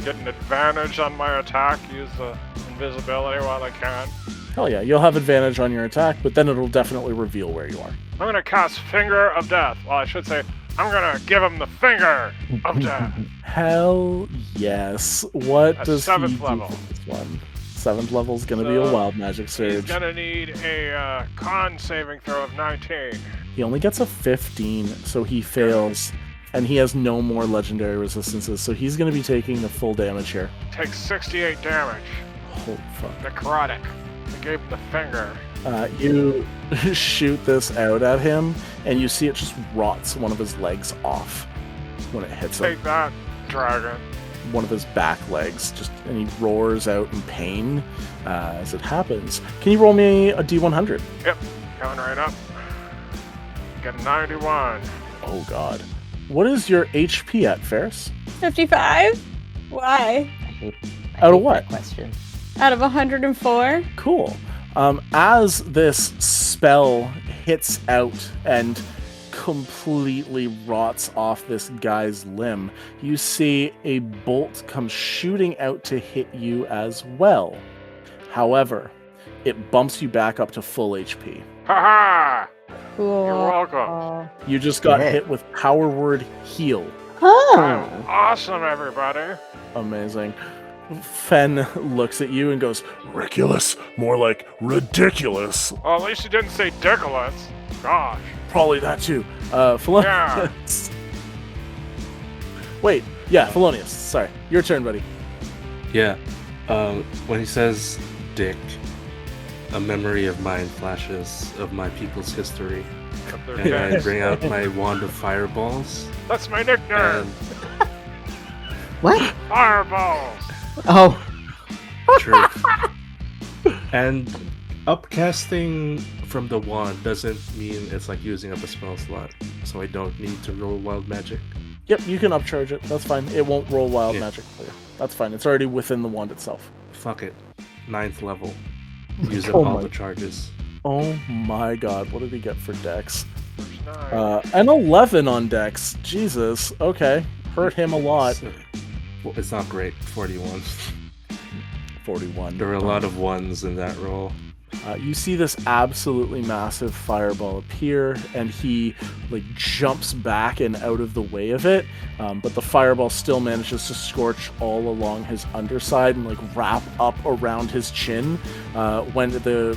get an advantage on my attack, use the invisibility while I can. Hell yeah, you'll have advantage on your attack, but then it'll definitely reveal where you are. I'm gonna cast Finger of Death. Well, I should say, I'm gonna give him the Finger of Death. Hell yes. What At does he 7th do level. for this one? 7th level is going to be a wild magic He's surge. gonna need a con saving throw of 19. He only gets a 15, so he fails, and he has no more legendary resistances, so he's going to be taking the full damage here. Takes 68 damage. Holy fuck. Necrotic. I gave him the finger. You shoot this out at him, and you see it just rots one of his legs off when it hits him. Take that, dragon. One of his back legs, and he roars out in pain as it happens. Can you roll me a D100? Yep, coming right up. Get a 91. Oh god. What is your HP at, Ferris? 55? Why? Out of what? Question. Out of 104? Cool. As this spell hits out and completely rots off this guy's limb, you see a bolt come shooting out to hit you as well. However, it bumps you back up to full HP. Ha-ha! Cool. You're welcome. You just got Yeah. hit with power word heal. Oh. Awesome, everybody. Amazing. Fen looks at you and goes, Rickolas, more like ridiculous. Well, at least you didn't say Dickolas. Gosh. probably that too. Pholonius. Yeah. Wait, yeah, Pholonius. Sorry, your turn, buddy. Yeah. When he says dick, a memory of mine flashes of my people's history. And I bring out my wand of fireballs. That's my nickname. And What? Fireballs. Oh. true. And upcasting from the wand doesn't mean it's like using up a spell slot, so I don't need to roll wild magic. Yep, you can upcharge it. That's fine. It won't roll wild Yeah. magic for you. That's fine. It's already within the wand itself. Fuck it. 9th level. Use up Oh all my- the charges. Oh my god, what did he get for Dex? There's 9. An 11 on Dex. Jesus. Okay. Hurt him a lot. So- well, it's not great. 41. 41. There were a lot of ones in that roll. You see this absolutely massive fireball appear, and he jumps back and out of the way of it, but the fireball still manages to scorch all along his underside and wrap up around his chin. When the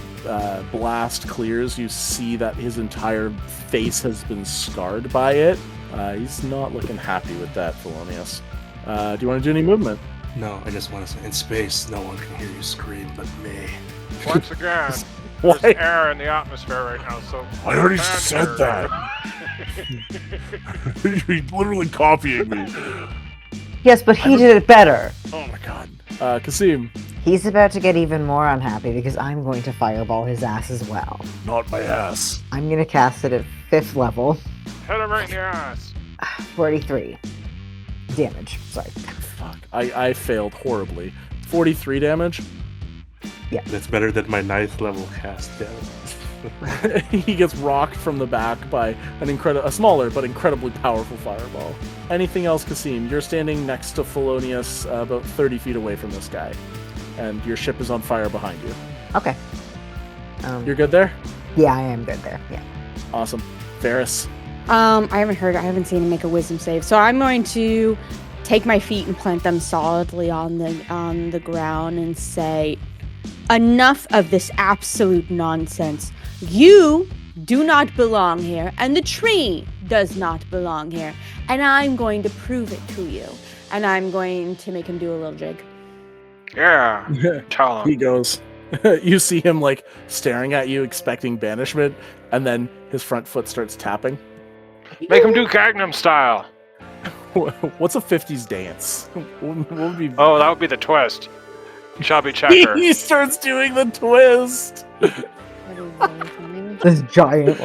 blast clears, you see that his entire face has been scarred by it. He's not looking happy with that, Pholonius. Do you want to do any movement? No, I just want to say, in space, no one can hear you scream but me. Once again, Why? there's air in the atmosphere right now, so... I already said that. You're literally copying me. Yes, but he did it better. Oh my god. Qasim. He's about to get even more unhappy because I'm going to fireball his ass as well. Not my ass. I'm going to cast it at 5th level. Hit him right in the ass. 43 damage. Sorry. Fuck. I failed horribly. 43 damage. That's better than my 9th level cast damage. He gets rocked from the back by a smaller but incredibly powerful fireball. Anything else, Qasim? You're standing next to Pholonius, about 30 feet away from this guy, and your ship is on fire behind you. Okay. You're good there? Yeah, I am good there. Yeah. Awesome. Ferris. I haven't seen him make a wisdom save, so I'm going to take my feet and plant them solidly on the ground and say, enough of this absolute nonsense. You do not belong here, and the tree does not belong here, and I'm going to prove it to you, and I'm going to make him do a little jig. Yeah, tell He him. goes. You see him staring at you, expecting banishment, and then his front foot starts tapping. Make him do Gangnam Style. What's a 50s dance? What would be... Oh, that would be the twist. Chubby checker. He starts doing the twist. This giant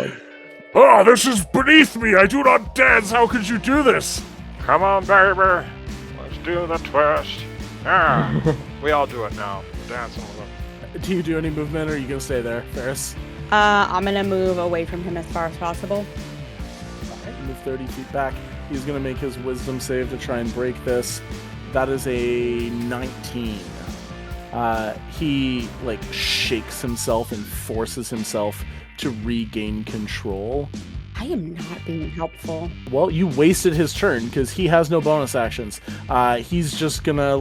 Ah, this is beneath me. I do not dance. How could you do this? Come on, baby. Let's do the twist. Yeah. We all do it now. We're dancing with him. Do you do any movement, or are you going to stay there, Ferris? I'm going to move away from him as far as possible. Move 30 feet back. He's going to make his wisdom save to try and break this. That is a 19. He shakes himself and forces himself to regain control. I am not being helpful. Well, you wasted his turn because he has no bonus actions. He's just gonna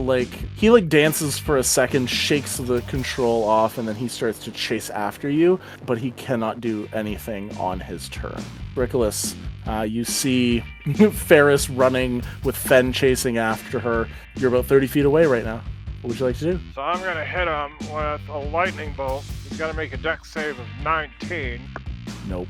he dances for a second, shakes the control off, and then he starts to chase after you, but he cannot do anything on his turn. Rickolas, you see Ferris running with Fen chasing after her. You're about 30 feet away right now. What would you like to do? So I'm going to hit him with a lightning bolt. He's got to make a dex save of 19. Nope.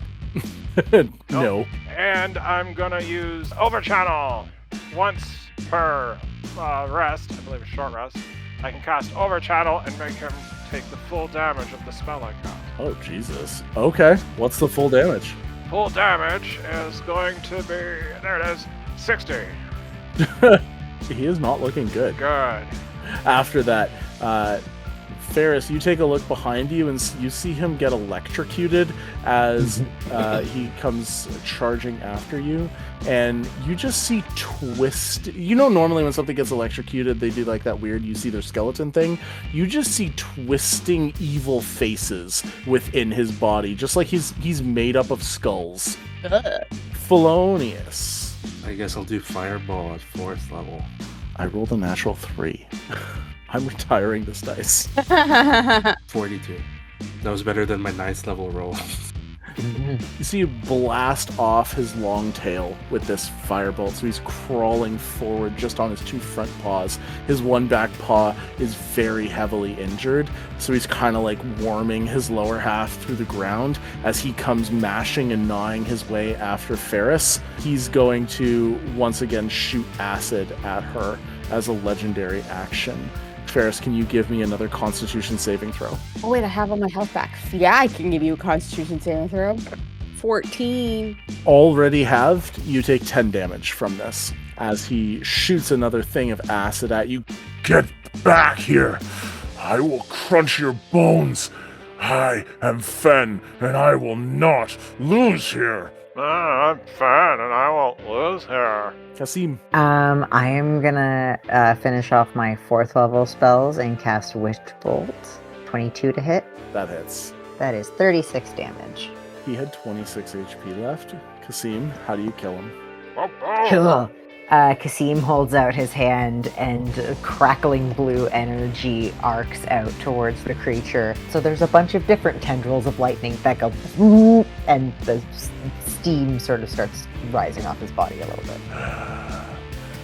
No. And I'm going to use Overchannel once per rest. I believe it's short rest. I can cast Overchannel and make him take the full damage of the spell I cast. Oh, Jesus. Okay. What's the full damage? Full damage is going to be, there it is, 60. He is not looking good. Good. After that, Ferris, you take a look behind you and you see him get electrocuted as he comes charging after you, and you just see twist. Normally when something gets electrocuted, they do that weird, you see their skeleton thing. You just see twisting evil faces within his body, just like he's made up of skulls. Pholonius. I guess I'll do Fireball at 4th level. I rolled a natural 3. I'm retiring this dice. 42. That was better than my 9th level roll. You see him blast off his long tail with this firebolt, so he's crawling forward just on his 2 front paws. His one back paw is very heavily injured, so he's kind of warming his lower half through the ground as he comes mashing and gnawing his way after Ferris. He's going to once again shoot acid at her as a legendary action. Ferris, can you give me another Constitution saving throw? Oh wait, I have all my health back. Yeah, I can give you a Constitution saving throw. 14. Already halved, you take 10 damage from this as he shoots another thing of acid at you. Get back here. I will crunch your bones. I am Fen, and I will not lose here. I'm Fen, and I won't lose here. Qasim. I am gonna finish off my 4th level spells and cast Witch Bolt. 22 to hit. That hits. That is 36 damage. He had 26 HP left. Qasim, how do you kill him? Cool. Qasim holds out his hand and crackling blue energy arcs out towards the creature. So there's a bunch of different tendrils of lightning that go and the steam sort of starts rising off his body a little bit.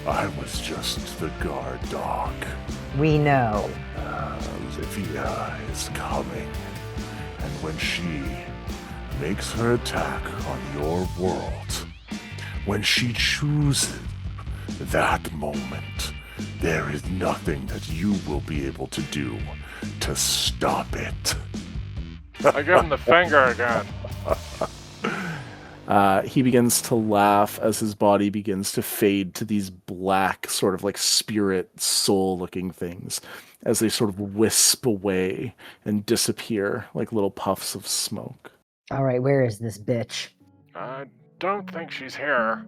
I was just the guard dog. We know. Livia is coming. And when she makes her attack on your world, when she chooses that moment, there is nothing that you will be able to do to stop it. I give him the finger again. He begins to laugh as his body begins to fade to these black, sort of like spirit, soul-looking things as they sort of wisp away and disappear like little puffs of smoke. All right, where is this bitch? I don't think she's here.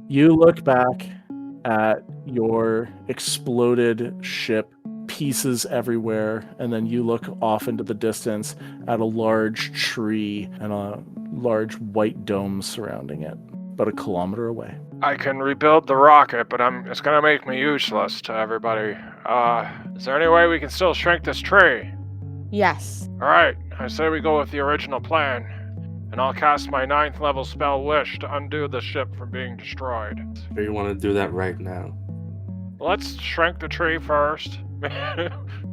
You look back at your exploded ship, pieces everywhere, and then you look off into the distance at a large tree and a large white dome surrounding it, about a kilometer away. I can rebuild the rocket, but it's gonna make me useless to everybody. Is there any way we can still shrink this tree? Yes. Alright, I say we go with the original plan. And I'll cast my 9th level spell Wish to undo the ship from being destroyed. Or you want to do that right now? Let's shrink the tree first.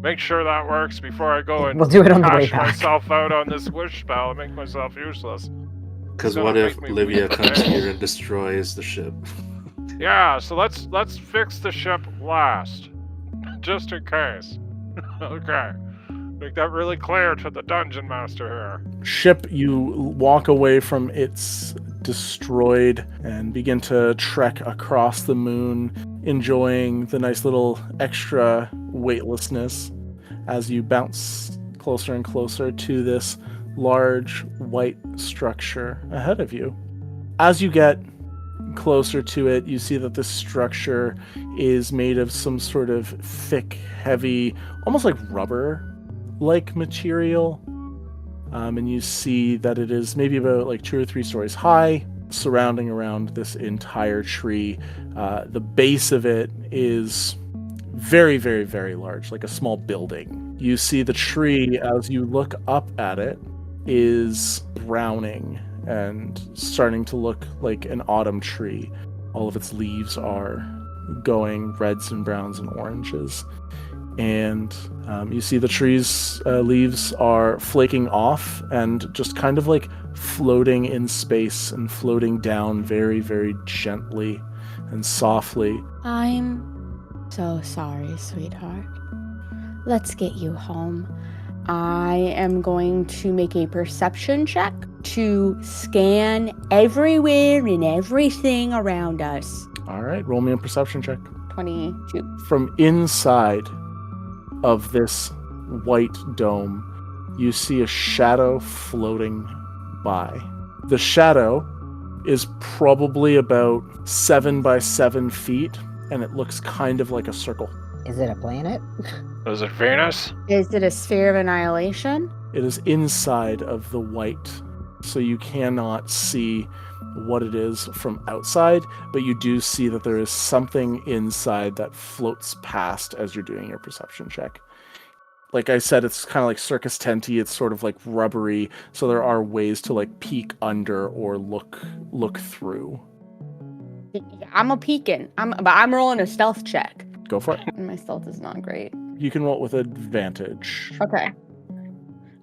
Make sure that works before I go and We'll do it on the way cash back. myself out on this wish spell and make myself useless. Because It's what gonna if make me Livia weak. comes here and destroys the ship? Yeah, so let's fix the ship last. Just in case. Okay. Make that really clear to the dungeon master here. Ship, you walk away from its destroyed and begin to trek across the moon, enjoying the nice little extra weightlessness as you bounce closer and closer to this large white structure ahead of you. As you get closer to it, you see that this structure is made of some sort of thick, heavy, almost like rubber-like material. And you see that it is maybe about like 2 or 3 stories high, surrounding around this entire tree. The base of it is very, very, very large, like a small building. You see the tree, as you look up at it, is browning and starting to look like an autumn tree. All of its leaves are going reds and browns and oranges. And you see the tree's leaves are flaking off and just kind of like floating in space and floating down very, very gently and softly. I'm so sorry, sweetheart. Let's get you home. I am going to make a perception check to scan everywhere and everything around us. All right, roll me a perception check. 22. From inside of this white dome, you see a shadow floating by. The shadow is probably about 7 by 7 feet, and it looks kind of like a circle. Is it a planet? Is it Venus? Is it a sphere of annihilation? It is inside of the white, so you cannot see what it is from outside, but you do see that there is something inside that floats past as you're doing your perception check. Like I said, it's kind of like circus tenty. It's sort of like rubbery, so there are ways to like peek under or look through. I'm a peeking. But I'm rolling a stealth check. Go for it. And my stealth is not great. You can roll with advantage. Okay.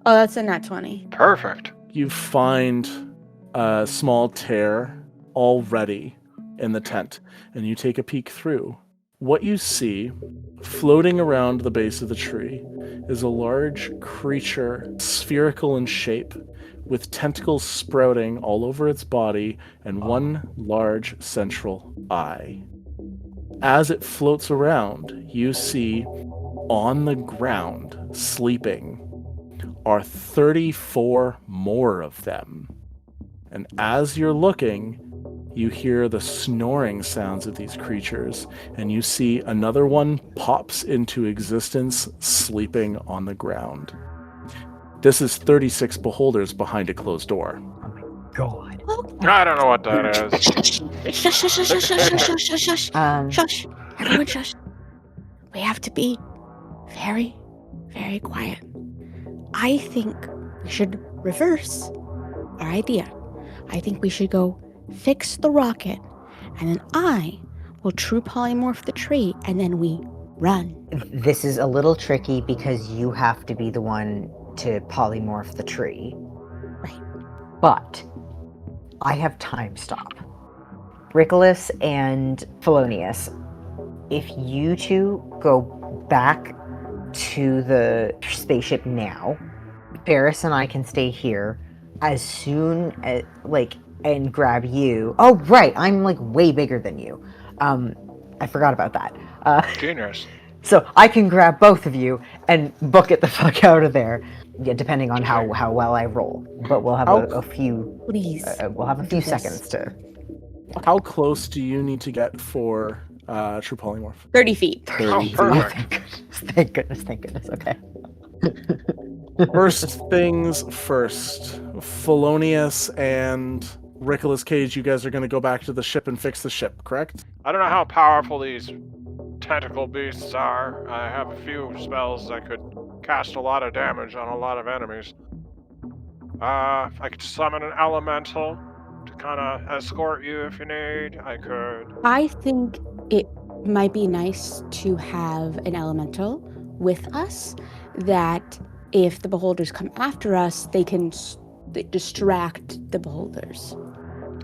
Oh, that's a nat 20. Perfect. You find a small tear already in the tent, and you take a peek through. What you see floating around the base of the tree is a large creature, spherical in shape, with tentacles sprouting all over its body and one large central eye. As it floats around, you see on the ground, sleeping, are 34 more of them. And as you're looking, you hear the snoring sounds of these creatures, and you see another one pops into existence, sleeping on the ground. This is 36 beholders behind a closed door. God. I don't know what that is. Shush, shush, shush, shush, shush, shush, shush, shush. Shush. Everyone shush. We have to be very, very quiet. I think we should reverse our idea. I think we should go fix the rocket, and then I will true polymorph the tree, and then we run. This is a little tricky because you have to be the one to polymorph the tree. Right. But I have time stop. Rickolas and Pholonius, if you two go back to the spaceship now, Ferris and I can stay here as soon as, and grab you. Oh, right, I'm, way bigger than you. I forgot about that. Genius. So I can grab both of you and book it the fuck out of there. Yeah, depending on how well I roll. But we'll have a few... Please. We'll have a few seconds to... How close do you need to get for true polymorph? 30 feet. 30 Oh, feet. perfect. Thank goodness, okay. First things first. Pholonius and Rickolas Cage, you guys are going to go back to the ship and fix the ship, correct? I don't know how powerful these tentacle beasts are. I have a few spells that could cast a lot of damage on a lot of enemies. I could summon an elemental to kind of escort you if you need. I could. I think it might be nice to have an elemental with us that if the beholders come after us, they can distract the beholders.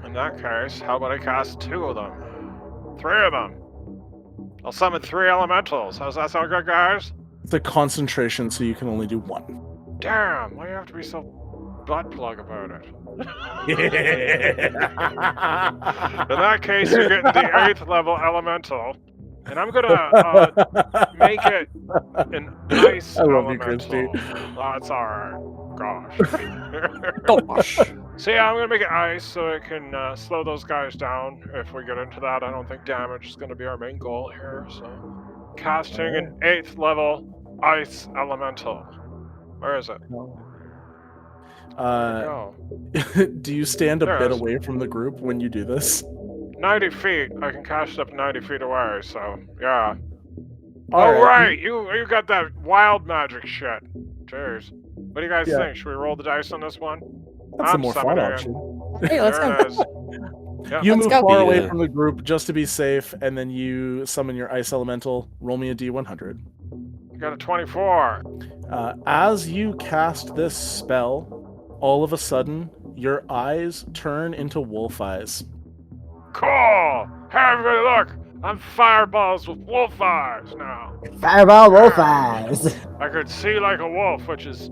In that case, how about I cast 2 of them? 3 of them. I'll summon 3 elementals. How's that sound good, guys? It's a concentration, so you can only do 1. Damn, why do you have to be so butt plug about it? In that case, you're getting the 8th level elemental. And I'm gonna make it an ice I love you, elemental. Kristi. That's alright. Gosh. So yeah, I'm gonna make it ice so it can slow those guys down if we get into that. I don't think damage is gonna be our main goal here. So casting an 8th level ice elemental. Where is it? Do you stand a There it bit is. away from the group when you do this? 90 feet. I can cast it up 90 feet away, so yeah. All Oh, right. right. You got that wild magic shit. Cheers. What do you guys Yeah. think? Should we roll the dice on this one? That's a I'm more fun summoning it. option. Hey, let's There go. it is. Yeah. You Let's move go. far away Yeah. from the group just to be safe, and then you summon your ice elemental. Roll me a d100. You got a 24. As you cast this spell, all of a sudden, your eyes turn into wolf eyes. Cool. Hey, everybody, look. I'm fireballs with wolf eyes now. Fireball wolf eyes! I could see like a wolf, which is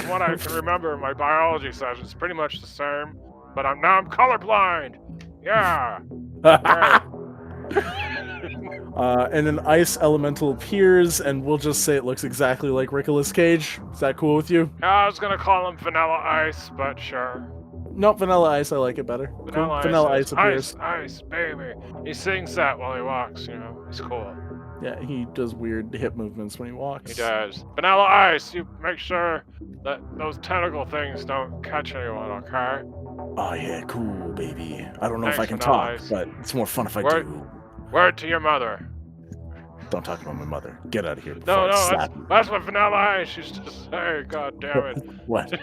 what I can remember in my biology sessions. Pretty much the same, but now I'm colorblind. Yeah. Right. And an ice elemental appears, and we'll just say it looks exactly like Rickolas Cage. Is that cool with you? Yeah, I was gonna call him Vanilla Ice, but sure. Nope, vanilla ice. I like it better. Cool. Vanilla ice appears. Ice, baby. He sings that while he walks, He's cool. Yeah, he does weird hip movements when he walks. He does. Vanilla Ice, you make sure that those tentacle things don't catch anyone, okay? Oh yeah, cool, baby. I don't know if I Thanks, can Vanilla talk, Ice. but it's more fun if I Word- do. Word to your mother. Don't talk about my mother. Get out of here before No, I no, slap that's what Vanilla Ice used to say, god damn it. you. What?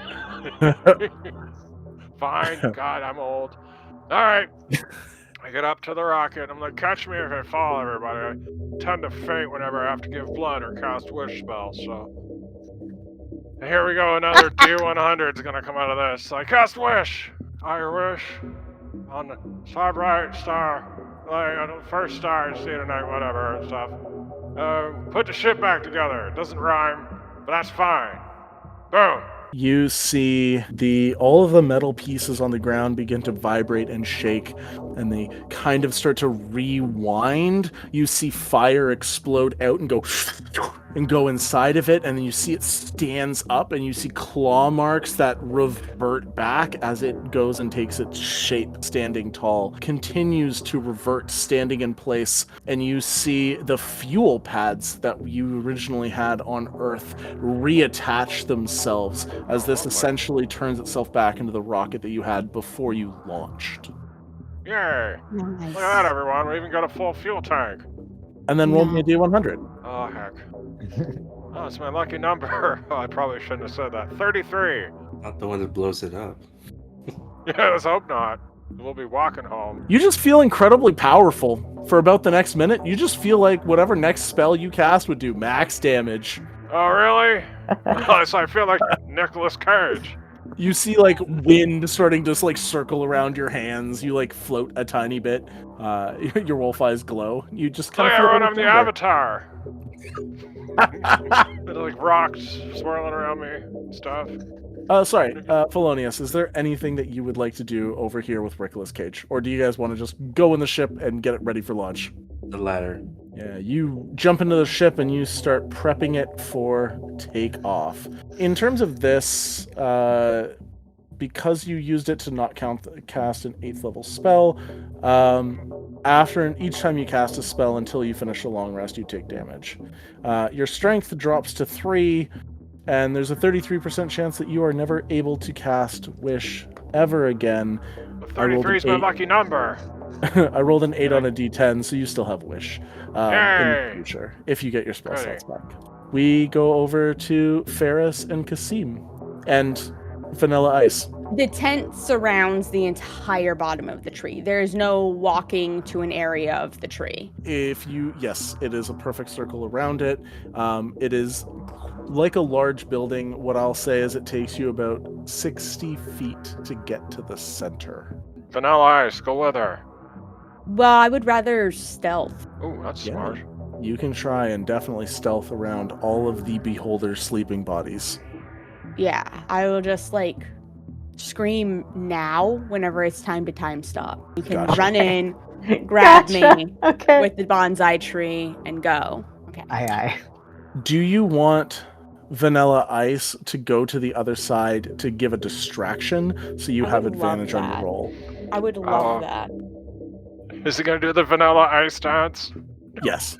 Fine, God, I'm old. Alright. I get up to the rocket. I'm like, catch me if I fall, everybody. I tend to faint whenever I have to give blood or cast wish spells, so. And here we go, another D100 is gonna come out of this. I cast wish. I wish on the star bright star. Like, on the first star you see tonight, whatever, and stuff. Put the shit back together. It doesn't rhyme, but that's fine. Boom. You see all of the metal pieces on the ground begin to vibrate and shake, and they kind of start to rewind. You see fire explode out and go and go inside of it, and then you see it stands up, and you see claw marks that revert back as it goes and takes its shape, standing tall, continues to revert, standing in place, and you see the fuel pads that you originally had on Earth reattach themselves as this essentially turns itself back into the rocket that you had before you launched. Yay! Nice. Look at that, everyone. We even got a full fuel tank. And then roll me a D100. Oh, heck. Oh, it's my lucky number. Oh, I probably shouldn't have said that. 33. Not the one that blows it up. Yeah, let's hope not. We'll be walking home. You just feel incredibly powerful. For about the next minute, you just feel like whatever next spell you cast would do max damage. Oh, really? Oh, so I feel like Rickolas Cage. You see like wind starting to like circle around your hands. You like float a tiny bit. Your wolf eyes glow. You just kind Look, of feel everyone, like I'm the Avatar. There's like rocks swirling around me and stuff. Sorry, Pholonius, is there anything that you would like to do over here with Rickolas Cage? Or do you guys want to just go in the ship and get it ready for launch? The latter. Yeah, you jump into the ship and you start prepping it for takeoff. In terms of this, because you used it to not cast an 8th level spell, each time you cast a spell until you finish a long rest, you take damage. Your strength drops to 3, and there's a 33% chance that you are never able to cast Wish ever again. 33 is my lucky number. I rolled an 8 on a d10, so you still have Wish in the future, if you get your spell slots back. We go over to Ferris and Qasim, and Vanilla Ice. The tent surrounds the entire bottom of the tree. There is no walking to an area of the tree. Yes, it is a perfect circle around it. It is like a large building. What I'll say is it takes you about 60 feet to get to the center. Vanilla Ice, go with her. Well, I would rather stealth. Ooh, that's smart. You can try and definitely stealth around all of the beholders' sleeping bodies. Yeah, I will just like scream now whenever it's time to time stop. You can run in, grab me with the bonsai tree, and go. Okay. Aye. Do you want Vanilla Ice to go to the other side to give a distraction so you have advantage on your roll? I would love that. Is he gonna do the Vanilla Ice dance? Yes.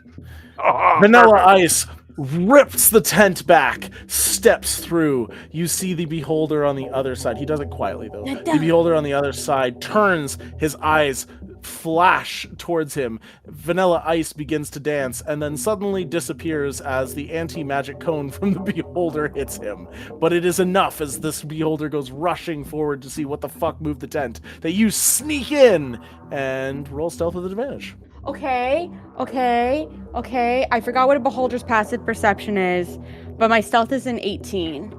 Oh, Vanilla perfect. Ice rips the tent back, steps through. You see the beholder on the other side. He does it quietly, though. The beholder on the other side turns, his eyes flash towards him. Vanilla Ice begins to dance and then suddenly disappears as the anti-magic cone from the beholder hits him. But it is enough as this beholder goes rushing forward to see what the fuck moved the tent that you sneak in and roll stealth with advantage. Okay. I forgot what a beholder's passive perception is, but my stealth is an 18.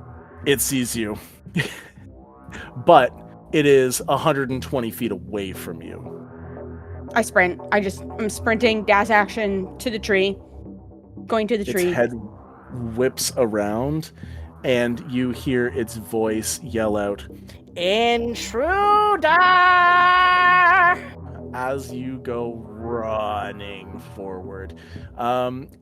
It sees you. But it is 120 feet away from you. I sprint. I'm sprinting, dash action to the tree, going to the tree. Its head whips around, and you hear its voice yell out, "Intruder!" as you go running forward.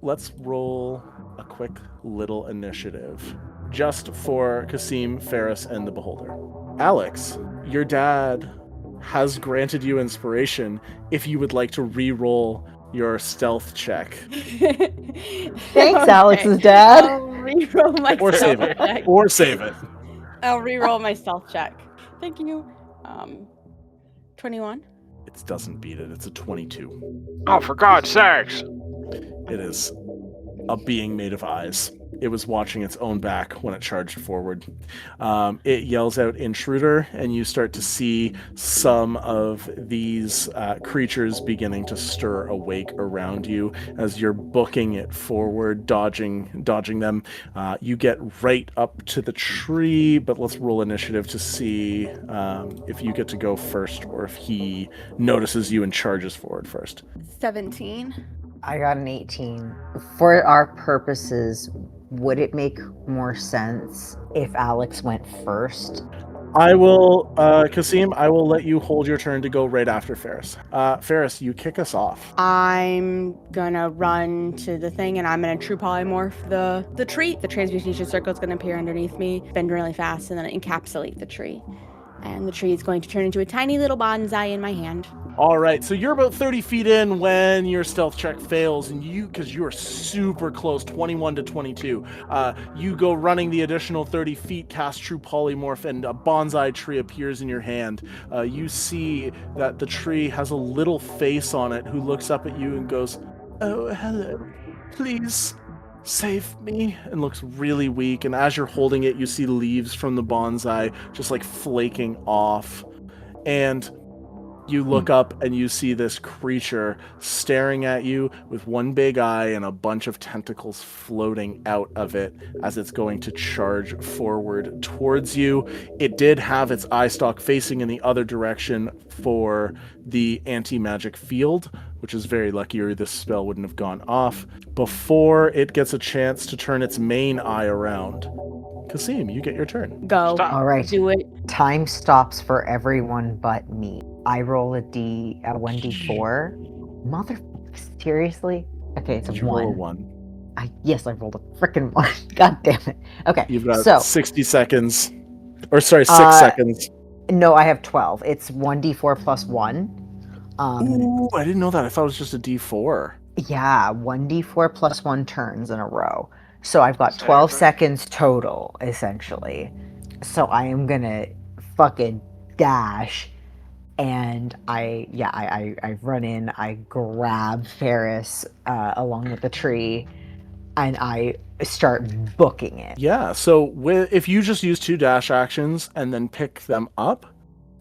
Let's roll a quick little initiative, just for Qasim, Ferris, and the Beholder. Aelx, your dad has granted you inspiration if you would like to re-roll your stealth check. Thanks, Alex's dad. I'll re-roll my Or save stealth it. check. Or save it. I'll re-roll my stealth check. Thank you. 21. It doesn't beat it. It's a 22. Oh, for God's sakes! It is a being made of eyes. It was watching its own back when it charged forward. It yells out "Intruder," and you start to see some of these creatures beginning to stir awake around you as you're booking it forward, dodging them. You get right up to the tree, but let's roll initiative to see if you get to go first or if he notices you and charges forward first. 17. I got an 18. For our purposes, would it make more sense if Aelx went first? I will, Qasim, I will let you hold your turn to go right after Ferris. Ferris, you kick us off. I'm gonna run to the thing and I'm gonna true polymorph the tree. The transmutation circle is gonna appear underneath me, bend really fast, and then encapsulate the tree. And the tree is going to turn into a tiny little bonsai in my hand. All right, so you're about 30 feet in when your stealth check fails, and because you are super close, 21 to 22, you go running the additional 30 feet, cast True Polymorph, and a bonsai tree appears in your hand. You see that the tree has a little face on it who looks up at you and goes, "Oh, hello. Please save me," and looks really weak. And as you're holding it, you see leaves from the bonsai just like flaking off. And you look up and you see this creature staring at you with one big eye and a bunch of tentacles floating out of it as it's going to charge forward towards you. It did have its eye stalk facing in the other direction for the anti-magic field, which is very lucky or this spell wouldn't have gone off, before it gets a chance to turn its main eye around. Qasim, you get your turn. Go. Stop. All right. Do it. Time stops for everyone but me. I roll a 1d4. Mother, seriously? Okay, it's a Did you 1. roll a 1? Yes, I rolled a freaking 1. God damn it. Okay, You've got so 60 seconds. Or sorry, 6 seconds. no, I have 12. It's 1d4 plus 1. Ooh, I didn't know that. I thought it was just a D4. Yeah, 1d4 plus 1 turns in a row. So I've got 12 seconds total, essentially. So I am gonna fucking dash. And I run in, I grab Ferris along with the tree, and I start booking it. Yeah, so if you just use 2 dash actions and then pick them up,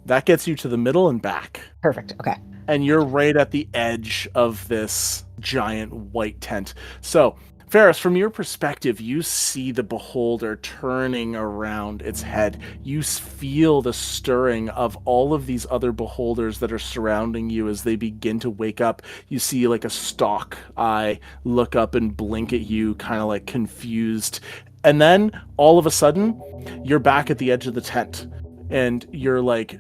that gets you to the middle and back. Perfect, okay. And you're right at the edge of this giant white tent. So, Ferris, from your perspective, you see the beholder turning around its head. You feel the stirring of all of these other beholders that are surrounding you as they begin to wake up. You see like a stalk eye look up and blink at you, kind of like confused. And then all of a sudden, you're back at the edge of the tent and you're like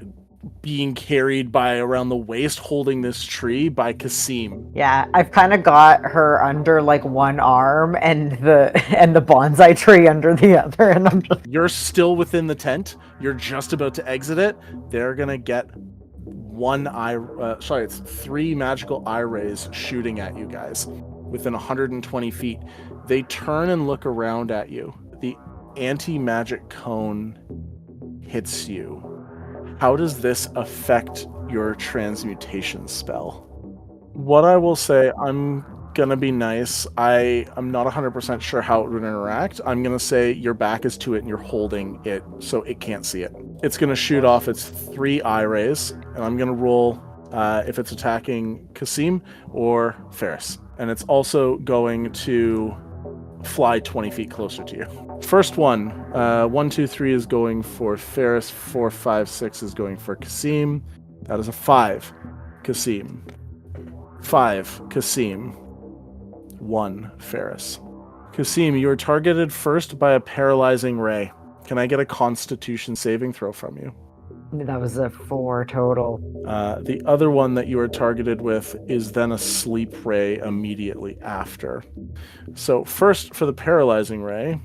being carried by around the waist, holding this tree by Qasim. Yeah, I've kind of got her under like one arm and the bonsai tree under the other, and I'm just... You're still within the tent. You're just about to exit it. They're gonna get it's 3 magical eye rays shooting at you guys within 120 feet. They turn and look around at you. The anti-magic cone hits you. How does this affect your transmutation spell? What I will say, I'm gonna be nice. I'm not 100% sure how it would interact. I'm gonna say your back is to it and you're holding it so it can't see it. It's gonna shoot off its 3 eye rays, and I'm gonna roll if it's attacking Qasim or Ferris. And it's also going to fly 20 feet closer to you. First one, 1, 2, 3 is going for Ferris, 4, 5, 6 is going for Qasim. That is a 5, Qasim. 5, Qasim. 1, Ferris. Qasim, you are targeted first by a paralyzing ray. Can I get a Constitution saving throw from you? That was a 4 total. The other one that you are targeted with is then a sleep ray immediately after. So first, for the paralyzing ray,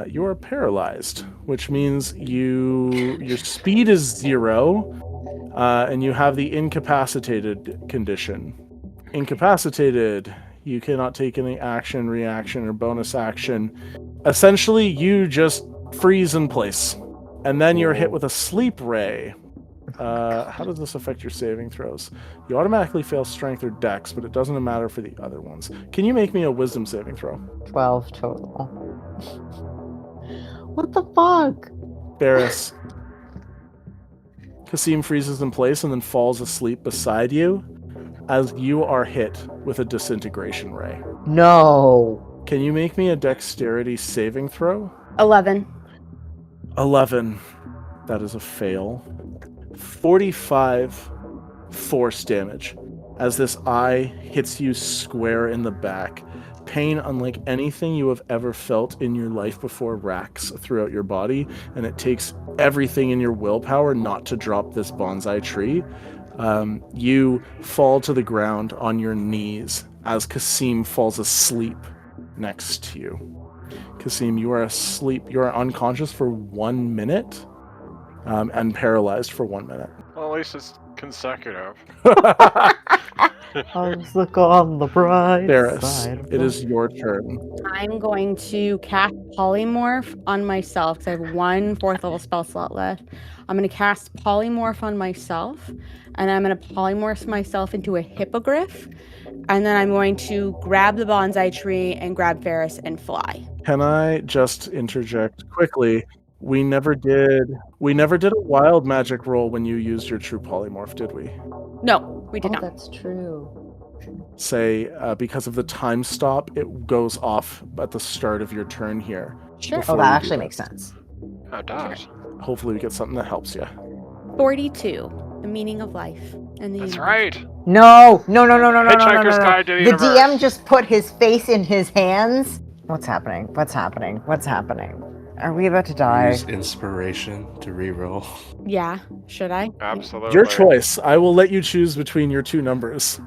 you are paralyzed, which means your speed is 0, and you have the incapacitated condition. Incapacitated, you cannot take any action, reaction, or bonus action. Essentially, you just freeze in place. And then you're hit with a sleep ray. How does this affect your saving throws? You automatically fail strength or dex, but it doesn't matter for the other ones. Can you make me a wisdom saving throw? 12 total. What the fuck? Ferris. Qasim freezes in place and then falls asleep beside you as you are hit with a disintegration ray. No. Can you make me a dexterity saving throw? 11. 11. That is a fail. 45 force damage as this eye hits you square in the back. Pain unlike anything you have ever felt in your life before racks throughout your body, and it takes everything in your willpower not to drop this bonsai tree. You fall to the ground on your knees as Qasim falls asleep next to you. Qasim, you are asleep. You are unconscious for 1 minute, and paralyzed for 1 minute. Well, at least it's consecutive. Let's look on the bright Ferris, side. it is your turn. I'm going to cast Polymorph on myself because I have 1 4th level spell slot left. I'm going to cast Polymorph on myself, and I'm going to polymorph myself into a hippogriff, and then I'm going to grab the bonsai tree and grab Ferris and fly. Can I just interject quickly? We never did a wild magic roll when you used your true polymorph, did we? No, we did not. That's true. Say, because of the time stop, it goes off at the start of your turn here. Sure. before Oh, you that do actually makes sense. It does. Hopefully we get something that helps you. 42, the meaning of life. And the That's universe. right. No. Hitchhiker's Guide to the The Universe. DM just put his face in his hands. What's happening? Are we about to die? Use inspiration to reroll. Yeah, should I? Absolutely. Your choice. I will let you choose between your two numbers.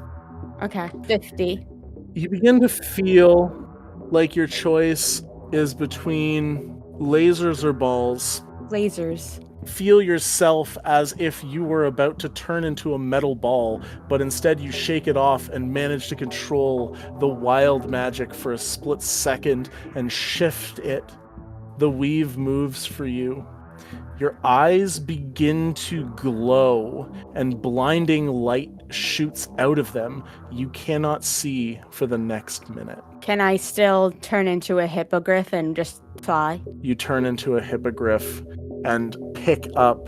Okay, 50. You begin to feel like your choice is between lasers or balls. Lasers. Feel yourself as if you were about to turn into a metal ball, but instead you shake it off and manage to control the wild magic for a split second and shift it. The weave moves for you. Your eyes begin to glow, and blinding light shoots out of them. You cannot see for the next minute. Can I still turn into a hippogriff and just fly? You turn into a hippogriff and pick up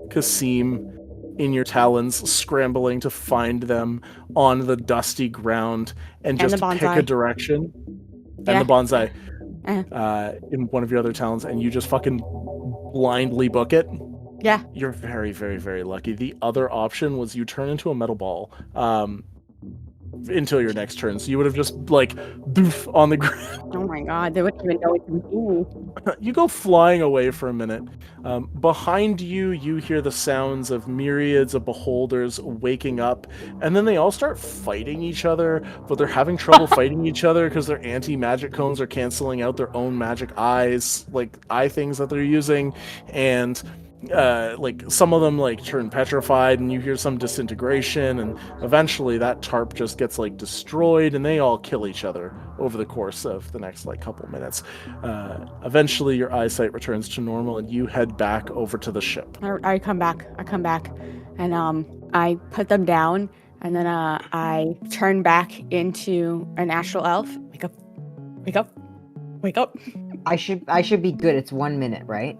Qasim in your talons, scrambling to find them on the dusty ground and just the pick a bonsai. direction. Yeah. And the bonsai Uh. in one of your other talons, and you just fucking blindly book it. Yeah. You're very, very, very lucky. The other option was you turn into a metal ball until your next turn. So you would have just, like, doof on the ground. Oh my god, they wouldn't even know what to do. You go flying away for a minute. Behind you, you hear the sounds of myriads of beholders waking up, and then they all start fighting each other, but they're having trouble fighting each other because their anti-magic cones are canceling out their own magic eyes, like eye things that they're using, and like some of them like turn petrified, and you hear some disintegration, and eventually that tarp just gets like destroyed, and they all kill each other over the course of the next like couple minutes. Eventually your eyesight returns to normal, and you head back over to the ship. I come back, and I put them down, and then I turn back into an astral elf. Wake up. I should be good. It's 1 minute, right?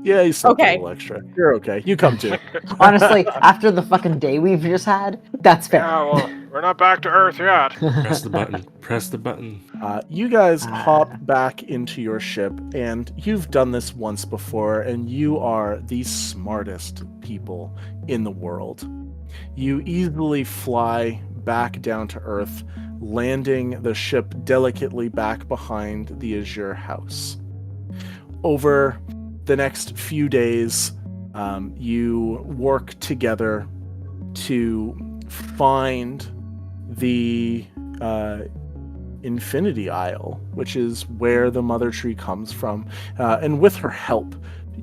Yeah, you slept Okay. a little extra. You're okay. You come to. Honestly, after the fucking day we've just had, that's fair. Yeah, well, we're not back to Earth yet. Press the button. Press the button. You guys hop back into your ship, and you've done this once before, and you are the smartest people in the world. You easily fly back down to Earth, landing the ship delicately back behind the Azure House. Over the next few days, you work together to find the Infinity Isle, which is where the Mother Tree comes from. And with her help,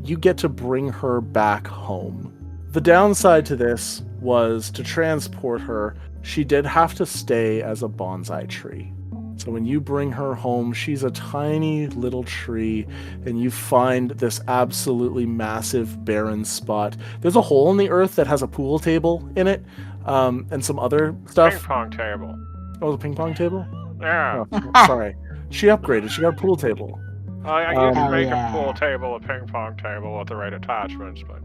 you get to bring her back home. The downside to this was to transport her, she did have to stay as a bonsai tree. So when you bring her home, she's a tiny little tree, and you find this absolutely massive barren spot. There's a hole in the earth that has a pool table in it, and some other stuff. Ping pong table. Oh, the ping pong table? Yeah. Oh, sorry. She upgraded. She got a pool table. You can make yeah. a pool table, a ping pong table with the right attachments, but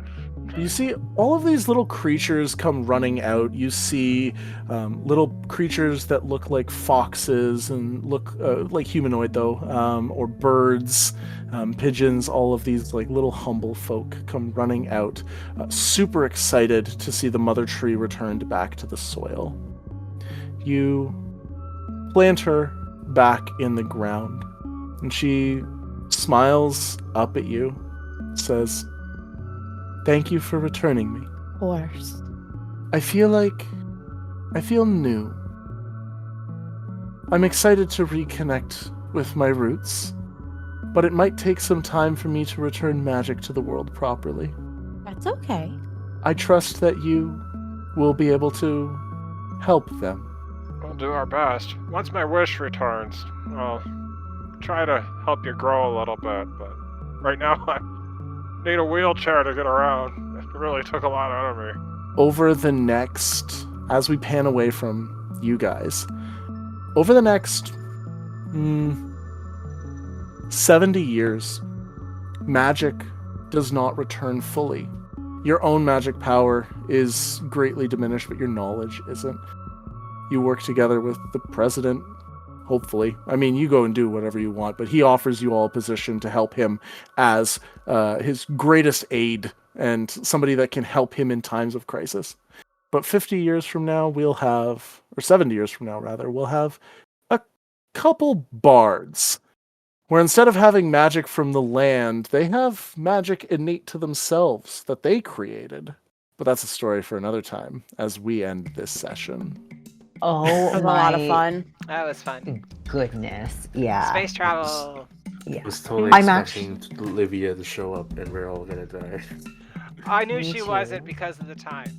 You see all of these little creatures come running out. You see little creatures that look like foxes and look like humanoid though, or birds, pigeons. All of these like little humble folk come running out, super excited to see the Mother Tree returned back to the soil. You plant her back in the ground. And she smiles up at you, says, "Thank you for returning me. Of course. I feel new. I'm excited to reconnect with my roots, but it might take some time for me to return magic to the world properly. That's okay. I trust that you will be able to help them." We'll do our best. Once my wish returns, I'll try to help you grow a little bit, but right now I need a wheelchair to get around. It really took a lot out of me. Over the next, as we pan away from you guys, over the next 70 years, magic does not return fully. Your own magic power is greatly diminished, but your knowledge isn't. You work together with the president, hopefully. I mean, you go and do whatever you want, but he offers you all a position to help him as his greatest aid and somebody that can help him in times of crisis. But 50 years from now, we'll have, or 70 years from now, rather, we'll have a couple bards where instead of having magic from the land, they have magic innate to themselves that they created. But that's a story for another time as we end this session. Oh, That was a lot of fun. That was fun. Goodness. Yeah. Space travel. Yeah. I was totally I'm expecting Olivia to show up and we're all gonna die. I knew Me she too. wasn't because of the time.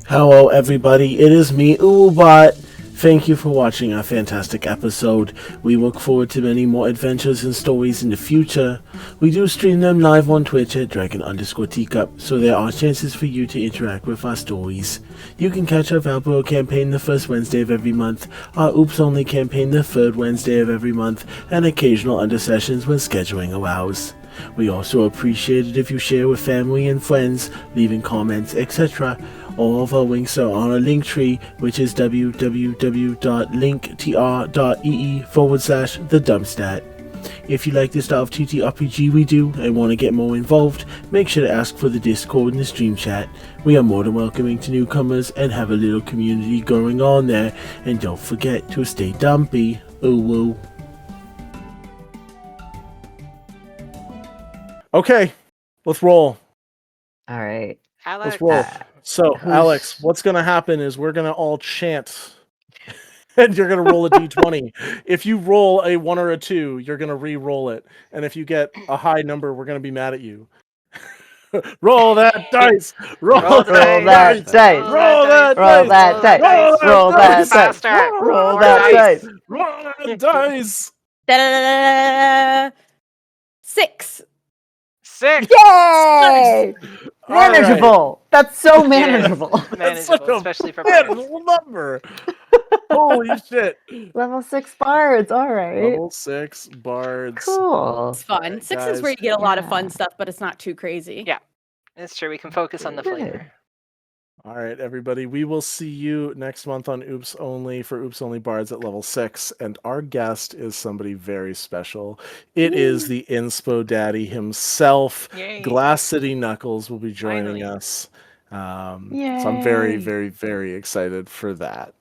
Hello, everybody. It is me, Oobot. Thank you for watching our fantastic episode. We look forward to many more adventures and stories in the future. We do stream them live on Twitch at Dragon_Teacup, so there are chances for you to interact with our stories. You can catch our Valbro campaign the first Wednesday of every month, our Oops Only campaign the third Wednesday of every month, and occasional under sessions when scheduling allows. We also appreciate it if you share with family and friends, leaving comments, etc. All of our links are on our link tree, which is www.linktr.ee/thedumpstat. If you like the style of TTRPG we do and want to get more involved, make sure to ask for the Discord and the stream chat. We are more than welcoming to newcomers and have a little community going on there. And don't forget to stay dumpy. Ooh woo. Okay, let's roll. All right. Alex. Let's roll. So, who's- Aelx, what's going to happen is we're going to all chant, and you're going to roll a d20. If you roll a 1 or a 2, you're going to re-roll it. And if you get a high number, we're going to be mad at you. Roll that dice! Roll that that dice! dice! Roll that Roll dice! that dice! Roll that dice! Faster! Roll More that dice. dice! Roll that dice! Da-da-da-da-da-da. 6. 6! Yay! All right. Manageable! That's so manageable. That's such Manageable, a especially for Brandon. manageable number. Holy shit. Level 6 bards, alright. Level 6 bards. Cool. It's fun. Alright, 6 is guys. where you get a lot of Yeah. fun stuff, but it's not too crazy. Yeah. That's true. We can focus on the Good. flavor. All right, everybody. We will see you next month on Oops Only for Oops Only Bards at level 6. And our guest is somebody very special. It is the Inspo Daddy himself. Yay. Glass City Knuckles will be joining Finally. us. So I'm very, Yay. very, very excited for that.